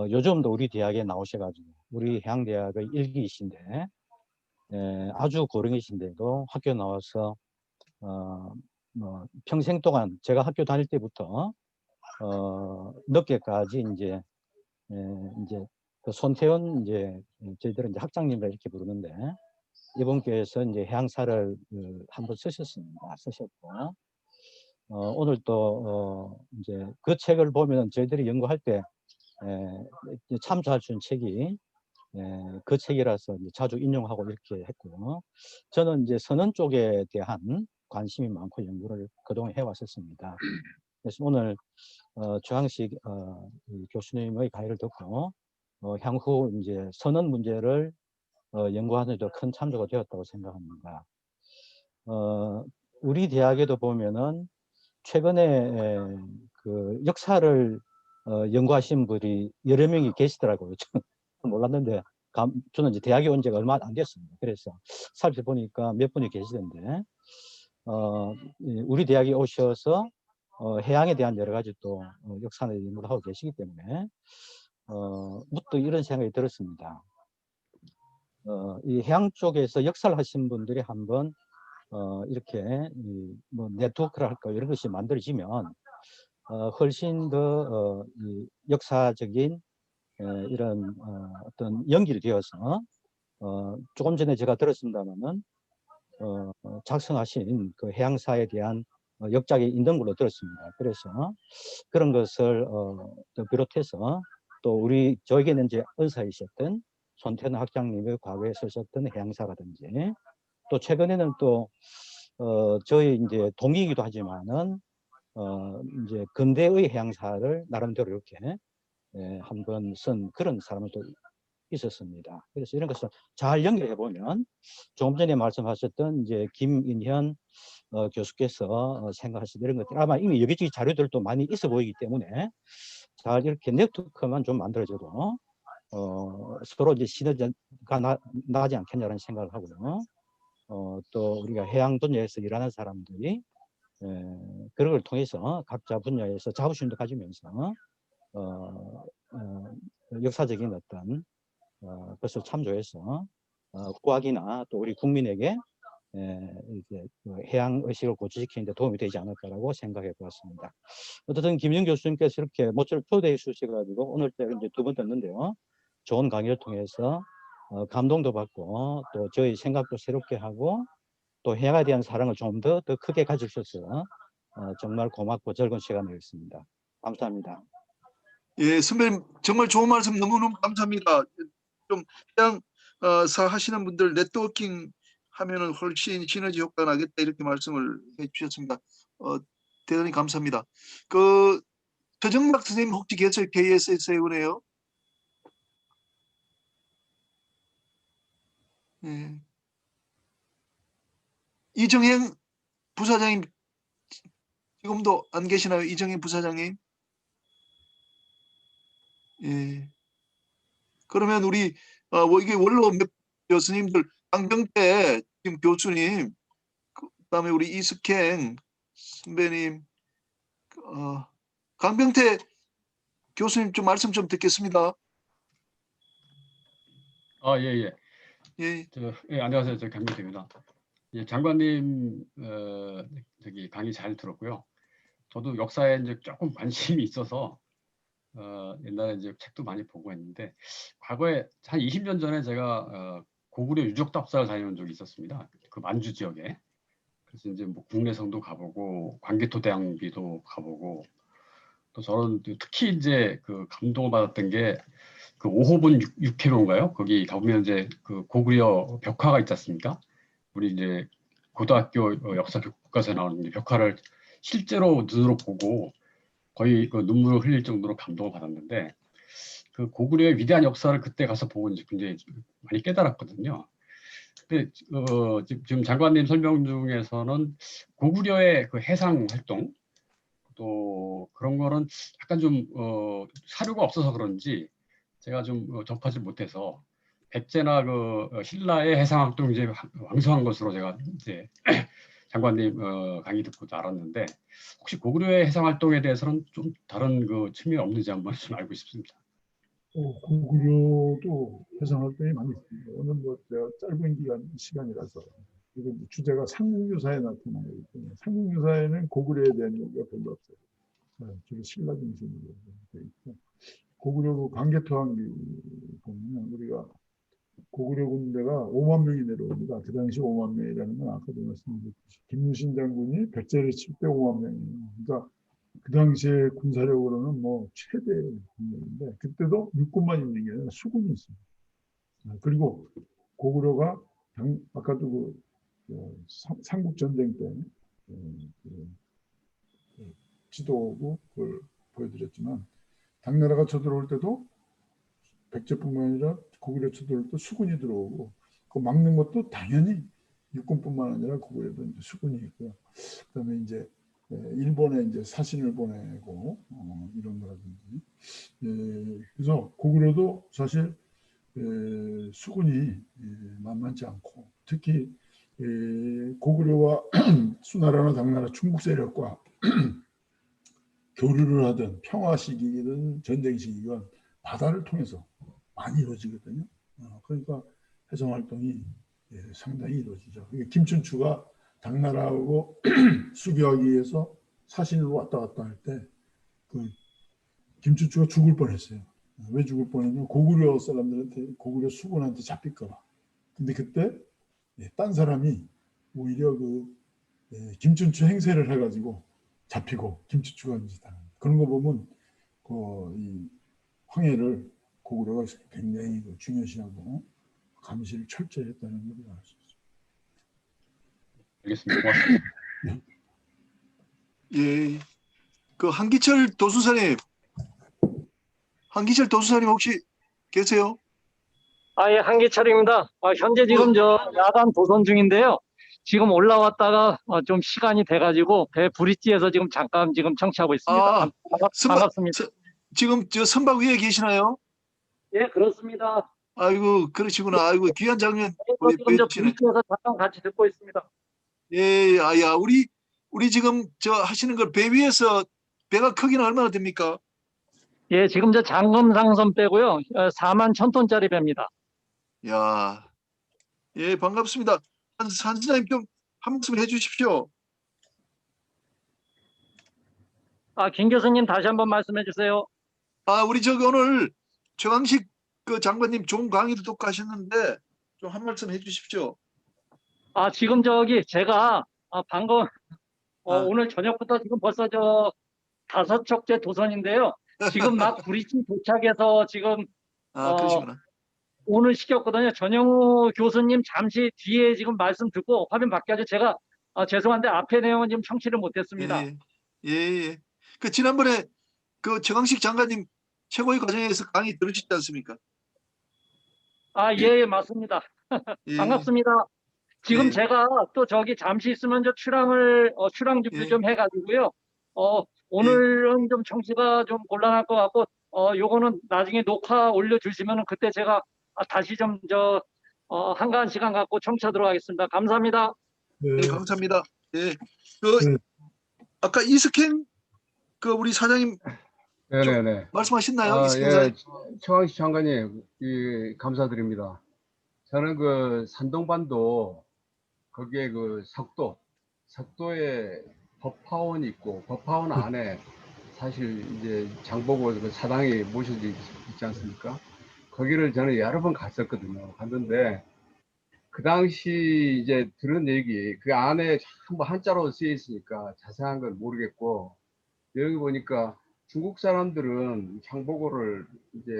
요즘도 우리 대학에 나오셔가지고 우리 해양대학의 일기이신데 아주 고령이신데도 학교 나와서 평생 동안 제가 학교 다닐 때부터 늦게까지 이제 그 손태원 저희들은 이제 학장님을 이렇게 부르는데 이분께서 이제 해양사를 한번 쓰셨습니다. 쓰셨고 오늘 또 이제 그 책을 보면 저희들이 연구할 때 참조할 수 있는 책이 그 책이라서 이제 자주 인용하고 이렇게 했고요. 저는 이제 선원 쪽에 대한 관심이 많고 연구를 그동안 해왔었습니다. 그래서 오늘 최광식 교수님의 강의를 듣고 향후 이제 선원 문제를 연구하는 데 큰 참조가 되었다고 생각합니다. 우리 대학에도 보면은 최근에 그 역사를 연구하신 분이 여러 명이 계시더라고요. 저는 몰랐는데 저는 이제 대학에 온 지가 얼마 안 됐습니다. 그래서 살펴보니까 몇 분이 계시던데 우리 대학에 오셔서 해양에 대한 여러 가지 또 역사를 연구를 하고 계시기 때문에 문득 이런 생각이 들었습니다. 이 해양 쪽에서 역사를 하신 분들이 한번 이렇게 뭐 네트워크를 할까 이런 것이 만들어지면 훨씬 더 역사적인 이런 어떤 연결이 되어서 조금 전에 제가 들었습니다만은 작성하신 그 해양사에 대한 역작이 있는 걸로 들었습니다. 그래서 그런 것을 또 비롯해서 또 우리 저에게는 이제 은사이셨던 손태원 학장님의 과거에 쓰셨던 해양사라든지 또 최근에는 또 저희 이제 동의이기도 하지만은 이제 근대의 해양사를 나름대로 이렇게 한번 쓴 그런 사람도 있었습니다. 그래서 이런 것을 잘 연결해 보면 조금 전에 말씀하셨던 이제 김인현 교수께서 생각하신 이런 것들 아마 이미 여기저기 자료들도 많이 있어 보이기 때문에 잘 이렇게 네트워크만 좀 만들어져도 서로 이제 시너지가 나지 않겠냐라는 생각을 하고요. 또 우리가 해양 분야에서 일하는 사람들이 그런 걸 통해서 각자 분야에서 자부심도 가지면서 역사적인 어떤 것을 참조해서 국악이나 또 우리 국민에게 이제 그 해양 의식을 고취시키는 데 도움이 되지 않을까라고 생각해 보았습니다. 어쨌든 김영 교수님께서 이렇게 모처럼 초대해 주셔가지고 오늘 때 이제 2번 됐는데요. 좋은 강의를 통해서 감동도 받고 또 저희 생각도 새롭게 하고 또 해양에 대한 사랑을 좀 더 크게 가지셔서 정말 고맙고 즐거운 시간이었습니다. 감사합니다. 예, 선배님 정말 좋은 말씀 너무너무 감사합니다. 좀 해양사 하시는 분들 네트워킹 하면은 훨씬 시너지 효과가 나겠다 이렇게 말씀을 해주셨습니다. 대단히 감사합니다. 그 최정락 선생님 혹시 계세요? KSS에 오네요. 예. 이정행 부사장님 지금도 안 계시나요? 이정행 부사장님? 예. 그러면 우리 이게 원로 교수님들 강병태 지금 교수님, 그다음에 우리 이스캥 선배님, 강병태 교수님 좀 말씀 좀 듣겠습니다. 예. 예. 예, 안녕하세요. 저 강민태입니다. 예, 장관님 저기 강의 잘 들었고요. 저도 역사에 이제 조금 관심이 있어서 옛날에 이제 책도 많이 보고 했는데 과거에 한 20년 전에 제가 고구려 유적답사를 다녀온 적이 있었습니다. 그 만주 지역에. 그래서 이제 뭐 국내성도 가보고 광개토대왕비도 가보고 또 저는 특히 이제 그 감동을 받았던 게 그 5호분 6회로인가요? 거기 가보면 이제 그 고구려 벽화가 있지 않습니까? 우리 이제 고등학교 역사 교과서에 나오는 벽화를 실제로 눈으로 보고 거의 그 눈물을 흘릴 정도로 감동을 받았는데 그 고구려의 위대한 역사를 그때 가서 보고 이제 굉장히 많이 깨달았거든요. 근데 지금 장관님 설명 중에서는 고구려의 그 해상 활동 또 그런 거는 약간 좀 사료가 없어서 그런지 제가 좀 접하지 못해서 백제나 그 신라의 해상 활동이 이제 왕성한 것으로 제가 이제 장관님 강의 듣고 알았는데 혹시 고구려의 해상 활동에 대해서는 좀 다른 그 측면이 없는지 한번 좀 알고 싶습니다. 고구려도 해상 활동이 많이 있습니다. 오늘 뭐 제가 짧은 시간이라서 그리고 주제가 삼국유사에 나타나요. 삼국유사에는 고구려에 대한 얘기가 별로 없어요. 주로 신라 중심으로 되어 있고 고구려 광개토왕비 보면 우리가 고구려 군대가 5만 명이 내려옵니다. 그 당시 5만 명이라는 건 아까도 말씀드렸듯이 김유신 장군이 백제를 칠 때 5만 명이에요. 그러니까 그 당시에 군사력으로는 뭐 최대 군대인데 그때도 육군만 있는 게 아니라 수군이 있습니다. 그리고 고구려가 아까도 그 삼국전쟁 때 지도고 그걸 보여드렸지만 당나라가 쳐들어올 때도 백제뿐만 아니라 고구려 쳐들어올 때 수군이 들어오고 그 막는 것도 당연히 육군뿐만 아니라 고구려도 이제 수군이 있고요. 그다음에 이제 일본에 이제 사신을 보내고 이런 거라든지 그래서 고구려도 사실 수군이 만만치 않고 특히 고구려와 수나라나 당나라 충북 세력과 교류를 하든 평화 시기든 전쟁 시기든 바다를 통해서 많이 이루어지거든요. 그러니까 해상 활동이 상당히 이루어지죠. 김춘추가 당나라하고 수교하기 위해서 사신으로 왔다 갔다 할 때 그 김춘추가 죽을 뻔했어요. 왜 죽을 뻔했냐면 고구려 사람들한테 고구려 수군한테 잡힐까 봐. 근데 그때 딴 사람이 오히려 그 김춘추 행세를 해가지고 잡히고 김춘추가 이제 당합니다. 그런 거 보면 이 황해를 고구려가 굉장히 중요시하고 감시를 철저히 했다는 걸 알 수 있습니다. 알겠습니다. 고맙습니다. 예, 그 한기철 도수사님 혹시 계세요? 예, 한기철입니다. 현재 지금 야간 도선 중인데요. 지금 올라왔다가 좀 시간이 돼가지고 배 브릿지에서 지금 잠깐 청취하고 있습니다. 반갑습니다. 지금 저 선박 위에 계시나요? 예, 그렇습니다. 아이고 그러시구나. 아이고 귀한 장면 우리 지금 저 보여주시네. 브릿지에서 잠깐 같이 듣고 있습니다. 예, 아야 우리 지금 저 하시는 걸 배 위에서 배가 크기는 얼마나 됩니까? 예, 지금 저 장검상선 빼고요. 4만 1,000톤짜리 배입니다. 야, 예, 반갑습니다. 한 선생님 좀 한 말씀 해주십시오. 김 교수님 다시 한번 말씀해 주세요. 우리 저기 오늘 최강식 그 장관님 좋은 강의도 듣고 가셨는데 좀 한 말씀 해주십시오. 지금 저기 제가 방금 오늘 저녁부터 지금 벌써 저 5척째 도선인데요. 지금 막 브릿지 도착해서 지금 그러시구나. 오늘 시켰거든요. 전영우 교수님 잠시 뒤에 지금 말씀 듣고 화면 바뀌어서 제가 죄송한데 앞에 내용은 지금 청취를 못했습니다. 예. 그 지난번에 그 최강식 장관님 최고위 과정에서 강의 들으셨지 않습니까? 예, 맞습니다. 예. 반갑습니다. 지금 예. 제가 또 저기 잠시 있으면 저 출항 준비 좀 해가지고요. 오늘은 좀 청취가 좀 곤란할 것 같고, 요거는 나중에 녹화 올려주시면 그때 제가 다시 좀 한가한 시간 갖고 청취하도록 하겠습니다. 감사합니다. 네, 감사합니다. 예. 아까 이스캔 그 우리 사장님 네네네. 말씀하셨나요? 이스캔 예, 사장님? 최강식 장관님, 감사드립니다. 저는 그 산동반도 거기에 그 석도에 법화원이 있고 법화원 안에 사실 이제 장보고 그 사당이 모셔져 있지 않습니까? 거기를 저는 여러 번 갔었거든요. 갔는데 그 당시 이제 들은 얘기 그 안에 전부 한자로 쓰여 있으니까 자세한 건 모르겠고 여기 보니까 중국 사람들은 장보고를 이제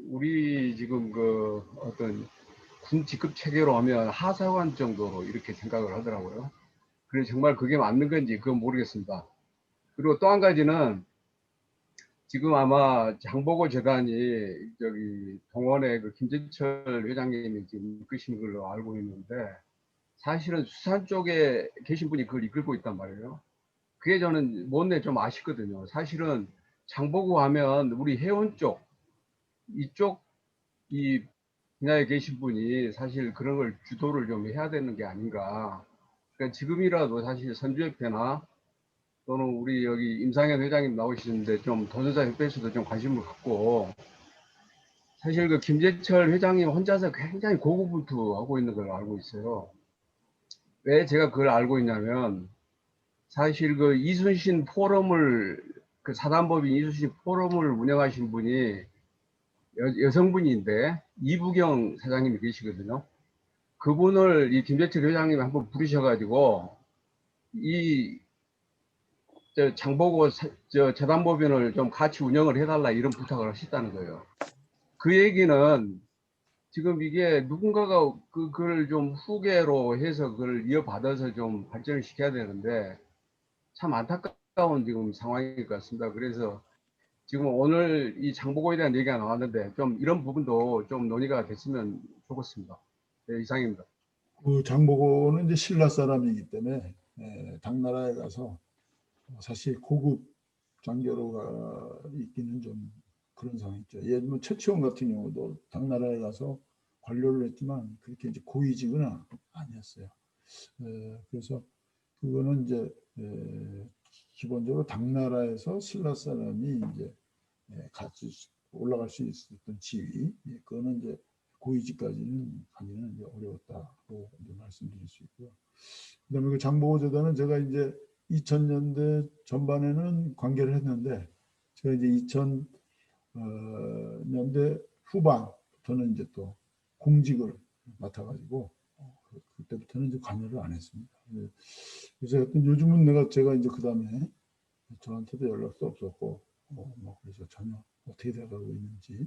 우리 지금 그 어떤 군 직급 체계로 하면 하사관 정도로 이렇게 생각을 하더라고요. 그래서 정말 그게 맞는 건지 그건 모르겠습니다. 그리고 또 한 가지는 지금 아마 장보고 재단이 저기 동원의 그 김재철 회장님이 지금 이끄시는 걸로 알고 있는데 사실은 수산 쪽에 계신 분이 그걸 이끌고 있단 말이에요. 그게 저는 못내 좀 아쉽거든요. 사실은 장보고 하면 우리 해운 쪽 이쪽 이 분야에 계신 분이 사실 그런 걸 주도를 좀 해야 되는 게 아닌가. 그러니까 지금이라도 사실 선주협회나 또는 우리 여기 임상현 회장님 나오시는데 좀 도전자협회에서도 좀 관심을 갖고 사실 그 김재철 회장님 혼자서 굉장히 고군분투하고 있는 걸 알고 있어요. 왜 제가 그걸 알고 있냐면 사실 그 이순신 포럼을 그 사단법인 이순신 포럼을 운영하신 분이 여성분인데 이부경 사장님이 계시거든요. 그분을 이 김재철 회장님이 한번 부르셔가지고 이 장보고 재단법인을 좀 같이 운영을 해달라 이런 부탁을 하셨다는 거예요. 그 얘기는 지금 이게 누군가가 그걸 좀 후계로 해서 그걸 이어받아서 좀 발전을 시켜야 되는데 참 안타까운 지금 상황인 것 같습니다. 그래서 지금 오늘 이 장보고에 대한 얘기가 나왔는데 좀 이런 부분도 좀 논의가 됐으면 좋겠습니다. 네, 이상입니다. 그 장보고는 이제 신라 사람이기 때문에 당나라에 가서 사실 고급 장교로가 있기는 좀 그런 상황이죠. 예를 들면 최치원 같은 경우도 당나라에 가서 관료를 했지만 그렇게 이제 고위직은 아니었어요. 그래서 그거는 이제 기본적으로 당나라에서 신라 사람이 이제 같이 올라갈 수 있었던 지위, 그거는 이제 고위직까지는 가기는 이제 어려웠다고 이제 말씀드릴 수 있고요. 그다음에 그 장보고 재단은 제가 이제 2000년대 전반에는 관계를 했는데 제가 이제 2000년대 후반부터는 이제 또 공직을 맡아가지고 그때부터는 이제 관여를 안 했습니다. 그래서 요즘은 제가 이제 그 다음에 저한테도 연락도 없었고 그래서 전혀 어떻게 돼가고 있는지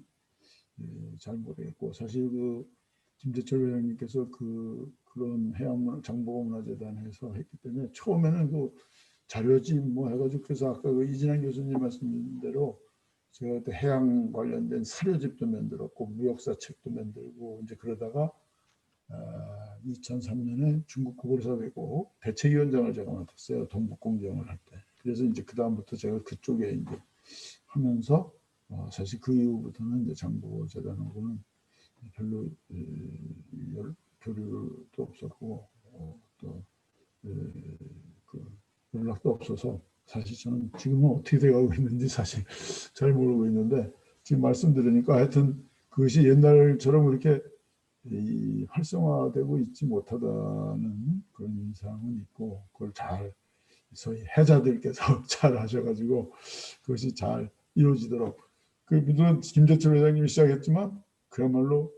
잘 모르겠고 사실 그 김재철 회장님께서 그런 해양 장보고 문화재단에서 했기 때문에 처음에는 그 자료지 뭐 해가지고 그래서 아까 그 이진환 교수님 말씀드린 대로 제가 그때 해양 관련된 사료집도 만들었고 무역사 책도 만들고 이제 그러다가 2003년에 중국 고구려사회국 대책위원장을 제가 맡았어요. 동북공정을 할 때. 그래서 이제 그 다음부터 제가 그쪽에 이제 하면서 사실 그 이후부터는 이제 장보고재단하고는 별로 교류도 없었고 또 그 연락도 없어서 사실 저는 지금은 어떻게 돼가고 있는지 사실 잘 모르고 있는데 지금 말씀 들으니까 하여튼 그것이 옛날처럼 그렇게 활성화되고 있지 못하다는 그런 인상은 있고 그걸 잘 소위 해자들께서 잘 하셔가지고 그것이 잘 이루어지도록 물론 김재철 회장님이 시작했지만 그야말로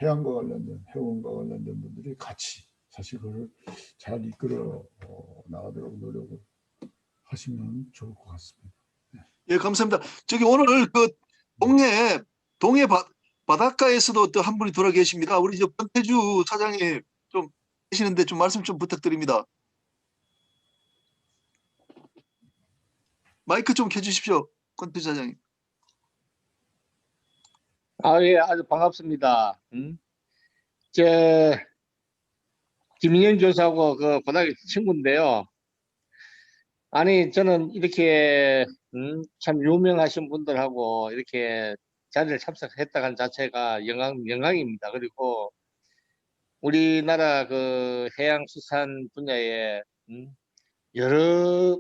해양과 관련된 해운과 관련된 분들이 같이 사실 그걸 잘 이끌어 나가도록 노력을 하시면 좋을 것 같습니다. 예, 감사합니다. 저기 오늘 그 동해 바닷가에서도 또 한 분이 돌아 계십니다. 우리 저 권태주 사장님 좀 계시는데 좀 말씀 좀 부탁드립니다. 마이크 좀 켜주십시오, 권태주 사장님. 예, 아주 반갑습니다. 제 김인영 교수하고 그 고등학교 친구인데요. 아니 저는 이렇게 참 유명하신 분들하고 이렇게 자리를 참석했다는 자체가 영광입니다. 그리고 우리나라 그 해양수산 분야에 여러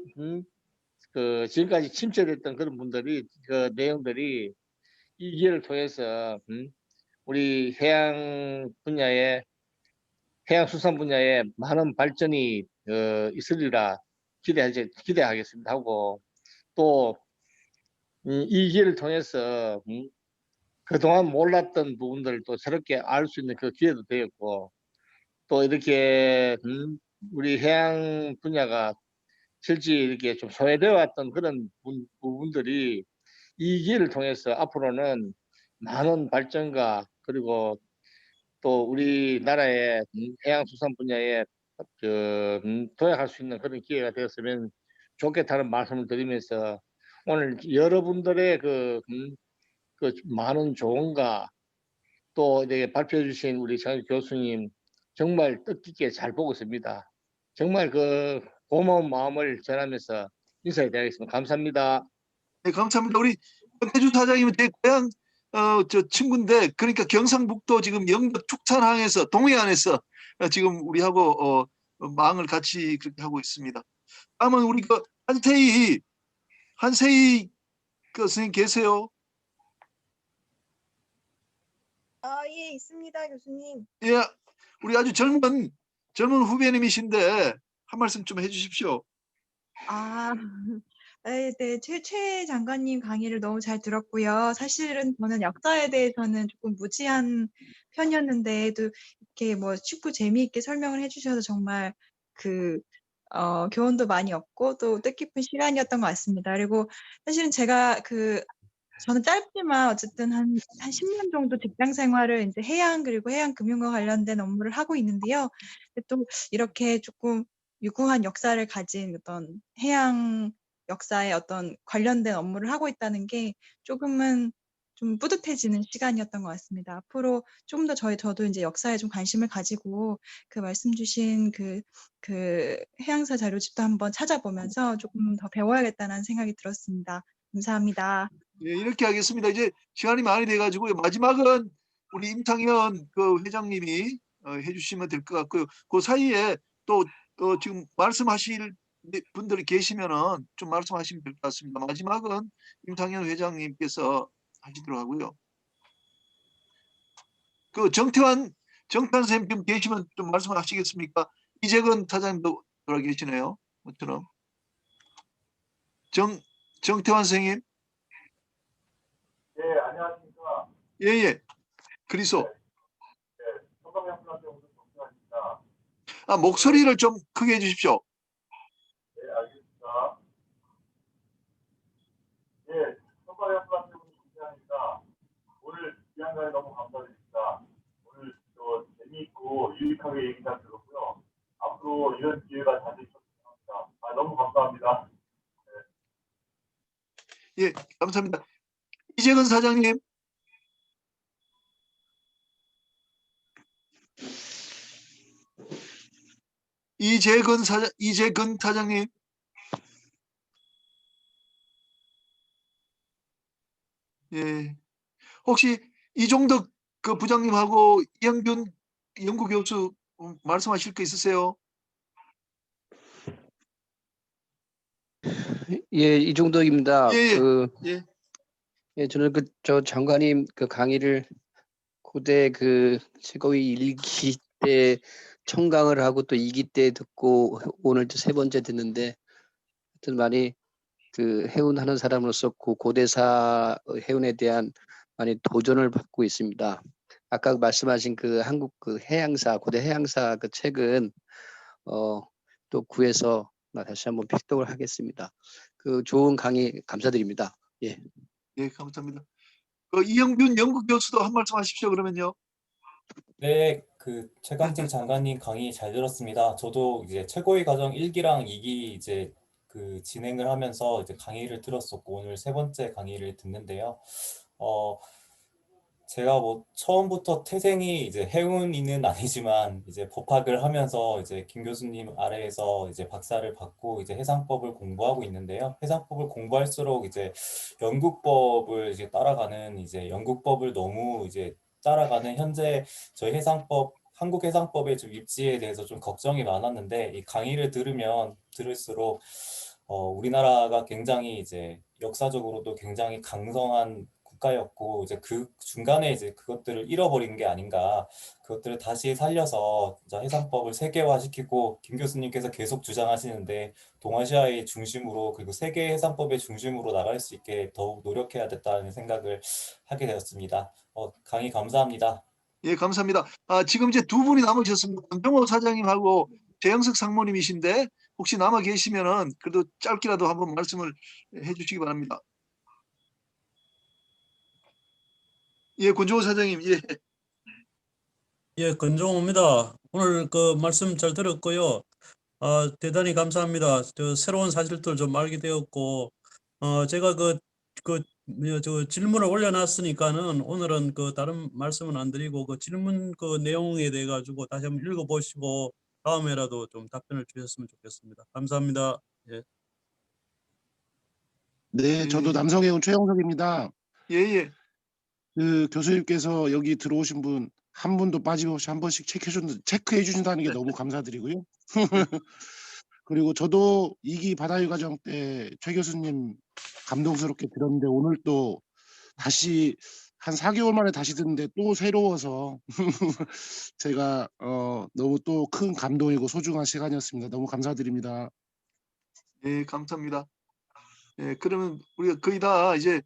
그 지금까지 침체됐던 그런 분들이 그 내용들이 이 기회를 통해서 우리 해양수산 분야에 많은 발전이 있으리라 기대하겠습니다 하고 또 이 기회를 통해서 그동안 몰랐던 부분들도 새롭게 알 수 있는 그 기회도 되었고 또 이렇게 우리 해양 분야가 실제 이렇게 좀 소외되어 왔던 그런 부분들이 이 기회를 통해서 앞으로는 많은 발전과 그리고 또 우리나라의 해양수산 분야에 도약할 수 있는 그런 기회가 되었으면 좋겠다는 말씀을 드리면서 오늘 여러분들의 그 많은 조언과 또 이렇게 발표해 주신 우리 장 교수님 정말 뜻깊게 잘 보고 있습니다. 정말 그 고마운 마음을 전하면서 인사드리겠습니다. 감사합니다. 네, 감사합니다. 우리 권태주 사장님은 제 고향 저 친구인데 그러니까 경상북도 지금 영덕 축산항에서 동해안에서 지금 우리하고 망을 같이 그렇게 하고 있습니다. 다음은 우리 그 한세희 그 선생님 계세요? 예, 있습니다, 교수님. 예, 우리 아주 젊은 후배님이신데 한 말씀 좀 해주십시오. 네, 최 장관님 강의를 너무 잘 들었고요. 사실은 저는 역사에 대해서는 조금 무지한 편이었는데도 이렇게 뭐 쉽고 재미있게 설명을 해주셔서 정말 교훈도 많이 얻고 또 뜻깊은 시간이었던 것 같습니다. 그리고 사실은 제가 저는 짧지만 어쨌든 한 10년 정도 직장 생활을 이제 해양 그리고 해양 금융과 관련된 업무를 하고 있는데요. 또 이렇게 조금 유구한 역사를 가진 어떤 해양 역사에 어떤 관련된 업무를 하고 있다는 게 조금은 좀 뿌듯해지는 시간이었던 것 같습니다. 앞으로 조금 더 저도 이제 역사에 좀 관심을 가지고 그 말씀 주신 그 해양사 자료집도 한번 찾아보면서 조금 더 배워야겠다는 생각이 들었습니다. 감사합니다. 예, 이렇게 하겠습니다. 이제 시간이 많이 돼가지고 마지막은 우리 임창현 그 회장님이 해주시면 될 것 같고요. 그 사이에 또 지금 말씀하실 분들이 계시면은 좀 말씀하시면 될 것 같습니다. 마지막은 임창현 회장님께서 하시도록 하고요. 그 정태환 선생님 좀 계시면 좀 말씀하시겠습니까? 이재근 사장님도 돌아 계시네요. 뭐처럼 정태환 선생님. 예, 안녕하십니까. 예. 그리소. 목소리를 좀 크게 해주십시오. 네, 알겠습니다. 예, 성과형 플러스 공장입니다. 오늘 귀한 강의 너무 감사드립니다. 오늘 재미있고 유익하게 얘기 잘 들었고요. 앞으로 이런 기회가 자주 있었으면 합니다. 너무 감사합니다. 예, 감사합니다. 이재근 사장님. 이재근 사장님. 혹시 이종덕 그 부장님하고 이영균 연구교수 말씀하실 거 있으세요? 예, 이종덕입니다. 예. 예, 저는 저 장관님 그 강의를 고대 그 최고위 1기 때 청강을 하고 또 2기 때 듣고 오늘 세 번째 듣는데 하여튼 많이 그 해운하는 사람으로서 고대사 해운에 대한 많이 도전을 받고 있습니다. 아까 말씀하신 그 한국 그 해양사 고대 해양사 그 책은 또 구해서 다시 한번 필독을 하겠습니다. 그 좋은 강의 감사드립니다. 예. 예, 감사합니다. 그 이영균 연구교수도 한 말씀 하십시오. 그러면요. 네, 그 최강직 장관님 강의 잘 들었습니다. 저도 이제 최고위 과정 1기랑 2기 이제 그 진행을 하면서 이제 강의를 들었었고 오늘 세 번째 강의를 듣는데요. 제가 뭐 처음부터 태생이 이제 해운이는 아니지만 이제 법학을 하면서 이제 김 교수님 아래에서 이제 박사를 받고 이제 해상법을 공부하고 있는데요. 해상법을 공부할수록 이제 영국법을 이제 따라가는 이제 영국법을 너무 이제 따라가는 현재 저희 해상법 한국 해상법의 좀 입지에 대해서 좀 걱정이 많았는데 이 강의를 들을수록 우리나라가 굉장히 이제 역사적으로도 굉장히 강성한 국가였고 이제 그 중간에 이제 그것들을 잃어버린 게 아닌가 그것들을 다시 살려서 해상법을 세계화시키고 김 교수님께서 계속 주장하시는데 동아시아의 중심으로 그리고 세계 해상법의 중심으로 나갈 수 있게 더욱 노력해야 됐다는 생각을 하게 되었습니다. 강의 감사합니다. 예, 감사합니다. 지금 이제 두 분이 남으셨습니다. 강정호 사장님하고 재영석 상무님이신데 혹시 남아 계시면은 그래도 짧게라도 한번 말씀을 해주시기 바랍니다. 예, 권정호 사장님. 예. 예, 권종호입니다. 오늘 그 말씀 잘 들었고요. 대단히 감사합니다. 저 새로운 사실들 좀 알게 되었고, 제가 저 질문을 올려놨으니까는 오늘은 그 다른 말씀은 안 드리고 그 질문 그 내용에 대해 가지고 다시 한번 읽어보시고 다음에라도 좀 답변을 주셨으면 좋겠습니다. 감사합니다. 예. 네, 저도 남성해운 최영석입니다. 예. 그 교수님께서 여기 들어오신 분 한 분도 빠짐없이 한 번씩 체크해 주신다는 게 너무 감사드리고요. 그리고 저도 2기 바다위 과정 때 최 교수님 감동스럽게 들었는데 오늘 또 다시 한 4개월 만에 다시 듣는데 또 새로워서 제가 너무 또 큰 감동이고 소중한 시간이었습니다. 너무 감사드립니다. 예, 감사합니다. 예, 그러면 우리가 거의 다 이제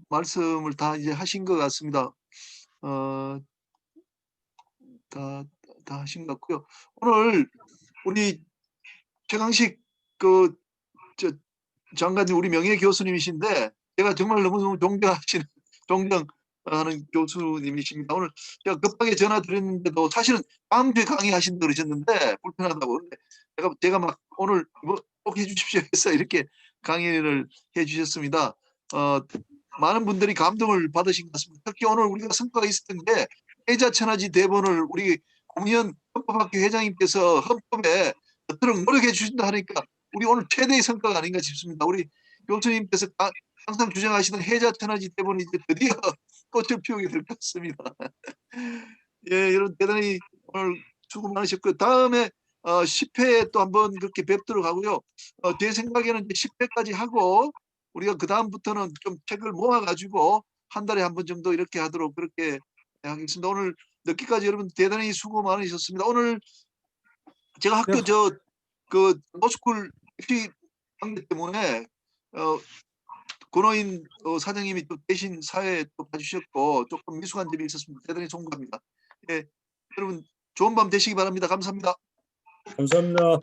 말씀을 다 이제 하신 것 같습니다. 다 하신 것 같고요. 오늘 우리 최강식 장관님 우리 명예 교수님이신데 제가 정말 너무 존경하는 교수님이십니다. 오늘 제가 급하게 전화 드렸는데도 사실은 다음 주에 강의하신다고 그러셨는데 불편하다고. 근데 제가 막 오늘 꼭 해주십시오 해서 이렇게 강의를 해주셨습니다. 많은 분들이 감동을 받으신 것 같습니다. 특히 오늘 우리가 성과가 있었던 게 해자천하지 대본을 우리 공연 헌법학교 회장님께서 헌법에 넣도록 노력해 주신다 하니까 우리 오늘 최대의 성과가 아닌가 싶습니다. 우리 교수님께서 항상 주장하시는 해자천하지 대본이 이제 드디어 꽃을 피우게 될 것 같습니다. 예, 여러분 대단히 오늘 수고 많으셨고요. 다음에 10회에 또 한번 그렇게 뵙도록 하고요. 제 생각에는 이제 10회까지 하고 우리가 그 다음부터는 좀 책을 모아가지고 한 달에 한 번 정도 이렇게 하도록 그렇게 하겠습니다. 오늘 늦게까지 여러분 대단히 수고 많으셨습니다. 오늘 제가 학교 그 로스쿨 관계 때문에 권호인 사장님이 또 대신 사회에 또 봐주셨고 조금 미숙한 점이 있었습니다. 대단히 송구합니다. 예, 여러분 좋은 밤 되시기 바랍니다. 감사합니다. 감사합니다.